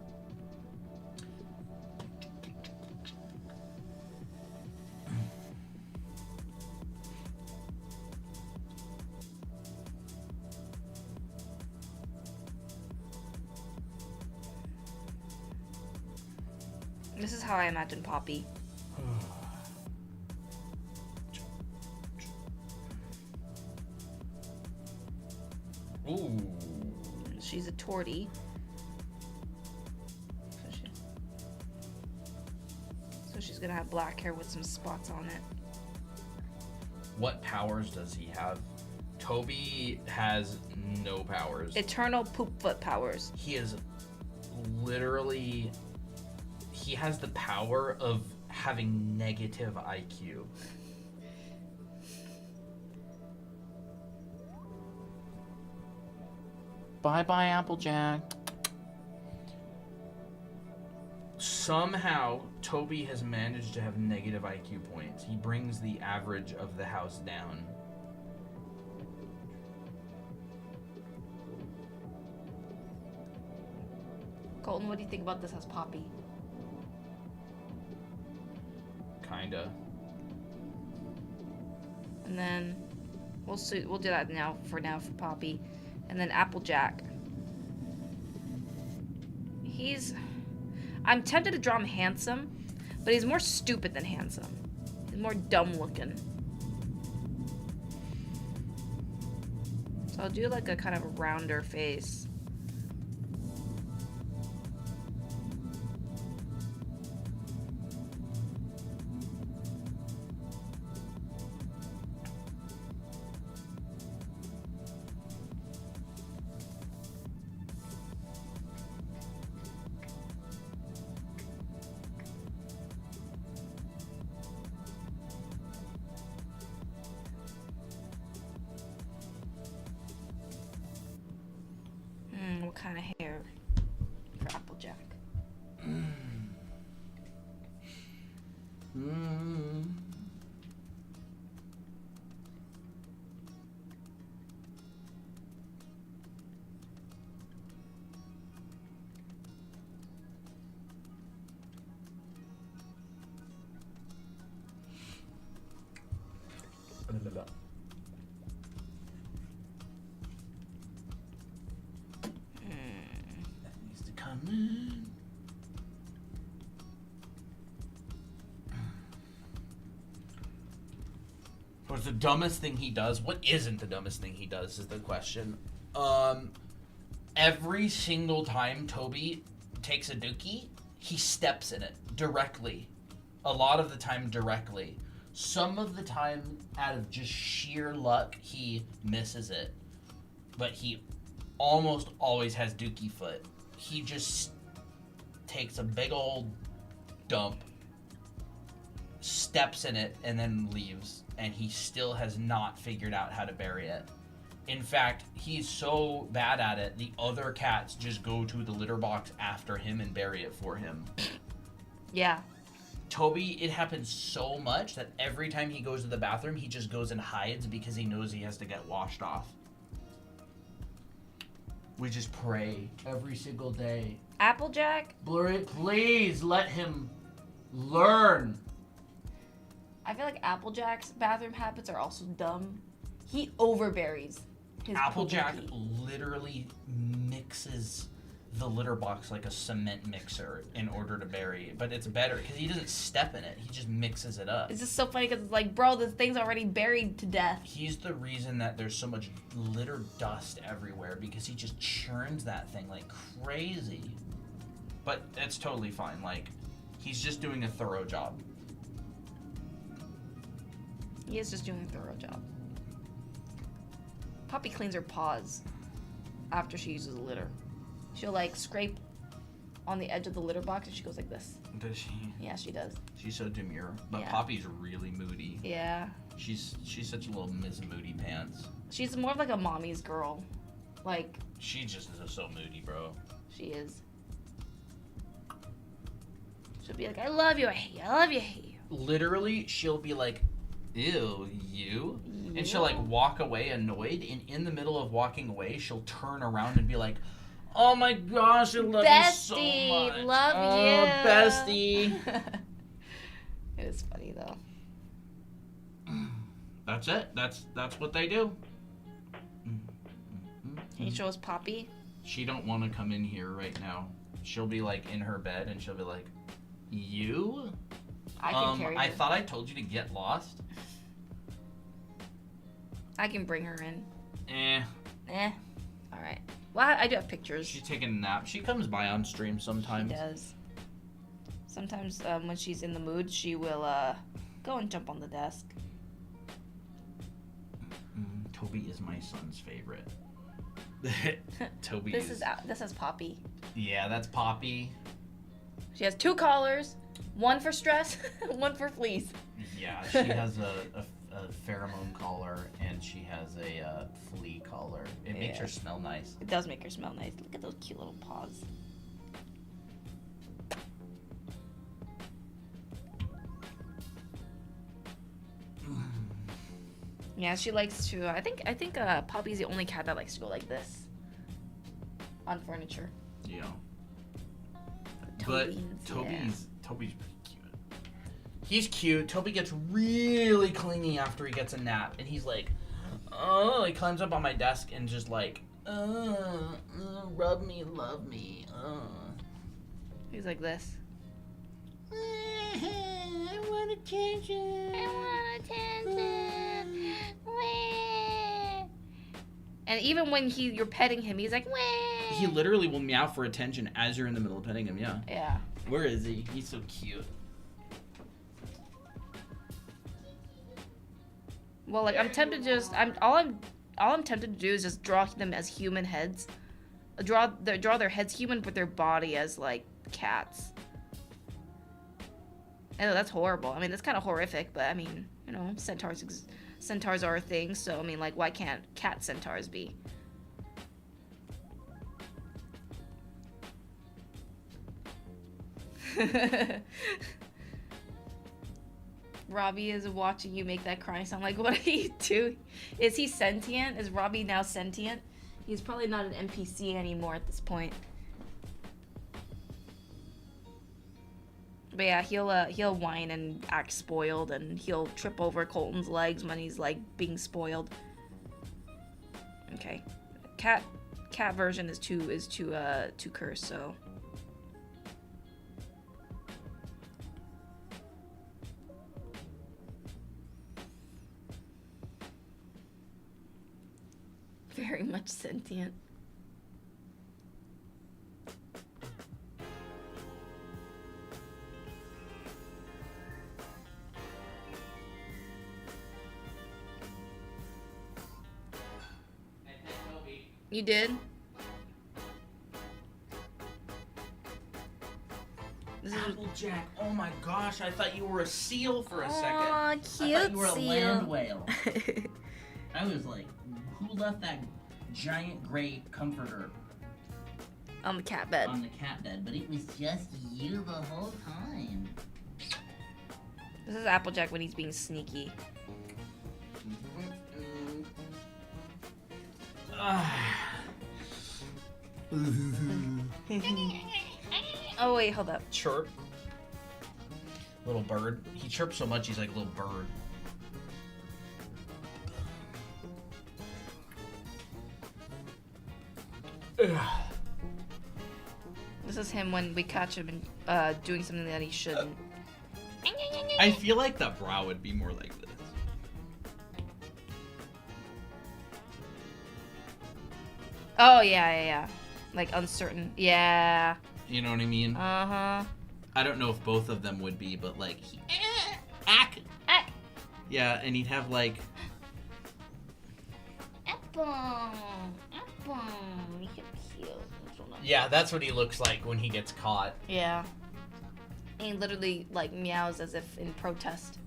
This is how I imagine Poppy. Ooh. She's a tortie. So she's gonna have black hair with some spots on it. What powers does he have? Toby has no powers. Eternal poop foot powers. He is literally... He has the power of having negative IQ. Bye-bye, Applejack. Somehow, Toby has managed to have negative IQ points. He brings the average of the house down. Colton, what do you think about this as Poppy? Kinda. And then we'll do that for Poppy. And then Applejack. I'm tempted to draw him handsome, but he's more stupid than handsome. He's more dumb looking. So I'll do like a kind of a rounder face. What kind of hair for Applejack? That needs to come in. What's the dumbest thing he does? What isn't the dumbest thing he does is the question. Every single time Toby takes a dookie, he steps in it directly. A lot of the time directly. Some of the time, out of just sheer luck, he misses it. But he almost always has dookie foot. He just takes a big old dump, steps in it, and then leaves. And he still has not figured out how to bury it. In fact, he's so bad at it, the other cats just go to the litter box after him and bury it for him. Yeah. Toby, it happens so much that every time he goes to the bathroom, he just goes and hides because he knows he has to get washed off. We just pray every single day. Applejack? Please let him learn. I feel like Applejack's bathroom habits are also dumb. He overburies his Applejack pee. literally mixes the litter box like a cement mixer in order to bury it. But it's better because he doesn't step in it. He just mixes it up. It's just so funny because it's like, bro, this thing's already buried to death. He's the reason that there's so much litter dust everywhere because he just churns that thing like crazy. But it's totally fine. Like, he's just doing a thorough job. He is just doing a thorough job. Poppy cleans her paws after she uses the litter. She'll like scrape on the edge of the litter box and she goes like this. Does she? Yeah, she does. She's so demure. But Yeah. Poppy's really moody. Yeah. She's such a little Miss Moody Pants. She's more of like a mommy's girl. Like, She just is so moody, bro. she is. She'll be like, I love you, I hate you, I love you, I hate you. Literally, she'll be like, ew, you? And she'll like walk away annoyed, and in the middle of walking away, she'll turn around and be like, oh my gosh, I love you so Bestie, much. love oh, you. bestie. It is funny though. That's it. That's what they do. Can you show us Poppy? She don't want to come in here right now. She'll be like in her bed, and she'll be like, you? I can carry her. I thought I told you to get lost. I can bring her in. Eh. Alright. Well, I do have pictures. She's taking a nap. She comes by on stream sometimes. She does. Sometimes when she's in the mood, she will go and jump on the desk. Toby is my son's favorite. Toby This is Poppy. Yeah, that's Poppy. She has 2 collars, one for stress, one for fleas. Yeah, she has a pheromone collar and she has a flea collar. It makes her smell nice. It does make her smell nice. Look at those cute little paws. Yeah, she likes to. I think Poppy's the only cat that likes to go like this on furniture. Yeah. Toby's, But Toby's pretty cute. He's cute. Toby gets really clingy after he gets a nap, and he's like, oh, he climbs up on my desk and just like, rub me, love me. He's like this. I want attention. And even when you're petting him, he's like, wah. He literally will meow for attention as you're in the middle of petting him. Yeah. Yeah. Where is he? He's so cute. Well, like I'm tempted to just all I'm tempted to do is just draw them as human heads. Draw their heads human, but their body as like cats. I know that's horrible. I mean, that's kind of horrific, but I mean, you know, centaurs are a thing, so I mean, like, why can't cat centaurs be? Robbie is watching you make that crying sound. Like, what are you doing? Is he sentient? Is Robbie now sentient? He's probably not an NPC anymore at this point. But yeah, he'll whine and act spoiled, and he'll trip over Colton's legs when he's like being spoiled. Okay, cat version is too cursed, so. Very much sentient. You did? This is Applejack, oh my gosh, I thought you were a seal for a second. Aw, I cute thought you were a seal. land whale. I was like, who left that giant gray comforter On the cat bed. on the cat bed? But it was just you the whole time. This is Applejack when he's being sneaky. Oh wait, hold up. Chirp. Little bird. He chirps so much he's like a little bird. This is him when we catch him and doing something that he shouldn't. I feel like the brow would be more like this. Oh yeah. Like uncertain. Yeah. You know what I mean? Uh-huh. I don't know if both of them would be, but like he, yeah, and he'd have like Apple. You can cute. yeah, that's what he looks like when he gets caught. Yeah. And he literally like meows as if in protest.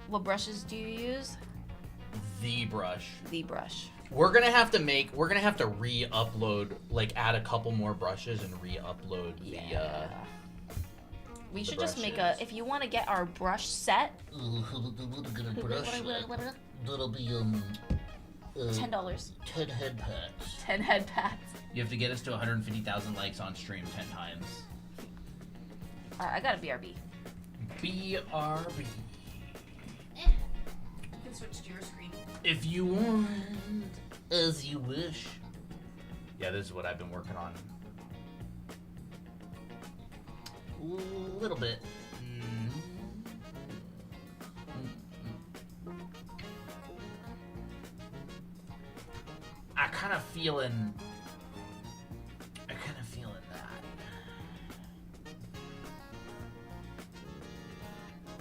What brushes do you use? The brush. The brush. We're gonna have to re-upload, like add a couple more brushes and re-upload the We should the just make a, brushes. if you want to get our brush set, That'll be $10. 10 head pats. 10 head pats. You have to get us to 150,000 likes on stream 10 times. Alright, I got a BRB. BRB. You can switch to your screen. If you want. As you wish. Yeah, this is what I've been working on. A little bit. I kind of feeling that.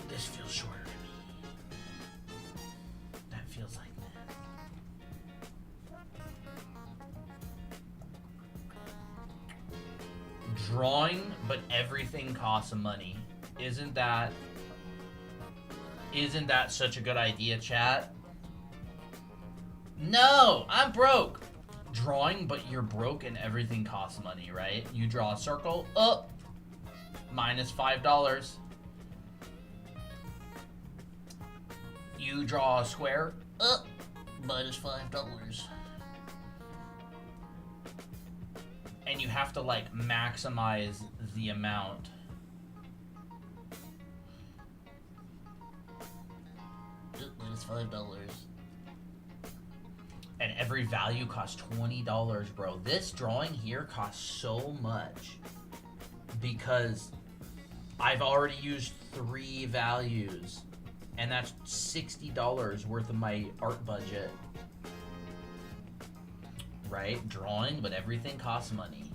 This feels shorter to me. That feels like this. Drawing, but everything costs money. Isn't that such a good idea, chat? No, I'm broke. Drawing, but you're broke and everything costs money, right? You draw a circle, minus $5. You draw a square, Minus $5. and you have to like maximize the amount. That's $5. And every value costs $20, bro. This drawing here costs so much because I've already used 3 values, and that's $60 worth of my art budget. Right? Drawing, but everything costs money.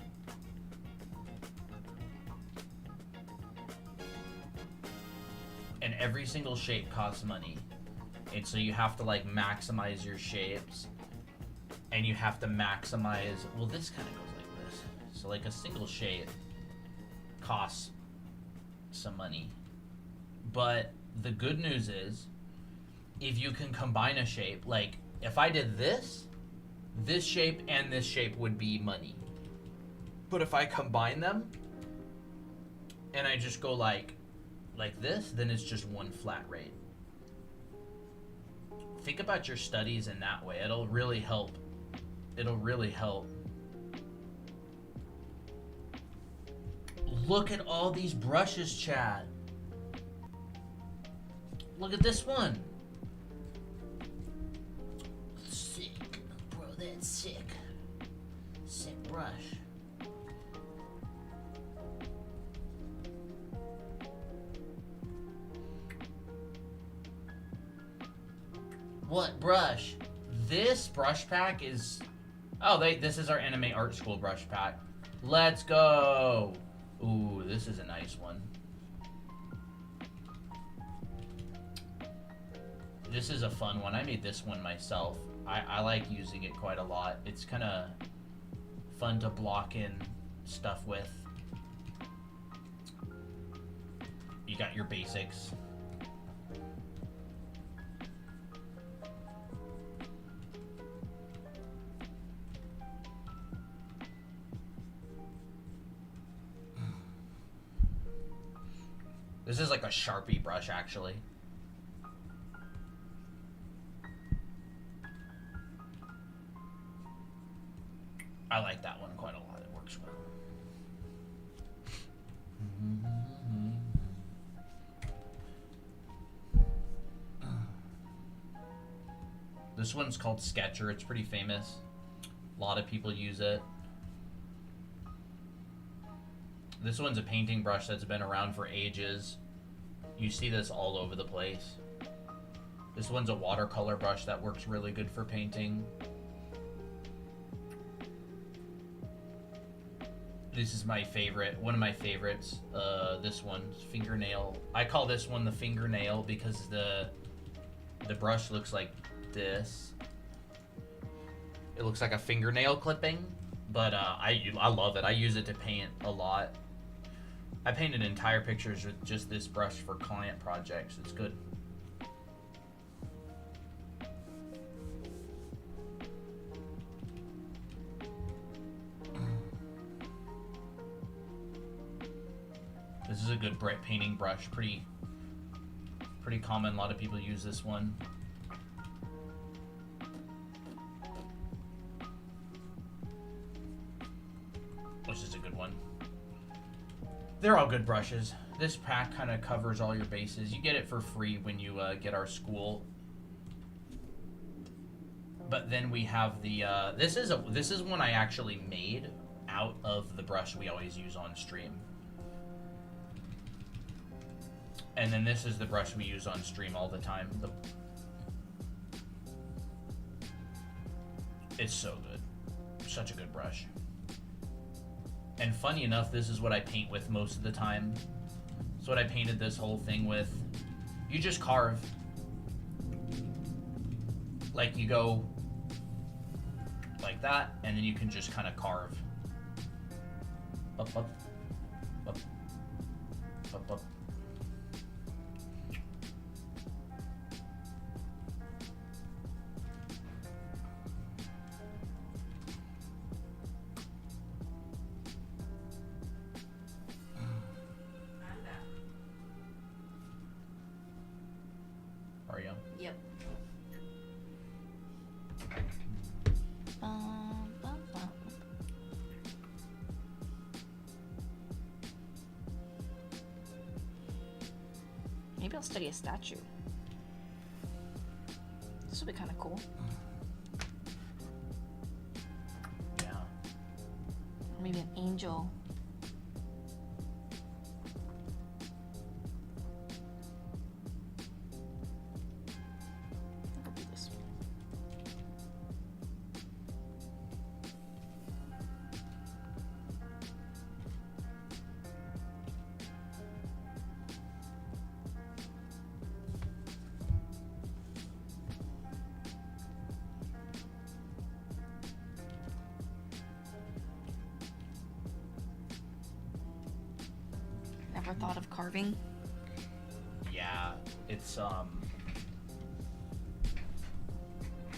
And every single shape costs money. And so you have to like maximize your shapes. And you have to maximize, well, this kind of goes like this. So like a single shape costs some money. But the good news is, if you can combine a shape, like if I did this shape and this shape would be money. But if I combine them and I just go like this, then it's just one flat rate. Think about your studies in that way. It'll really help. It'll really help. Look at all these brushes, Chad. Look at this one. Sick. Bro, that's sick. Sick brush. What brush? This brush pack is... Oh, this is our anime art school brush pack. Let's go. Ooh, this is a nice one. This is a fun one. I made this one myself. I like using it quite a lot. It's kind of fun to block in stuff with. You got your basics. This is like a Sharpie brush, actually. I like that one quite a lot. It works well. This one's called Sketcher. It's pretty famous. A lot of people use it. This one's a painting brush that's been around for ages. You see this all over the place. This one's a watercolor brush that works really good for painting. This is my favorite, one of my favorites. This one's fingernail. I call this one the fingernail because the brush looks like this. It looks like a fingernail clipping, but I love it. I use it to paint a lot. I painted entire pictures with just this brush for client projects. It's good. This is a good painting brush. Pretty common. A lot of people use this one. Which is a good one. They're all good brushes. This pack kind of covers all your bases. You get it for free when you get our school. But then we have the this is one I actually made out of the brush we always use on stream. And then this is the brush we use on stream all the time. It's so good. Such a good brush. And funny enough, this is what I paint with most of the time. It's what I painted this whole thing with. You just carve. Like you go like that, and then you can just kind of carve. Up, up, up, up, up. Are you? Yep. Maybe I'll study a statue. This would be kind of cool. Yeah. Or maybe an angel. I think I'll do this one. Never thought of carving. Yeah, it's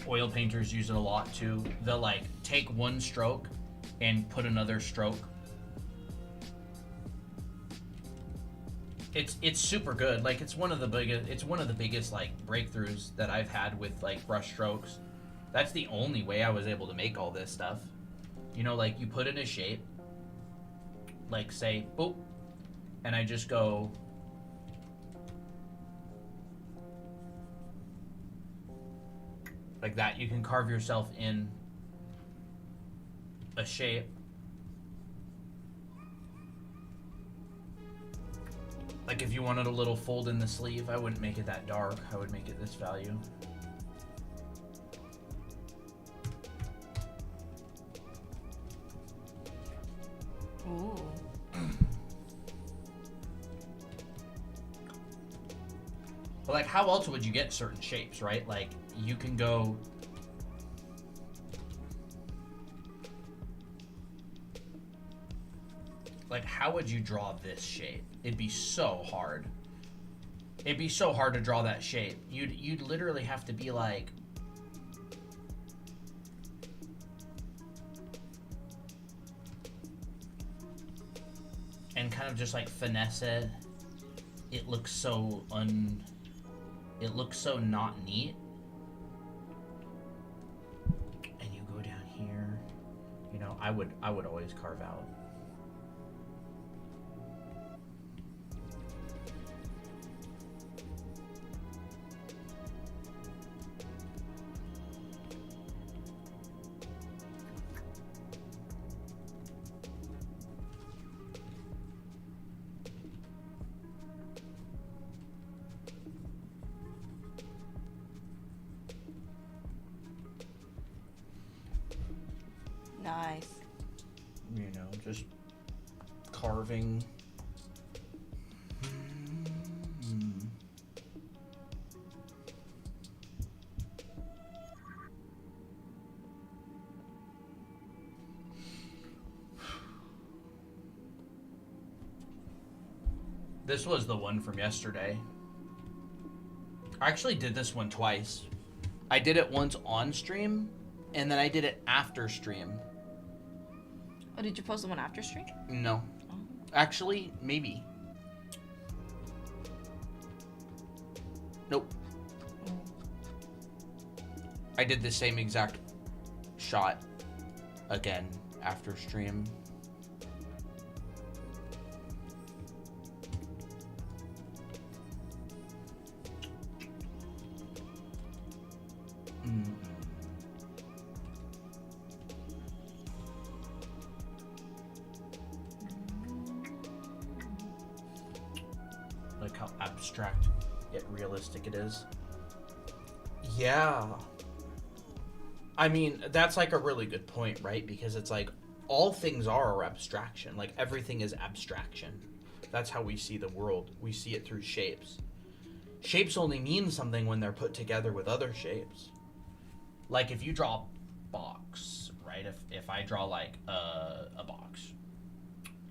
oil painters use it a lot too. They'll like take one stroke and put another stroke. It's super good. Like it's one of the biggest like breakthroughs that I've had with like brush strokes. That's the only way I was able to make all this stuff. You know, like you put in a shape, like say boop, and I just go like that. You can carve yourself in a shape. Like if you wanted a little fold in the sleeve, I wouldn't make it that dark. I would make it this value. Ooh. But like, how else would you get certain shapes, right? Like, you can go... Like, how would you draw this shape? It'd be so hard. It'd be so hard to draw that shape. You'd literally have to be like... And kind of just like finesse it. It looks so It looks so not neat. And you go down here. You know, I would always carve out. Nice. You know, just carving. This was the one from yesterday. I actually did this one twice. I did it once on stream, and then I did it after stream. Oh, did you post the one after stream? No. Oh. Actually, maybe. Nope. I did the same exact shot again after stream. Like how abstract yet realistic it is. Yeah. I mean, that's like a really good point, right? Because it's like all things are abstraction. Like everything is abstraction. That's how we see the world. We see it through shapes. Shapes only mean something when they're put together with other shapes. Like if you draw a box, right? If I draw like a box,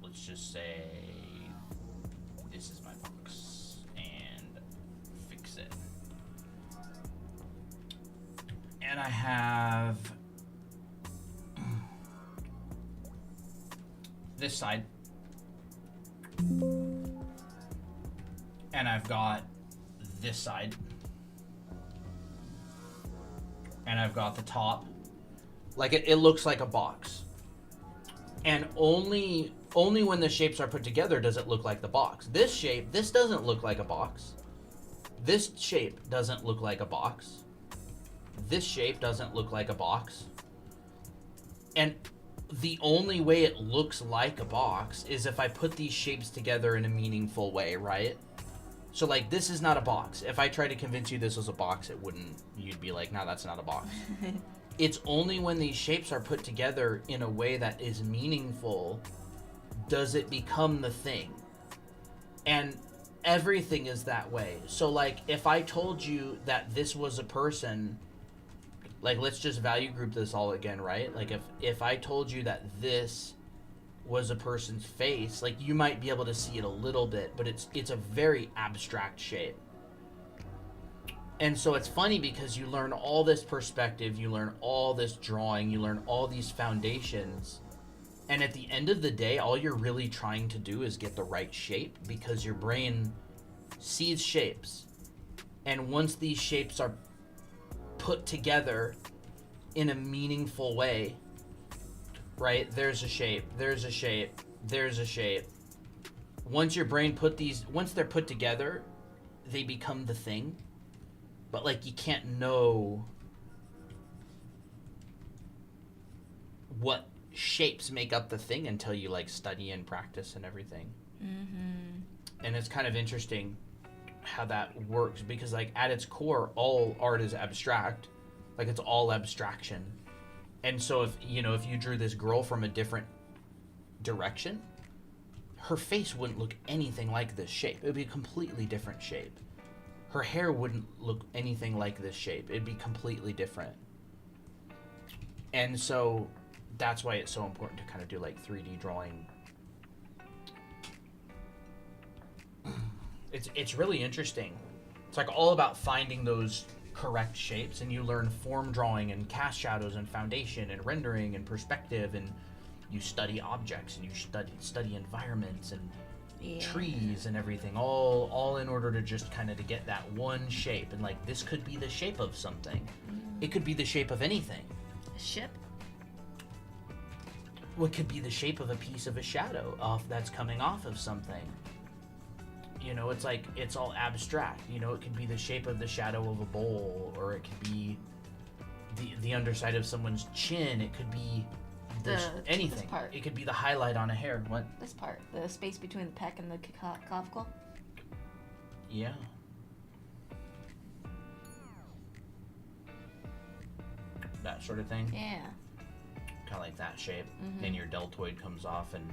let's just say this is my box and fix it. And I have this side. And I've got this side. And I've got the top. Like it looks like a box. And only when the shapes are put together does it look like the box. This shape, this doesn't look like a box. this shape doesn't look like a box. This shape doesn't look like a box. And the only way it looks like a box is if I put these shapes together in a meaningful way, right? So like this is not a box. If I tried to convince you this was a box, it wouldn't, you'd be like, no, that's not a box. It's only when these shapes are put together in a way that is meaningful does it become the thing. And everything is that way. So like if I told you that this was a person, like let's just value group this all again, right? Like if I told you that this was a person's face, like you might be able to see it a little bit, but it's a very abstract shape. And so it's funny because you learn all this perspective, you learn all this drawing, you learn all these foundations, and at the end of the day, all you're really trying to do is get the right shape, because your brain sees shapes. And once these shapes are put together in a meaningful way, right? There's a shape, there's a shape, there's a shape. Once your brain once they're put together, they become the thing. But like you can't know what shapes make up the thing until you like study and practice and everything. Mm-hmm. And it's kind of interesting how that works, because like at its core, all art is abstract. Like it's all abstraction. And so if you drew this girl from a different direction, her face wouldn't look anything like this shape. It would be a completely different shape. Her hair wouldn't look anything like this shape. It'd be completely different. And so that's why it's so important to kind of do like 3D drawing. It's really interesting. It's like all about finding those correct shapes, and you learn form drawing and cast shadows and foundation and rendering and perspective, and you study objects and you study environments and trees and everything, all in order to just kind of to get that one shape. And like this could be the shape of something. It could be the shape of anything. A ship? What could be the shape of a piece of a shadow that's coming off of something. It's like it's all abstract. It could be the shape of the shadow of a bowl, or it could be the underside of someone's chin. It could be anything. This part. It could be the highlight on a hair. What? This part, the space between the peck and the clavicle. Yeah. That sort of thing. Yeah. Kind of like that shape. Mm-hmm. Then your deltoid comes off, and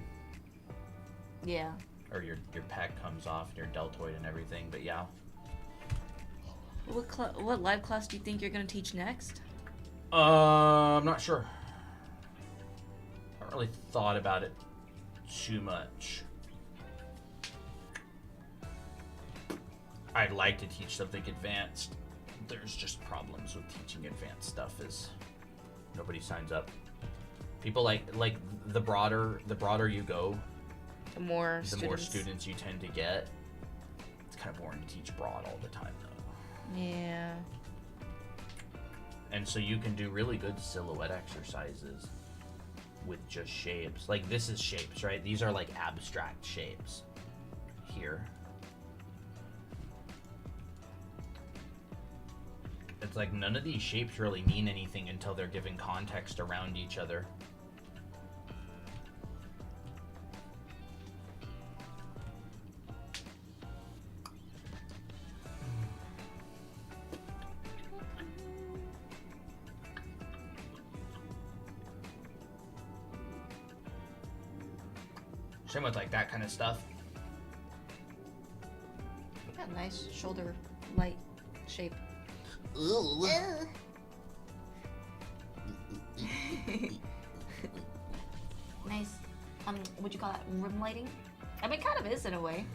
Yeah. or your pec comes off, and your deltoid and everything. But yeah. What live class do you think you're gonna teach next? I'm not sure. I haven't really thought about it too much. I'd like to teach something advanced. There's just problems with teaching advanced stuff, is nobody signs up. People like the broader you go, The more students you tend to get. It's kind of boring to teach broad all the time, though. Yeah. And so you can do really good silhouette exercises with just shapes. Like this is shapes, right? These are like abstract shapes here. It's like none of these shapes really mean anything until they're given context around each other. Same with like that kind of stuff. Got a nice shoulder light shape. Ooh. Nice. Would you call that room lighting? I mean, it kind of is in a way.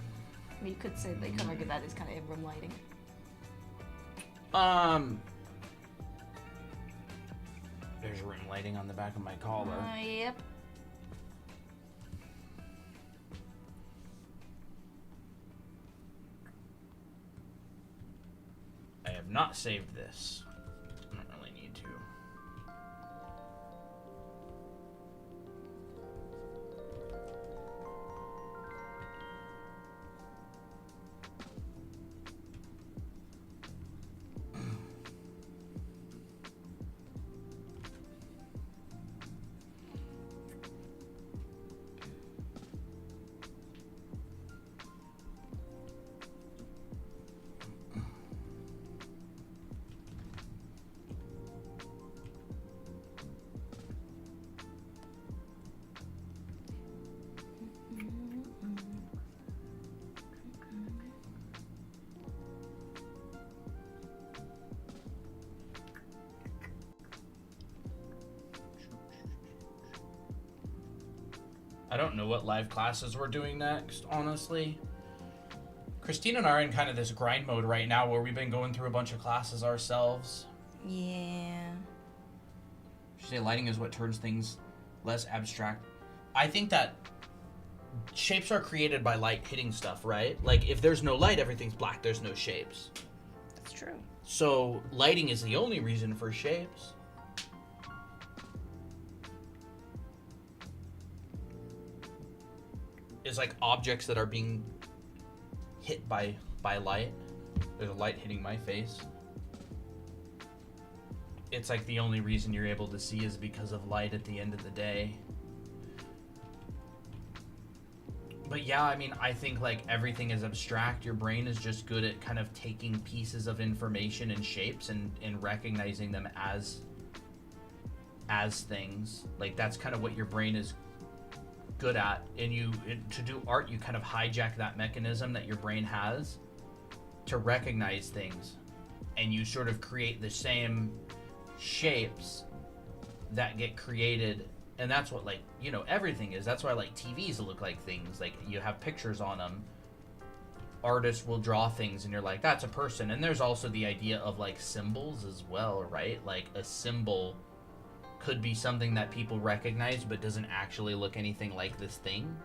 I mean, you could say they could argue that is kind of room lighting. There's room lighting on the back of my collar. Yep. I have not saved this. I don't really need to. I don't know what live classes we're doing next, honestly. Christina and I are in kind of this grind mode right now where we've been going through a bunch of classes ourselves. Yeah. Should say lighting is what turns things less abstract. I think that shapes are created by light hitting stuff, right? Like, if there's no light, everything's black. There's no shapes. That's true. So, lighting is the only reason for shapes. Is like objects that are being hit by light. There's a light hitting my face. It's like the only reason you're able to see is because of light at the end of the day. But yeah, I mean, I think like everything is abstract. Your brain is just good at kind of taking pieces of information and shapes and recognizing them as things. Like that's kind of what your brain is good at. And to do art, you kind of hijack that mechanism that your brain has to recognize things. And you sort of create the same shapes that get created. And that's what, like, you know, everything is. That's why, like, TVs look like things. Like, you have pictures on them. Artists will draw things, and you're like, that's a person. And there's also the idea of, like, symbols as well, right? Like, a symbol could be something that people recognize, but doesn't actually look anything like this thing.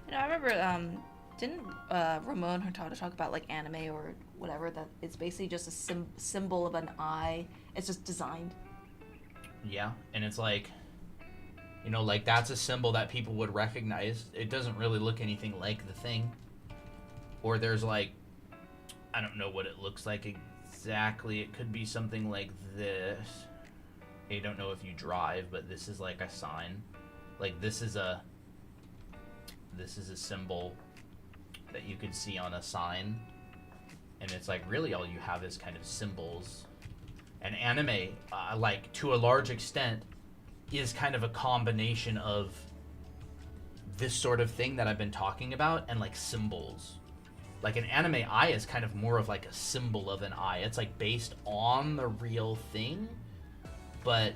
You know, I remember, didn't Ramon Hurtado talk about, like, anime or whatever, that it's basically just a symbol of an eye. It's just designed. Yeah, and it's like... You know, like, that's a symbol that people would recognize. It doesn't really look anything like the thing. Or there's, like, I don't know what it looks like exactly. It could be something like this. I don't know if you drive, but this is, like, a sign. Like, this is a symbol that you could see on a sign. And it's, like, really all you have is kind of symbols. And anime, like, to a large extent... is kind of a combination of this sort of thing that I've been talking about and like symbols. Like an anime eye is kind of more of like a symbol of an eye. It's like based on the real thing, but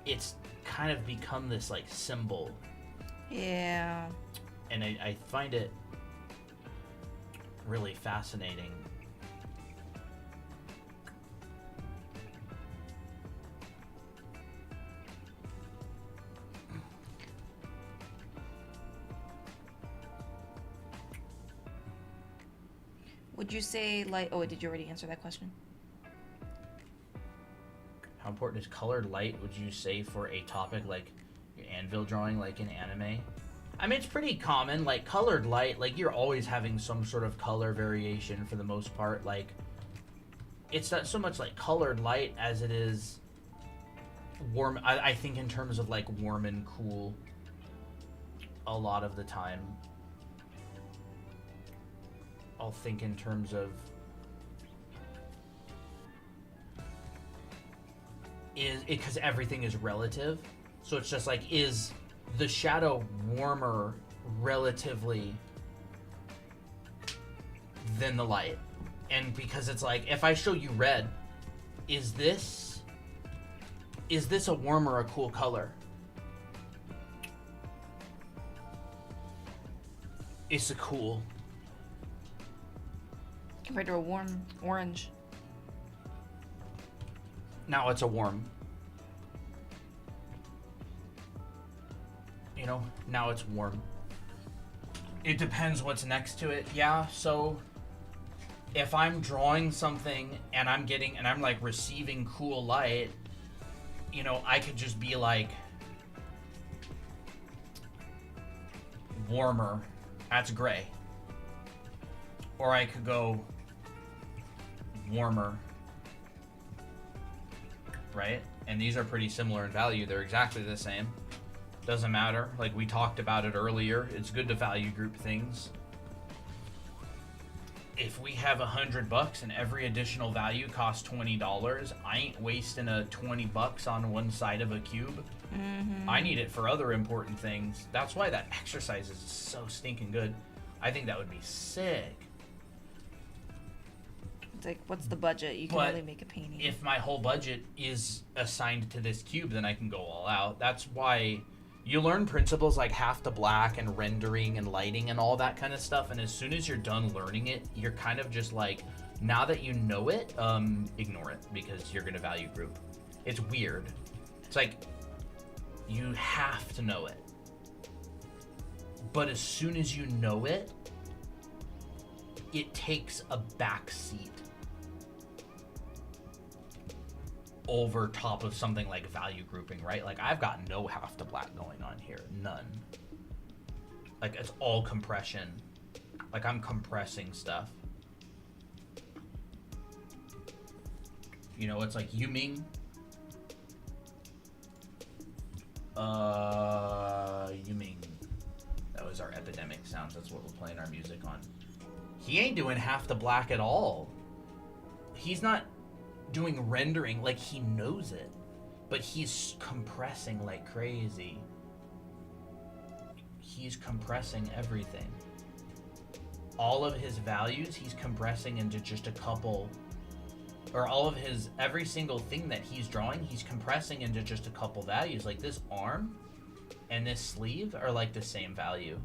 it's kind of become this like symbol. Yeah. And I find it really fascinating. Would you say, like... Oh, did you already answer that question? How important is colored light, would you say, for a topic like your anvil drawing, like in anime? I mean, it's pretty common. Like, colored light, like, you're always having some sort of color variation for the most part. Like, it's not so much, like, colored light as it is warm. I think in terms of, like, warm and cool a lot of the time. I'll think in terms of because everything is relative, so it's just like, is the shadow warmer relatively than the light? And because it's like, if I show you red, is this a warm or a cool color? It's a cool. Compared to a warm orange. Now it's a warm. You know, now it's warm. It depends what's next to it. Yeah, so if I'm drawing something and I'm like receiving cool light, you know, I could just be like warmer. That's gray. Or I could go warmer, right? And these are pretty similar in value. They're exactly the same. Doesn't matter. Like we talked about it earlier, it's good to value group things. If we have $100 and every additional value costs $20, I ain't wasting a $20 on one side of a cube. Mm-hmm. I need it for other important things. That's why that exercise is so stinking good. I think that would be sick. It's like, what's the budget? You can But really make a painting. If my whole budget is assigned to this cube, then I can go all out. That's why You learn principles like half to black and rendering and lighting and all that kind of stuff, and as soon as you're done learning it, you're kind of just like, now that you know it, ignore it, because you're gonna value group. It's weird. It's like, you have to know it. But as soon as you know it, it takes a back seat over top of something like value grouping, right? Like, I've got no half to black going on here. None. Like, it's all compression. Like, I'm compressing stuff. You know, it's like Yuming. Yuming. That was our epidemic sounds. That's what we're playing our music on. He ain't doing half the black at all. He's not doing rendering, like, he knows it, but he's compressing like crazy. He's compressing everything. All of his values, he's compressing into just a couple, or all of his, every single thing that he's drawing, he's compressing into just a couple values. Like, this arm and this sleeve are like the same value.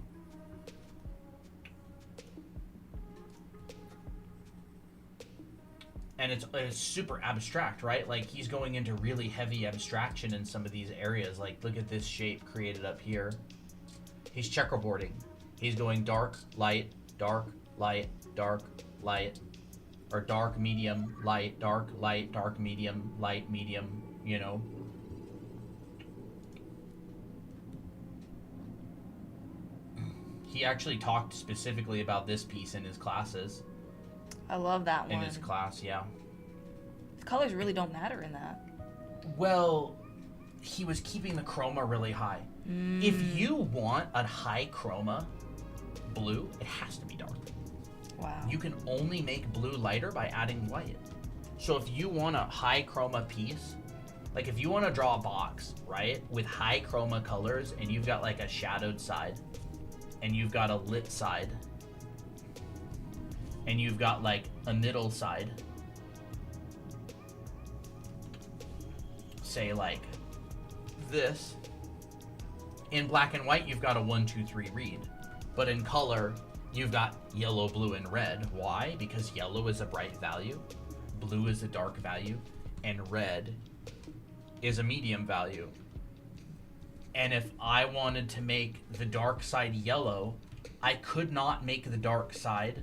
And it's super abstract, right? Like, he's going into really heavy abstraction in some of these areas. Like, look at this shape created up here. He's checkerboarding. He's going dark, light, dark, light, dark, light, or dark, medium, light, dark, medium, light, medium, you know. He actually talked specifically about this piece in his classes. I love that one. In his class, yeah. The colors really don't matter in that. Well, he was keeping the chroma really high. If you want a high chroma blue, it has to be dark. Wow. You can only make blue lighter by adding white. So if you want a high chroma piece, like if you want to draw a box, right, with high chroma colors, and you've got like a shadowed side, and you've got a lit side, and you've got like a middle side, say like this, in black and white you've got a 1, 2, 3 read, but in color you've got yellow, blue, and red. Why? Because yellow is a bright value, blue is a dark value, and red is a medium value. And if I wanted to make the dark side yellow, I could not make the dark side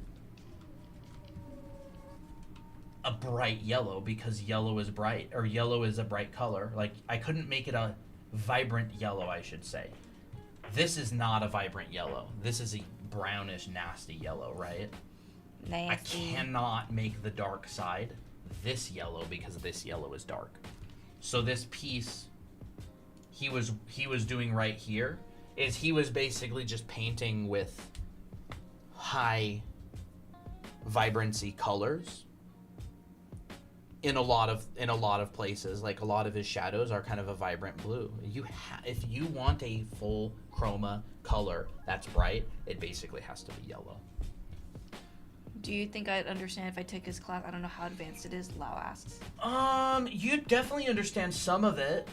a bright yellow, because yellow is bright, or yellow is a bright color. Like, I couldn't make it a vibrant yellow, I should say. This is not a vibrant yellow. This is a brownish, nasty yellow, right? Nasty. I cannot make the dark side this yellow, because this yellow is dark. So this piece he was doing right here is he was basically just painting with high vibrancy colors in a lot of places. Like, a lot of his shadows are kind of a vibrant blue. If you want a full chroma color that's bright, it basically has to be yellow. Do you think I'd understand if I took his class? I don't know how advanced it is, Lau asks. You definitely understand some of it.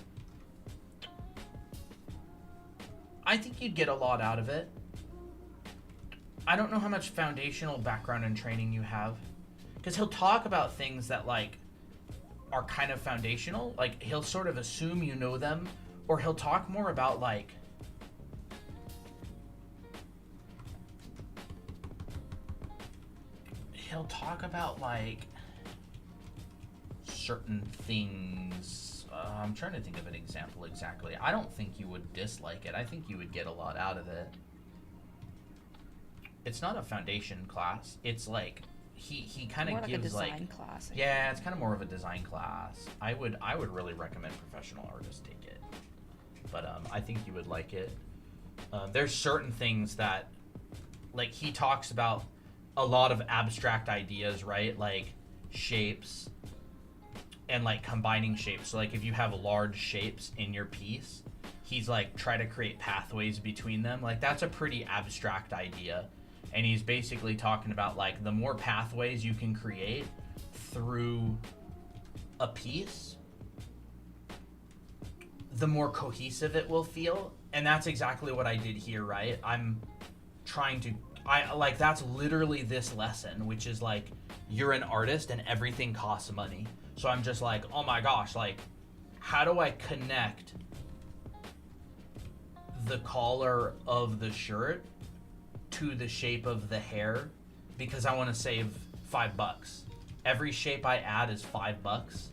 I think you'd get a lot out of it. I don't know how much foundational background and training you have, because he'll talk about things that, like, are kind of foundational. Like, he'll sort of assume you know them, or he'll talk more about, like, certain things. I'm trying to think of an example exactly. I don't think you would dislike it. I think you would get a lot out of it. It's not a foundation class. It's like he kind of gives like a like design class. yeah, it's kind of more of a design class. I would really recommend professional artists take it, but I think you would like it. There's certain things that, like, he talks about a lot of abstract ideas, right? Like shapes and like combining shapes. So like if you have large shapes in your piece, he's like try to create pathways between them. Like, that's a pretty abstract idea. And he's basically talking about, like, the more pathways you can create through a piece, the more cohesive it will feel, And that's exactly what I did here, right? I'm trying to, that's literally this lesson, which is like, you're an artist and everything costs money. So I'm just like, oh my gosh, like, how do I connect the collar of the shirt to the shape of the hair? Because I want to save $5. Every shape I add is $5.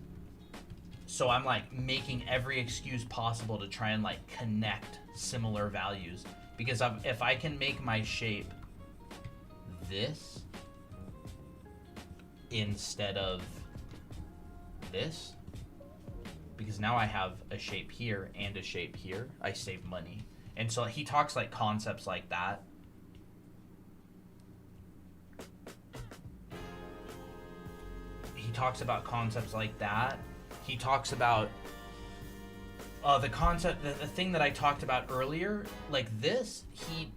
So I'm like making every excuse possible to try and like connect similar values. Because if I can make my shape this instead of this, because now I have a shape here and a shape here, I save money. And so he talks like concepts like that. He talks about concepts like that. He talks about the concept, the thing that I talked about earlier, like this, he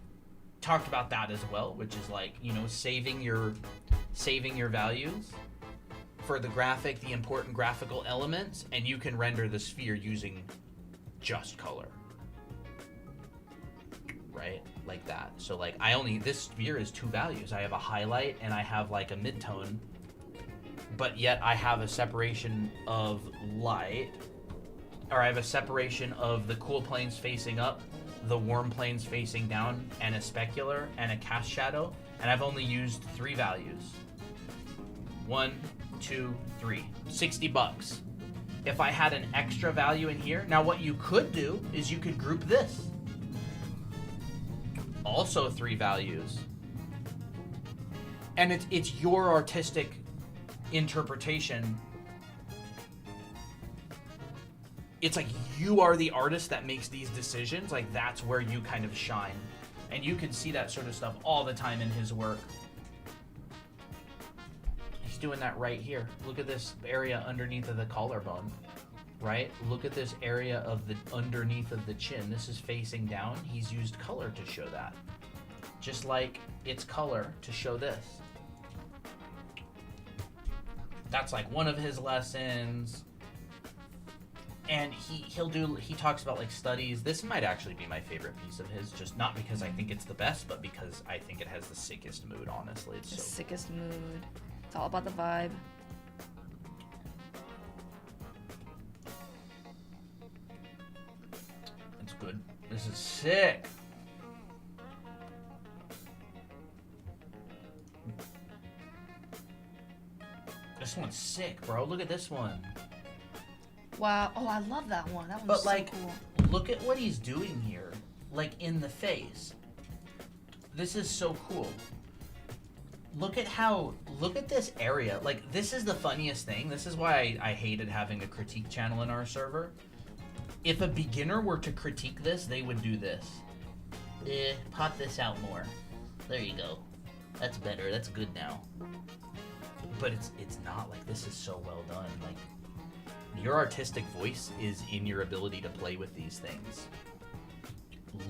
talked about that as well, which is like, you know, saving your values for the graphic, the important graphical elements, and you can render the sphere using just color. Right? Like that. So like this sphere is 2 values. I have a highlight and I have like a midtone, but yet I have a separation of light, or I have a separation of the cool planes facing up, the warm planes facing down, and a specular and a cast shadow, and I've only used 3 values. 1, 2, 3. $60. If I had an extra value in here, now what you could do is you could group this. Also 3 values. And it's your artistic interpretation. It's like you are the artist that makes these decisions. Like that's where you kind of shine. And you can see that sort of stuff all the time in his work. He's doing that right here. Look at this area underneath of the collarbone, right? Look at this area of the underneath of the chin. This is facing down. He's used color to show that. Just like it's color to show this. That's like one of his lessons. And he talks about like studies. This might actually be my favorite piece of his, just not because I think it's the best, but because I think it has the sickest mood, honestly. It's The so sickest mood. It's all about the vibe. it's good. This is sick. This one's sick, bro. Look at this one. Wow. Oh, I love that one. That one's But so like, cool. look at what he's doing here. Like in the face. This is so cool. Look at this area. Like, this is the funniest thing. This is why I hated having a critique channel in our server. If a beginner were to critique this, they would do this. Pop this out more. There you go. That's better. That's good now. But it's not. Like, this is so well done. Like, your artistic voice is in your ability to play with these things.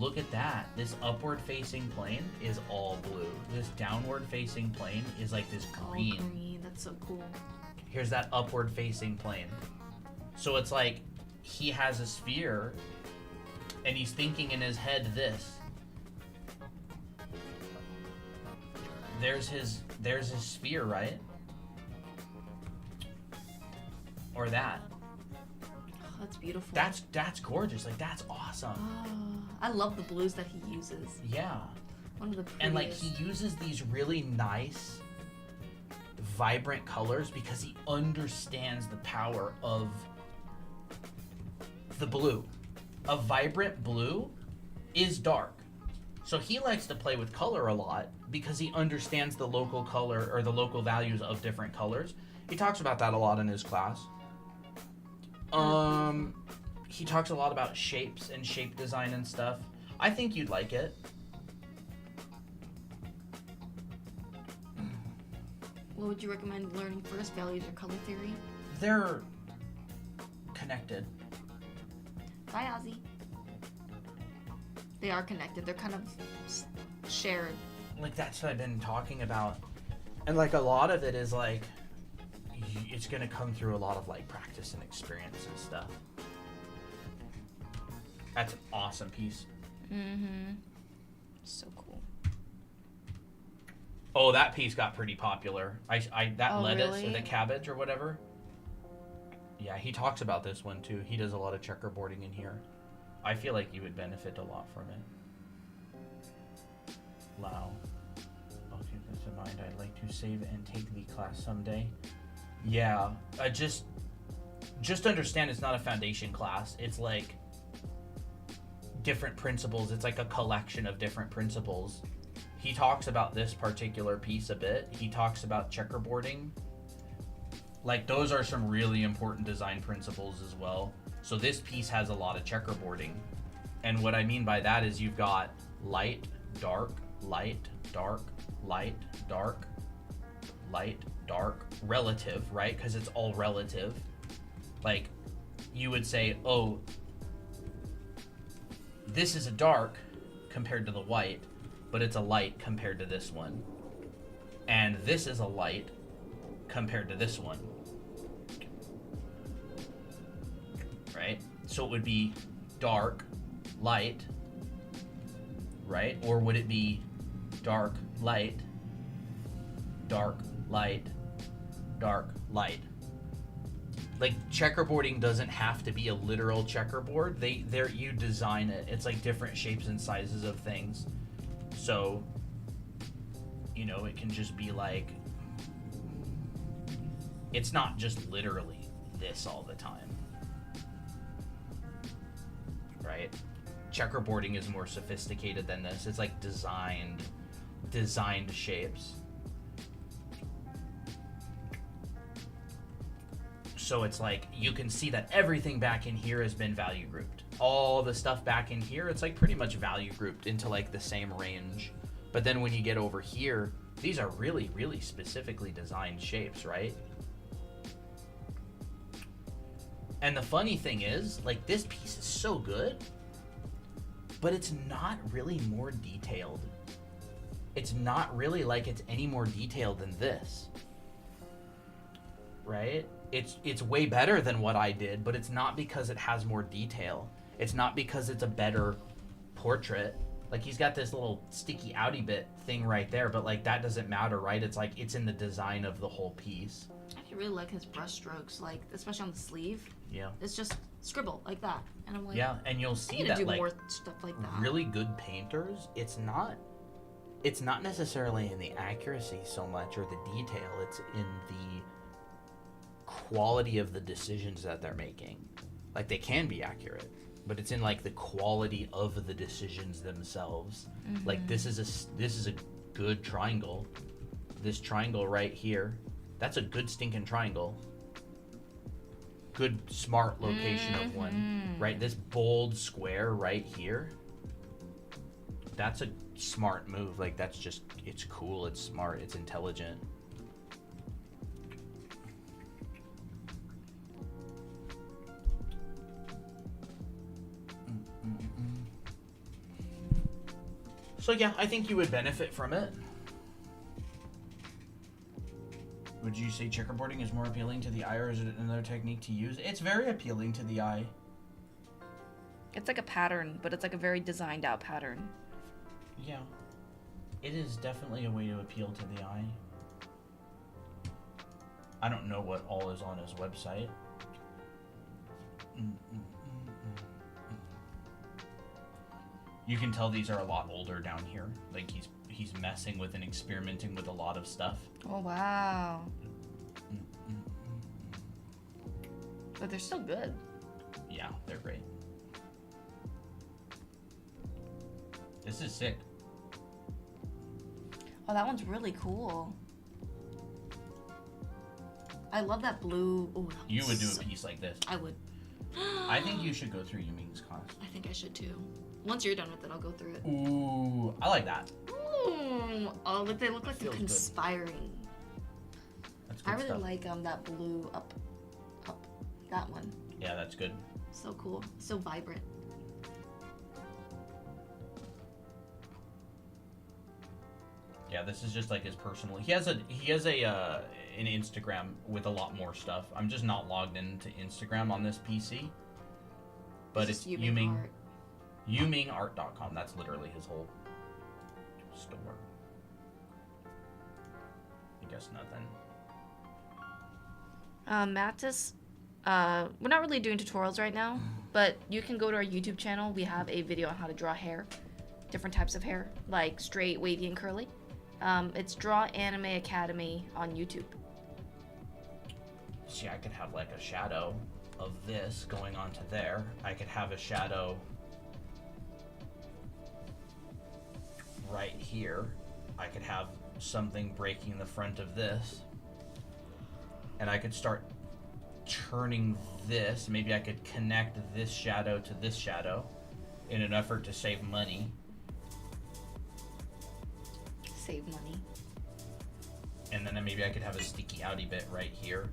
Look at that. This upward facing plane is all blue. This downward facing plane is like this green. Oh, green. That's so cool. Here's that upward facing plane. So it's like he has a sphere and he's thinking in his head this. There's his sphere, right? Or that. Oh, that's beautiful. That's gorgeous. Like, that's awesome. Oh, I love the blues that he uses. Yeah. One of the prettiest. And like he uses these really nice vibrant colors because he understands the power of the blue. A vibrant blue is dark. So he likes to play with color a lot because he understands the local color or the local values of different colors. He talks about that a lot in his class. He talks a lot about shapes and shape design and stuff. I think you'd like it. What would you recommend learning first, values or color theory? They're connected. Bye, Ozzy. They are connected. They're kind of shared. Like, that's what I've been talking about. And like a lot of it is like it's gonna come through a lot of like practice and experience and stuff. That's an awesome piece. Mm-hmm. So cool. Oh, that piece got pretty popular. That Oh, lettuce or really? the cabbage or whatever. Yeah, he talks about this one too. He does a lot of checkerboarding in here. I feel like you would benefit a lot from it. Lao. I'll keep this in mind. I'd like to save and take the class someday. Yeah, just understand it's not a foundation class. It's like different principles. It's like a collection of different principles. He talks about this particular piece a bit. He talks about checkerboarding. Like, those are some really important design principles as well. So this piece has a lot of checkerboarding. And what I mean by that is you've got light, dark, light, dark, light, dark, light, dark, relative, right? Because it's all relative. Like, you would say, oh, this is a dark compared to the white, but it's a light compared to this one. And this is a light compared to this one. Right? So it would be dark, light, right? Or would it be dark, light, dark, light, dark, light? Like, checkerboarding doesn't have to be a literal checkerboard. You design it. It's like different shapes and sizes of things. So, you know, it can just be like, it's not just literally this all the time. Right? Checkerboarding is more sophisticated than this. It's like designed shapes. So it's like, you can see that everything back in here has been value grouped. All the stuff back in here, it's like pretty much value grouped into like the same range. But then when you get over here, these are really, really specifically designed shapes, right? And the funny thing is, like, this piece is so good, but it's not really more detailed. It's not really like it's any more detailed than this. Right? It's way better than what I did, but it's not because it has more detail. It's not because it's a better portrait. Like, he's got this little sticky outy bit thing right there, but like, that doesn't matter, right? It's like, it's in the design of the whole piece. I really like his brush strokes, like, especially on the sleeve. Yeah. It's just scribble like that, and I'm like, Yeah, and you'll I see need to that do like more stuff like that. really good painters, it's not necessarily in the accuracy so much or the detail. It's in the quality of the decisions that they're making. Like, they can be accurate, but it's in like the quality of the decisions themselves. Mm-hmm. Like, this is a good triangle. This triangle right here, that's a good stinking triangle. Good smart location of one, right? This bold square right here, that's a smart move. Like, that's just, it's cool, it's smart, it's intelligent. So yeah, I think you would benefit from it. Would you say checkerboarding is more appealing to the eye, or is it another technique to use? It's very appealing to the eye. It's like a pattern, but it's like a very designed out pattern. Yeah. It is definitely a way to appeal to the eye. I don't know what all is on his website. You can tell these are a lot older down here. Like, he's messing with and experimenting with a lot of stuff. Oh, wow. But they're still good. Yeah, they're great. This is sick. Oh, that one's really cool. I love that blue. Oh, that You would do so- a piece like this. I would. I think you should go through Yuming's class. I think I should too. Once you're done with it, I'll go through it. Ooh, I like that. Ooh. Oh, look, they look like they're Feels good. conspiring. That's good I really stuff. like that blue up, that one. Yeah, that's good. So cool, so vibrant. Yeah, this is just like his personal. He has an Instagram with a lot more stuff. I'm just not logged into Instagram on this PC. But it's Just Yuming Yuming. art. YumingArt.com. That's literally his whole store. I guess nothing. Mattis, we're not really doing tutorials right now, but you can go to our YouTube channel. We have a video on how to draw hair, different types of hair, like straight, wavy, and curly. It's Draw Anime Academy on YouTube. See, I could have like a shadow of this going on to there. I could have a shadow right here. I could have something breaking the front of this. And I could start turning this. Maybe I could connect this shadow to this shadow in an effort to save money. Save money. And then maybe I could have a sticky outy bit right here.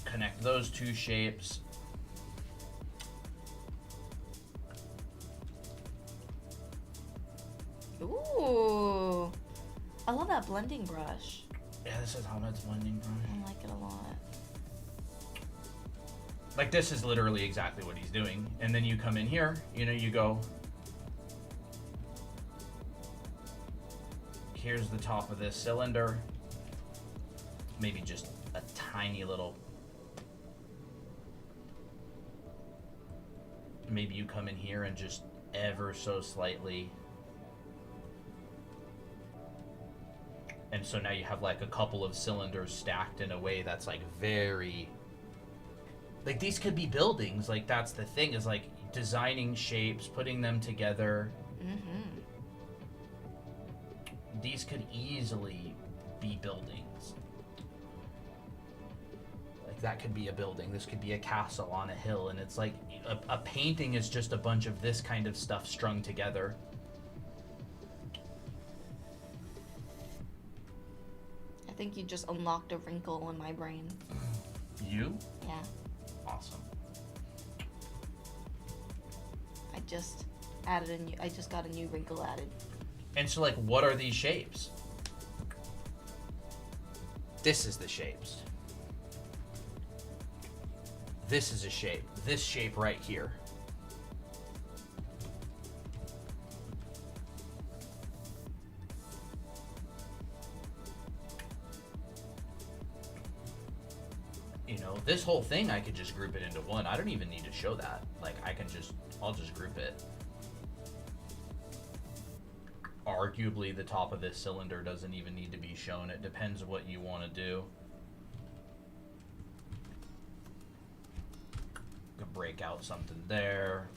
Connect those two shapes. Ooh. I love that blending brush. Yeah, this is Helmet's blending brush. I like it a lot. Like, this is literally exactly what he's doing. And then you come in here, you know, you go, here's the top of this cylinder. Maybe just a tiny little, maybe you come in here and just ever so slightly. And so now you have like a couple of cylinders stacked in a way that's like very, like these could be buildings. Like that's the thing, is like designing shapes, putting them together. Mm-hmm. These could easily be buildings. Like that could be a building. This could be a castle on a hill. And it's like a painting is just a bunch of this kind of stuff strung together. I think you just unlocked a wrinkle in my brain. You? Yeah. Awesome. I just got a new wrinkle added. And so like, what are these shapes? This is the shapes. This is a shape. This shape right here. You know, this whole thing, I could just group it into one. I don't even need to show that. Like, I'll just group it. Arguably, the top of this cylinder doesn't even need to be shown. It depends what you want to do. Could break out something there.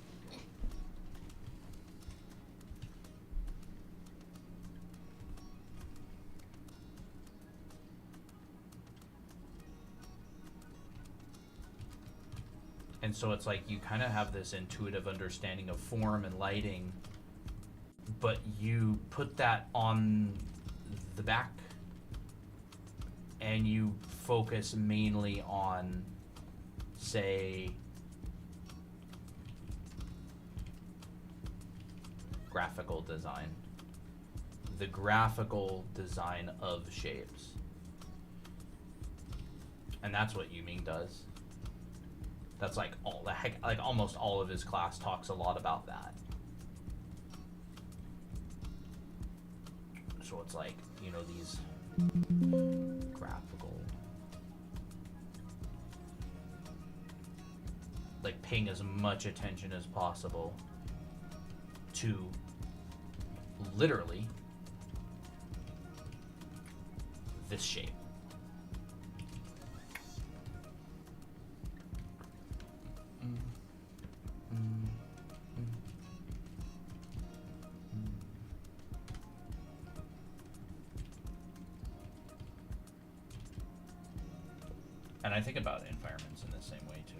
And so it's like you kind of have this intuitive understanding of form and lighting, but you put that on the back and you focus mainly on, say, graphical design. The graphical design of shapes. And that's what Yuming does. That's like all the heck, like almost all of his class talks a lot about that. So it's like, you know, these graphical, like paying as much attention as possible to literally this shape. And I think about environments in the same way too.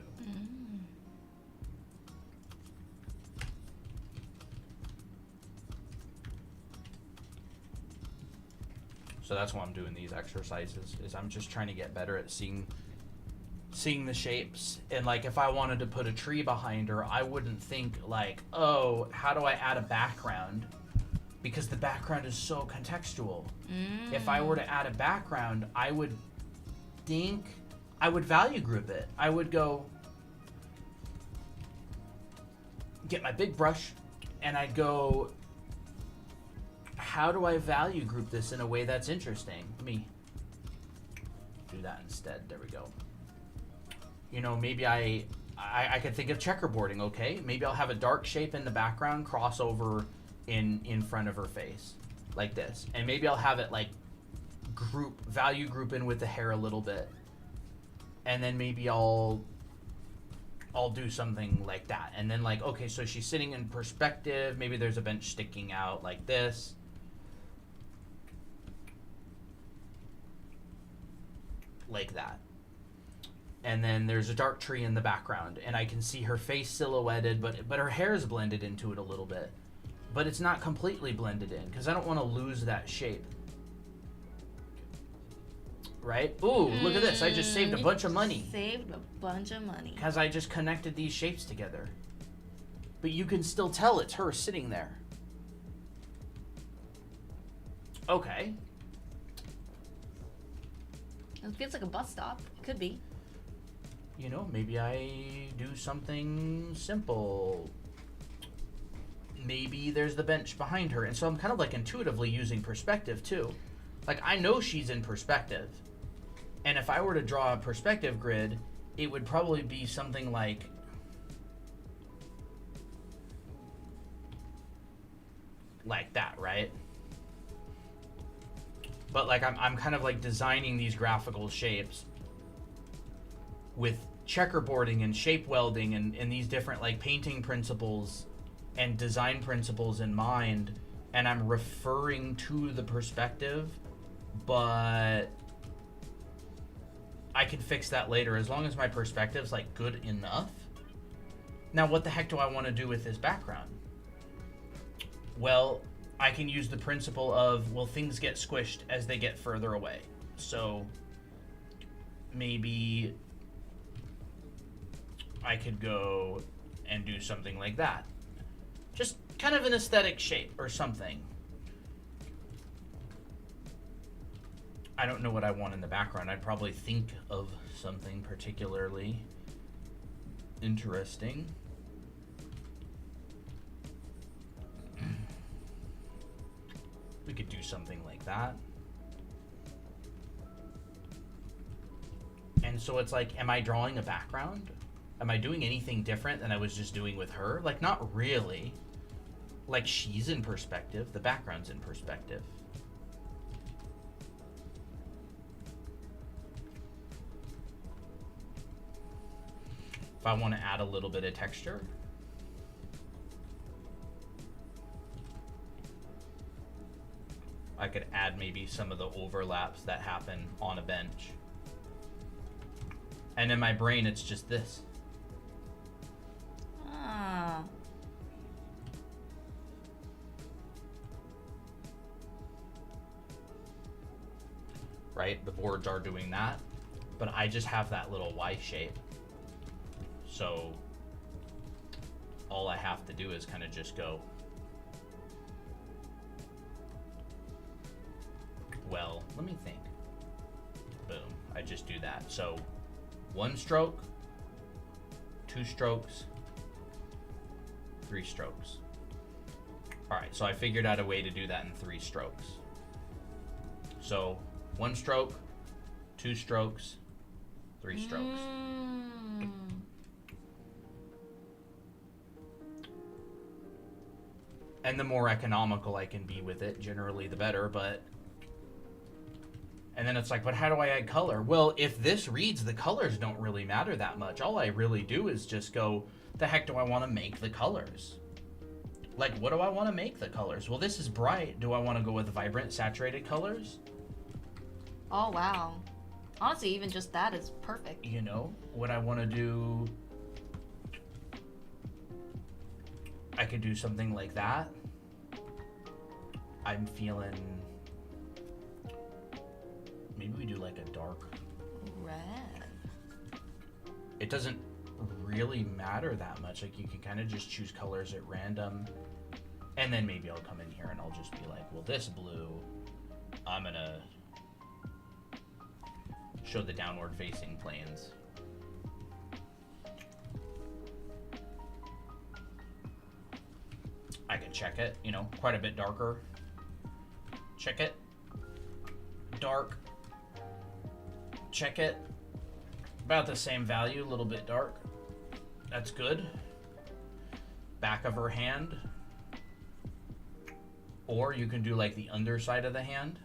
So that's why I'm doing these exercises, is I'm just trying to get better at seeing the shapes. And like, if I wanted to put a tree behind her, I wouldn't think like, oh, how do I add a background? Because the background is so contextual. If I were to add a background, I would think I would value group it. I would go get my big brush and I'd go, how do I value group this in a way that's interesting? Let me do that instead. There we go. You know, maybe I could think of checkerboarding, okay? Maybe I'll have a dark shape in the background cross over in front of her face like this. And maybe I'll have it like value group in with the hair a little bit. And then maybe I'll do something like that. And then like, okay, so she's sitting in perspective. Maybe there's a bench sticking out like this. Like that. And then there's a dark tree in the background, and I can see her face silhouetted, but her hair is blended into it a little bit. But it's not completely blended in, because I don't want to lose that shape. Right? Ooh, look at this. I just saved a bunch of money. Saved a bunch of money. Because I just connected these shapes together. But you can still tell it's her sitting there. Okay. It feels like a bus stop. It could be. You know, maybe I do something simple. Maybe there's the bench behind her. And so I'm kind of like intuitively using perspective too. Like I know she's in perspective. And if I were to draw a perspective grid, it would probably be something like that, right? But like I'm kind of like designing these graphical shapes with checkerboarding and shape welding and these different like painting principles and design principles in mind, and I'm referring to the perspective, but I can fix that later as long as my perspective's like good enough. Now what the heck do I want to do with this background? Well, I can use the principle of, well, things get squished as they get further away. So maybe I could go and do something like that. Just kind of an aesthetic shape or something. I don't know what I want in the background. I'd probably think of something particularly interesting. We could do something like that. And so it's like, am I drawing a background? Am I doing anything different than I was just doing with her? Like, not really. Like, she's in perspective. The background's in perspective. If I want to add a little bit of texture, I could add maybe some of the overlaps that happen on a bench. And in my brain, it's just this. Ah. Right? The boards are doing that, but I just have that little Y shape. So all I have to do is kind of just go, well, let me think. Boom. I just do that. So 1 stroke, 2 strokes, 3 strokes. All right, so I figured out a way to do that in 3 strokes. So 1 stroke, 2 strokes, 3 strokes. And the more economical I can be with it, generally the better, but... And then it's like, but how do I add color? Well, if this reads, the colors don't really matter that much. All I really do is just go, the heck do I want to make the colors? Like, what do I want to make the colors? Well, this is bright. Do I want to go with vibrant, saturated colors? Oh, wow. Honestly, even just that is perfect. You know, what I want to do... I could do something like that. I'm feeling... Maybe we do like a dark... Red. It doesn't really matter that much. Like, you can kind of just choose colors at random. And then maybe I'll come in here and I'll just be like, well, this blue, I'm gonna show the downward facing planes. I can check it, you know, quite a bit darker. Check it. Dark. Check it. About the same value, a little bit dark. That's good. Back of her hand. Or you can do like the underside of the hand.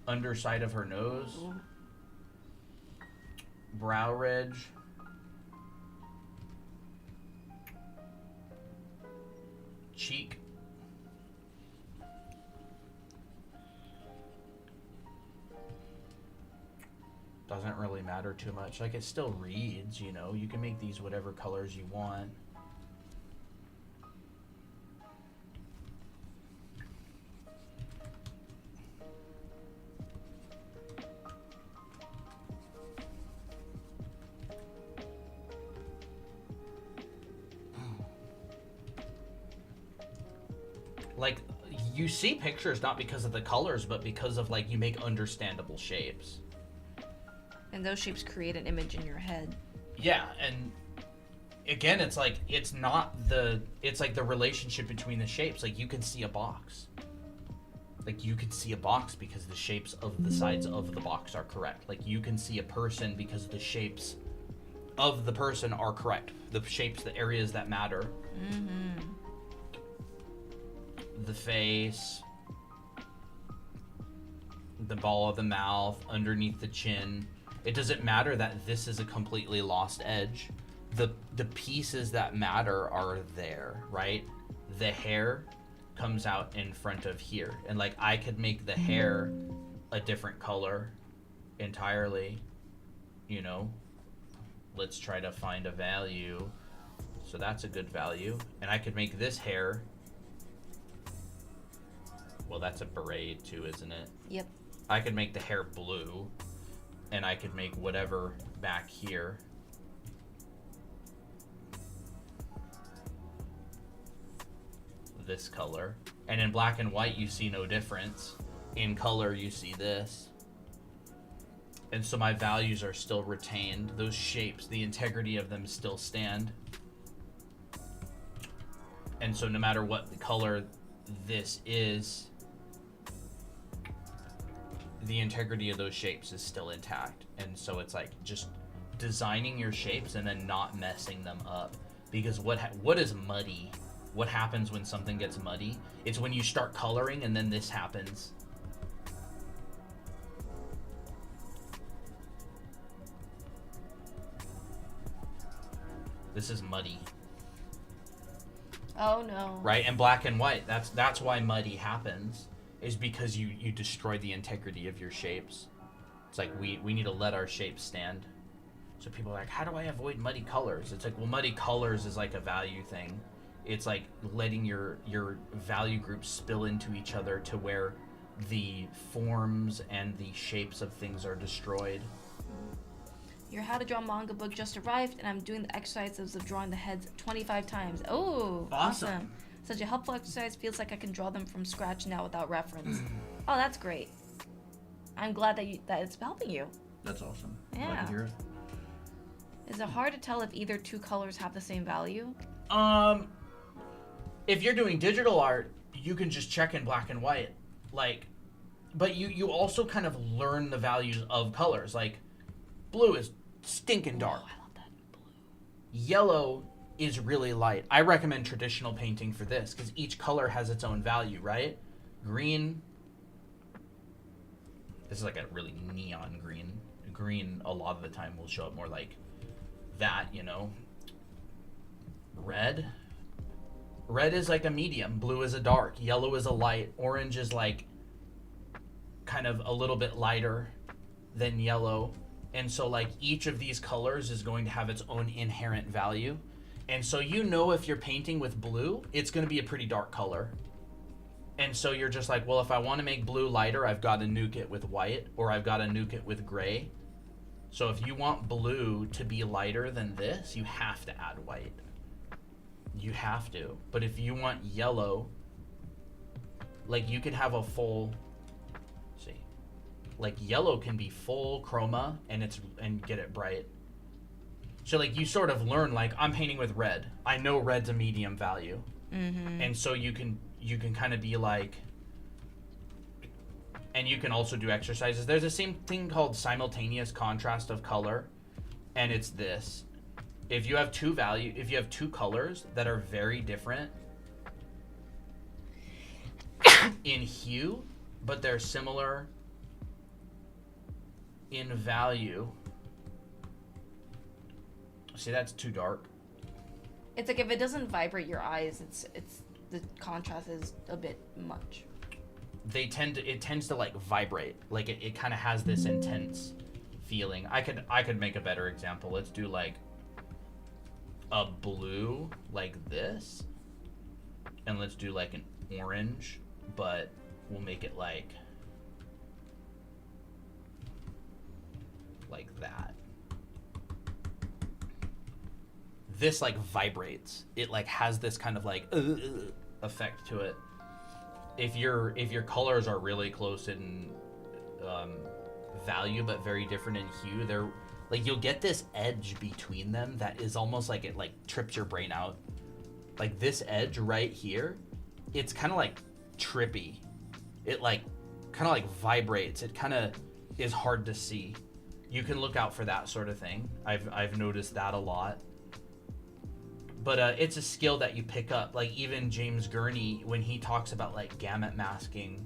Underside of her nose. Brow ridge. Cheek. Doesn't really matter too much. Like, it still reads, you know. You can make these whatever colors you want. Like, you see pictures not because of the colors, but because of, like, you make understandable shapes. And those shapes create an image in your head. Yeah, and again, it's like, it's not the, it's like the relationship between the shapes. Like, you can see a box. Like, you could see a box because the shapes of the sides of the box are correct. Like, you can see a person because the shapes of the person are correct. The shapes, the areas that matter. Mm-hmm. The face, the ball of the mouth, underneath the chin. It doesn't matter that this is a completely lost edge. The pieces that matter are there, right? The hair comes out in front of here. And like, I could make the hair a different color entirely, you know? Let's try to find a value. So that's a good value. And I could make this hair, well, that's a beret too, isn't it? Yep. I could make the hair blue, and I could make whatever back here. This color. And in black and white, you see no difference. In color, you see this. And so my values are still retained. Those shapes, the integrity of them still stand. And so no matter what color this is, the integrity of those shapes is still intact. And so it's like just designing your shapes and then not messing them up. Because what is muddy? What happens when something gets muddy? It's when you start coloring and then this happens. This is muddy. Oh no. Right? And black and white. That's why muddy happens. Is because you destroy the integrity of your shapes. It's like we need to let our shapes stand. So people are like, how do I avoid muddy colors? It's like, well, muddy colors is like a value thing. It's like letting your value groups spill into each other to where the forms and the shapes of things are destroyed. Your How to Draw Manga book just arrived, and I'm doing the exercises of drawing the heads 25 times. Oh, Awesome. Such a helpful exercise. Feels like I can draw them from scratch now without reference. Oh, that's great. I'm glad that it's helping you. That's awesome. Yeah. Glad to hear it. Is it hard to tell if either two colors have the same value? If you're doing digital art, you can just check in black and white. Like, but you also kind of learn the values of colors. Like, blue is stinking dark. Oh, I love that blue. Yellow is really light. I recommend traditional painting for this because each color has its own value, right? Green. This is like a really neon green. Green a lot of the time will show up more like that, you know. Red. Red is like a medium. Blue is a dark. Yellow is a light. Orange is like kind of a little bit lighter than yellow. And so like each of these colors is going to have its own inherent value. And so you know if you're painting with blue, it's going to be a pretty dark color. And so you're just like, well, if I want to make blue lighter, I've got to nuke it with white, or I've got to nuke it with gray. So if you want blue to be lighter than this, you have to add white. You have to. But if you want yellow, like you could have a full, see, Like yellow can be full chroma and get it bright. So like you sort of learn like I'm painting with red. I know red's a medium value. Mm-hmm. And so you can kind of be like, and you can also do exercises. There's the same thing called simultaneous contrast of color, and it's this. If you have two colors that are very different in hue, but they're similar in value. See, that's too dark. It's like if it doesn't vibrate your eyes, it's the contrast is a bit much. It tends to like vibrate. Like it kind of has this intense feeling. I could make a better example. Let's do like a blue like this, and let's do like an orange, but we'll make it like that. This like vibrates. It like has this kind of like effect to it. If your colors are really close in value but very different in hue, they're like you'll get this edge between them that is almost like it like trips your brain out. Like this edge right here, it's kind of like trippy. It like kind of like vibrates. It kind of is hard to see. You can look out for that sort of thing. I've noticed that a lot. But it's a skill that you pick up. Like even James Gurney, when he talks about like gamut masking,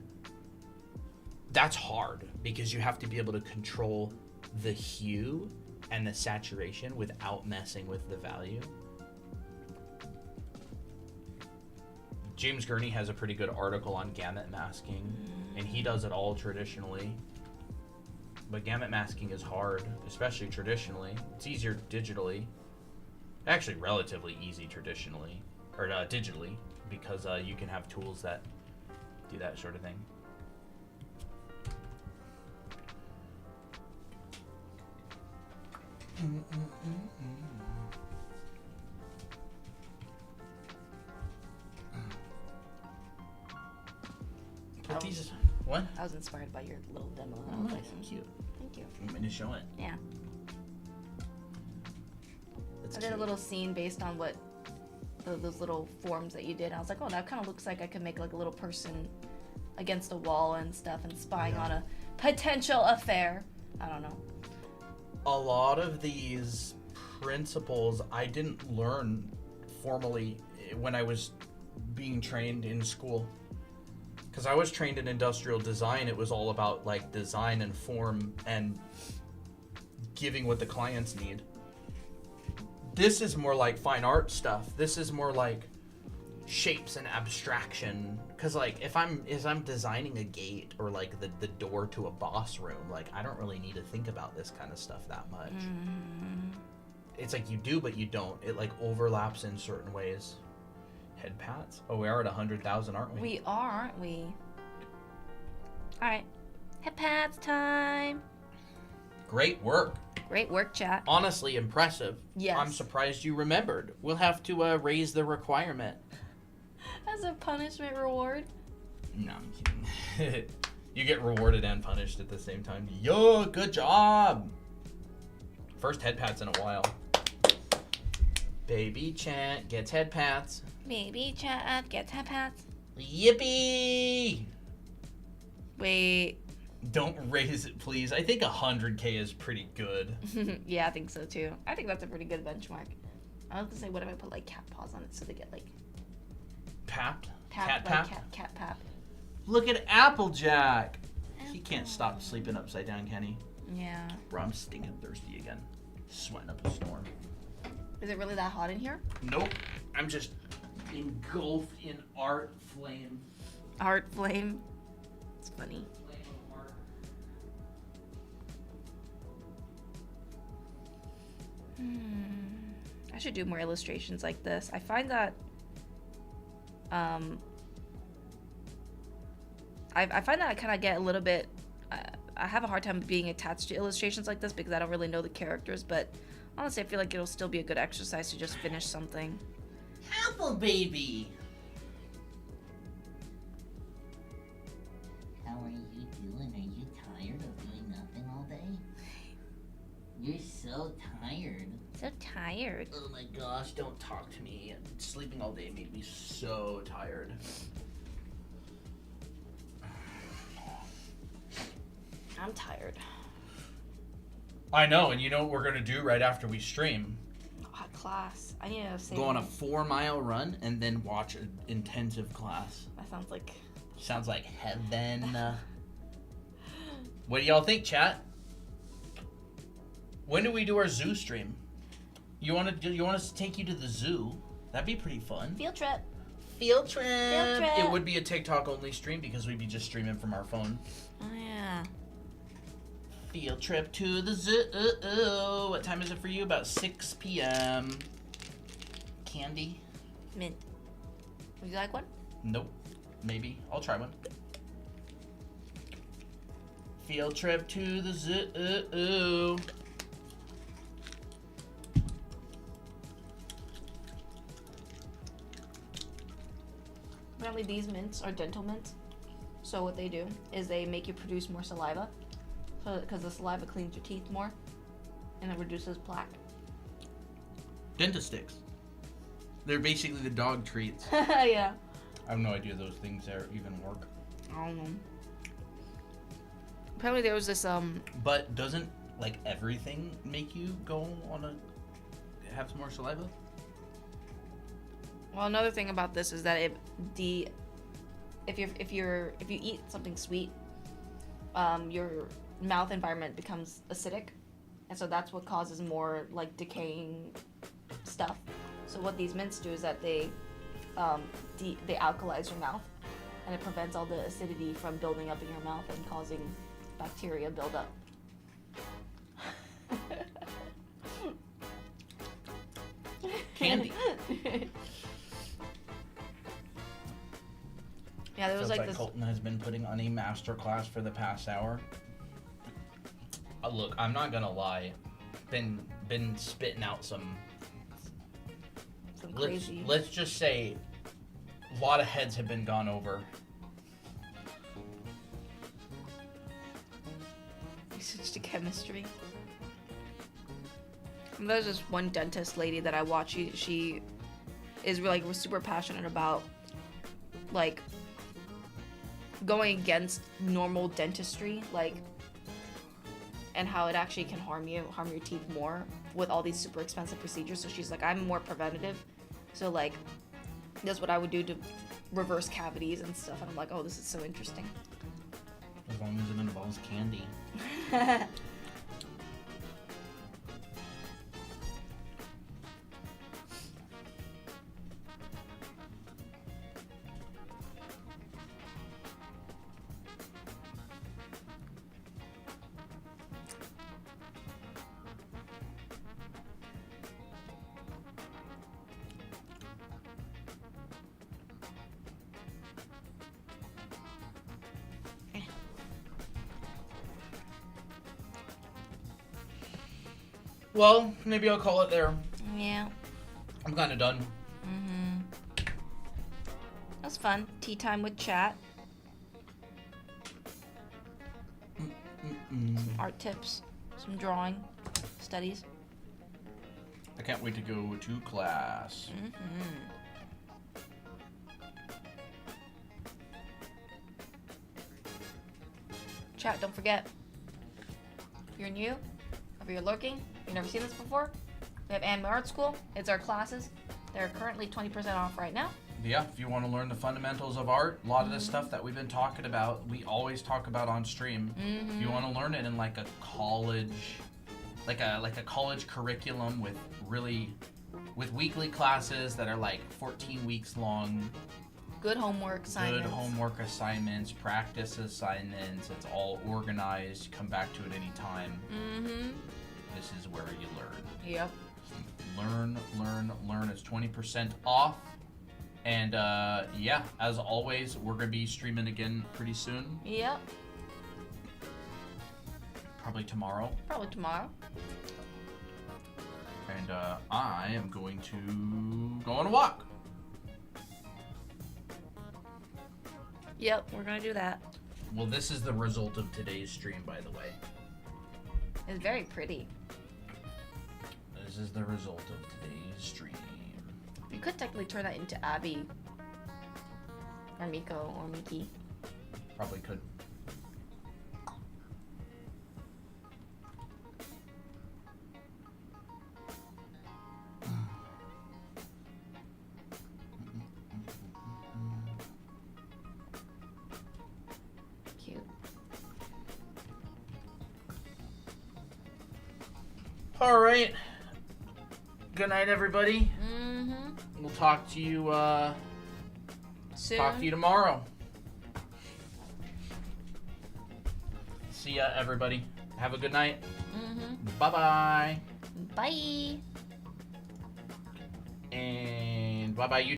that's hard because you have to be able to control the hue and the saturation without messing with the value. James Gurney has a pretty good article on gamut masking, and he does it all traditionally. But gamut masking is hard, especially traditionally. It's easier digitally. Actually relatively easy traditionally or digitally, because you can have tools that do that sort of thing. Put these. What? I was inspired by your little demo. Oh, I was nice. like, Cute. thank you. You want me to show it? Yeah. That's I did a cute. little scene based on what those little forms that you did. I was like, oh, that kind of looks like I could make like a little person against a wall and stuff and spying on a potential affair. I don't know. A lot of these principles I didn't learn formally when I was being trained in school. Because I was trained in industrial design, it was all about like design and form and giving what the clients need. This is more like fine art stuff. This is more like shapes and abstraction. Because like if I'm designing a gate or like the door to a boss room, like I don't really need to think about this kind of stuff that much. It's like you do, but you don't. It like overlaps in certain ways. Head pats. Oh, we are at 100,000, aren't we? We are, aren't we? All right. Head pats time. Great work. Great work, chat. Honestly impressive. Yes. I'm surprised you remembered. We'll have to raise the requirement. As a punishment reward. No, I'm kidding. You get rewarded and punished at the same time. Yo, good job. First head pats in a while. Baby Chat gets head pats. Maybe chat gets head pats. Yippee! Wait. Don't raise it, please. I think 100K is pretty good. Yeah, I think so too. I think that's a pretty good benchmark. I was gonna say, what if I put like cat paws on it so they get like Papped? pap, Cat like pap? cat pap. Look at Applejack. He can't stop sleeping upside down, can he? Yeah. Bro, I'm stinking thirsty again. Sweating up a storm. Is it really that hot in here? Nope. I'm just engulfed in art flame. Art flame. It's funny. Flame of art. I should do more illustrations like this. I find that I find that I kind of get a little bit I have a hard time being attached to illustrations like this because I don't really know the characters, but honestly I feel like it'll still be a good exercise to just finish something. Apple baby. How are you you doing? Are you tired of doing nothing all day? You're so tired. So tired. Oh my gosh, don't talk to me. Sleeping all day made me so tired. I'm tired. I know, and you know what we're gonna do right after we stream? Class. I need to save. Go on a 4-mile run and then watch an intensive class. That sounds like. Sounds like heaven. What do y'all think, chat? When do we do our zoo stream? You want us to take you to the zoo? That'd be pretty fun. Field trip. Field trip. Field trip. It would be a TikTok only stream because we'd be just streaming from our phone. Oh yeah. Field trip to the zoo. What time is it for you? About 6 p.m. Candy? Mint. Would you like one? Nope. Maybe. I'll try one. Field trip to the zoo. Apparently these mints are dental mints. So what they do is they make you produce more saliva. So because the saliva cleans your teeth more and it reduces plaque. Dentist sticks. They're basically the dog treats. Yeah. I have no idea those things there even work. I don't know. Apparently there was this But doesn't like everything make you go on a have some more saliva? well, another thing about this is that if you eat something sweet, your mouth environment becomes acidic, and so that's what causes more like decaying stuff. So what these mints do is that they alkalize your mouth, and it prevents all the acidity from building up in your mouth and causing bacteria buildup. Candy. Yeah, there was Feels like this. Colton has been putting on a master class for the past hour. Look, I'm not gonna lie. Been spitting out some Crazy. Let's just say a lot of heads have been gone over. Research to chemistry. And there's this one dentist lady that I watch. She is really like super passionate about like going against normal dentistry, like, and how it actually can harm your teeth more with all these super expensive procedures. So she's like, I'm more preventative. So like, that's what I would do to reverse cavities and stuff. And I'm like, oh, this is so interesting. As long as it involves candy. Well, maybe I'll call it there. Yeah. I'm kind of done. That was fun. Tea time with chat. Some art tips. Some drawing. Studies. I can't wait to go to class. Chat, don't forget. If you're new, if you're lurking, you've never seen this before, we have Anime Art School. It's our classes. They're currently 20% off right now. Yeah, if you want to learn the fundamentals of art, a lot of the stuff that we've been talking about, we always talk about on stream. If you want to learn it in like a college, like a college curriculum with weekly classes that are like 14 weeks long. Good homework assignments. Good homework assignments, practice assignments. It's all organized. Come back to it anytime. This is where you learn. Yep. Learn. It's 20% off. And yeah, as always, we're gonna be streaming again pretty soon. Yep. Probably tomorrow. Probably tomorrow. And I am going to go on a walk. Yep, we're gonna do that. Well, this is the result of today's stream, by the way. It's very pretty. This is the result of today's stream. You could technically turn that into Abby. Or Miko or Miki. Probably could. Cute. All right. Good night, everybody. Mm-hmm. We'll talk to you. Soon. Talk to you tomorrow. See ya, everybody. Have a good night. Mm-hmm. Bye-bye. Bye. And bye-bye, you.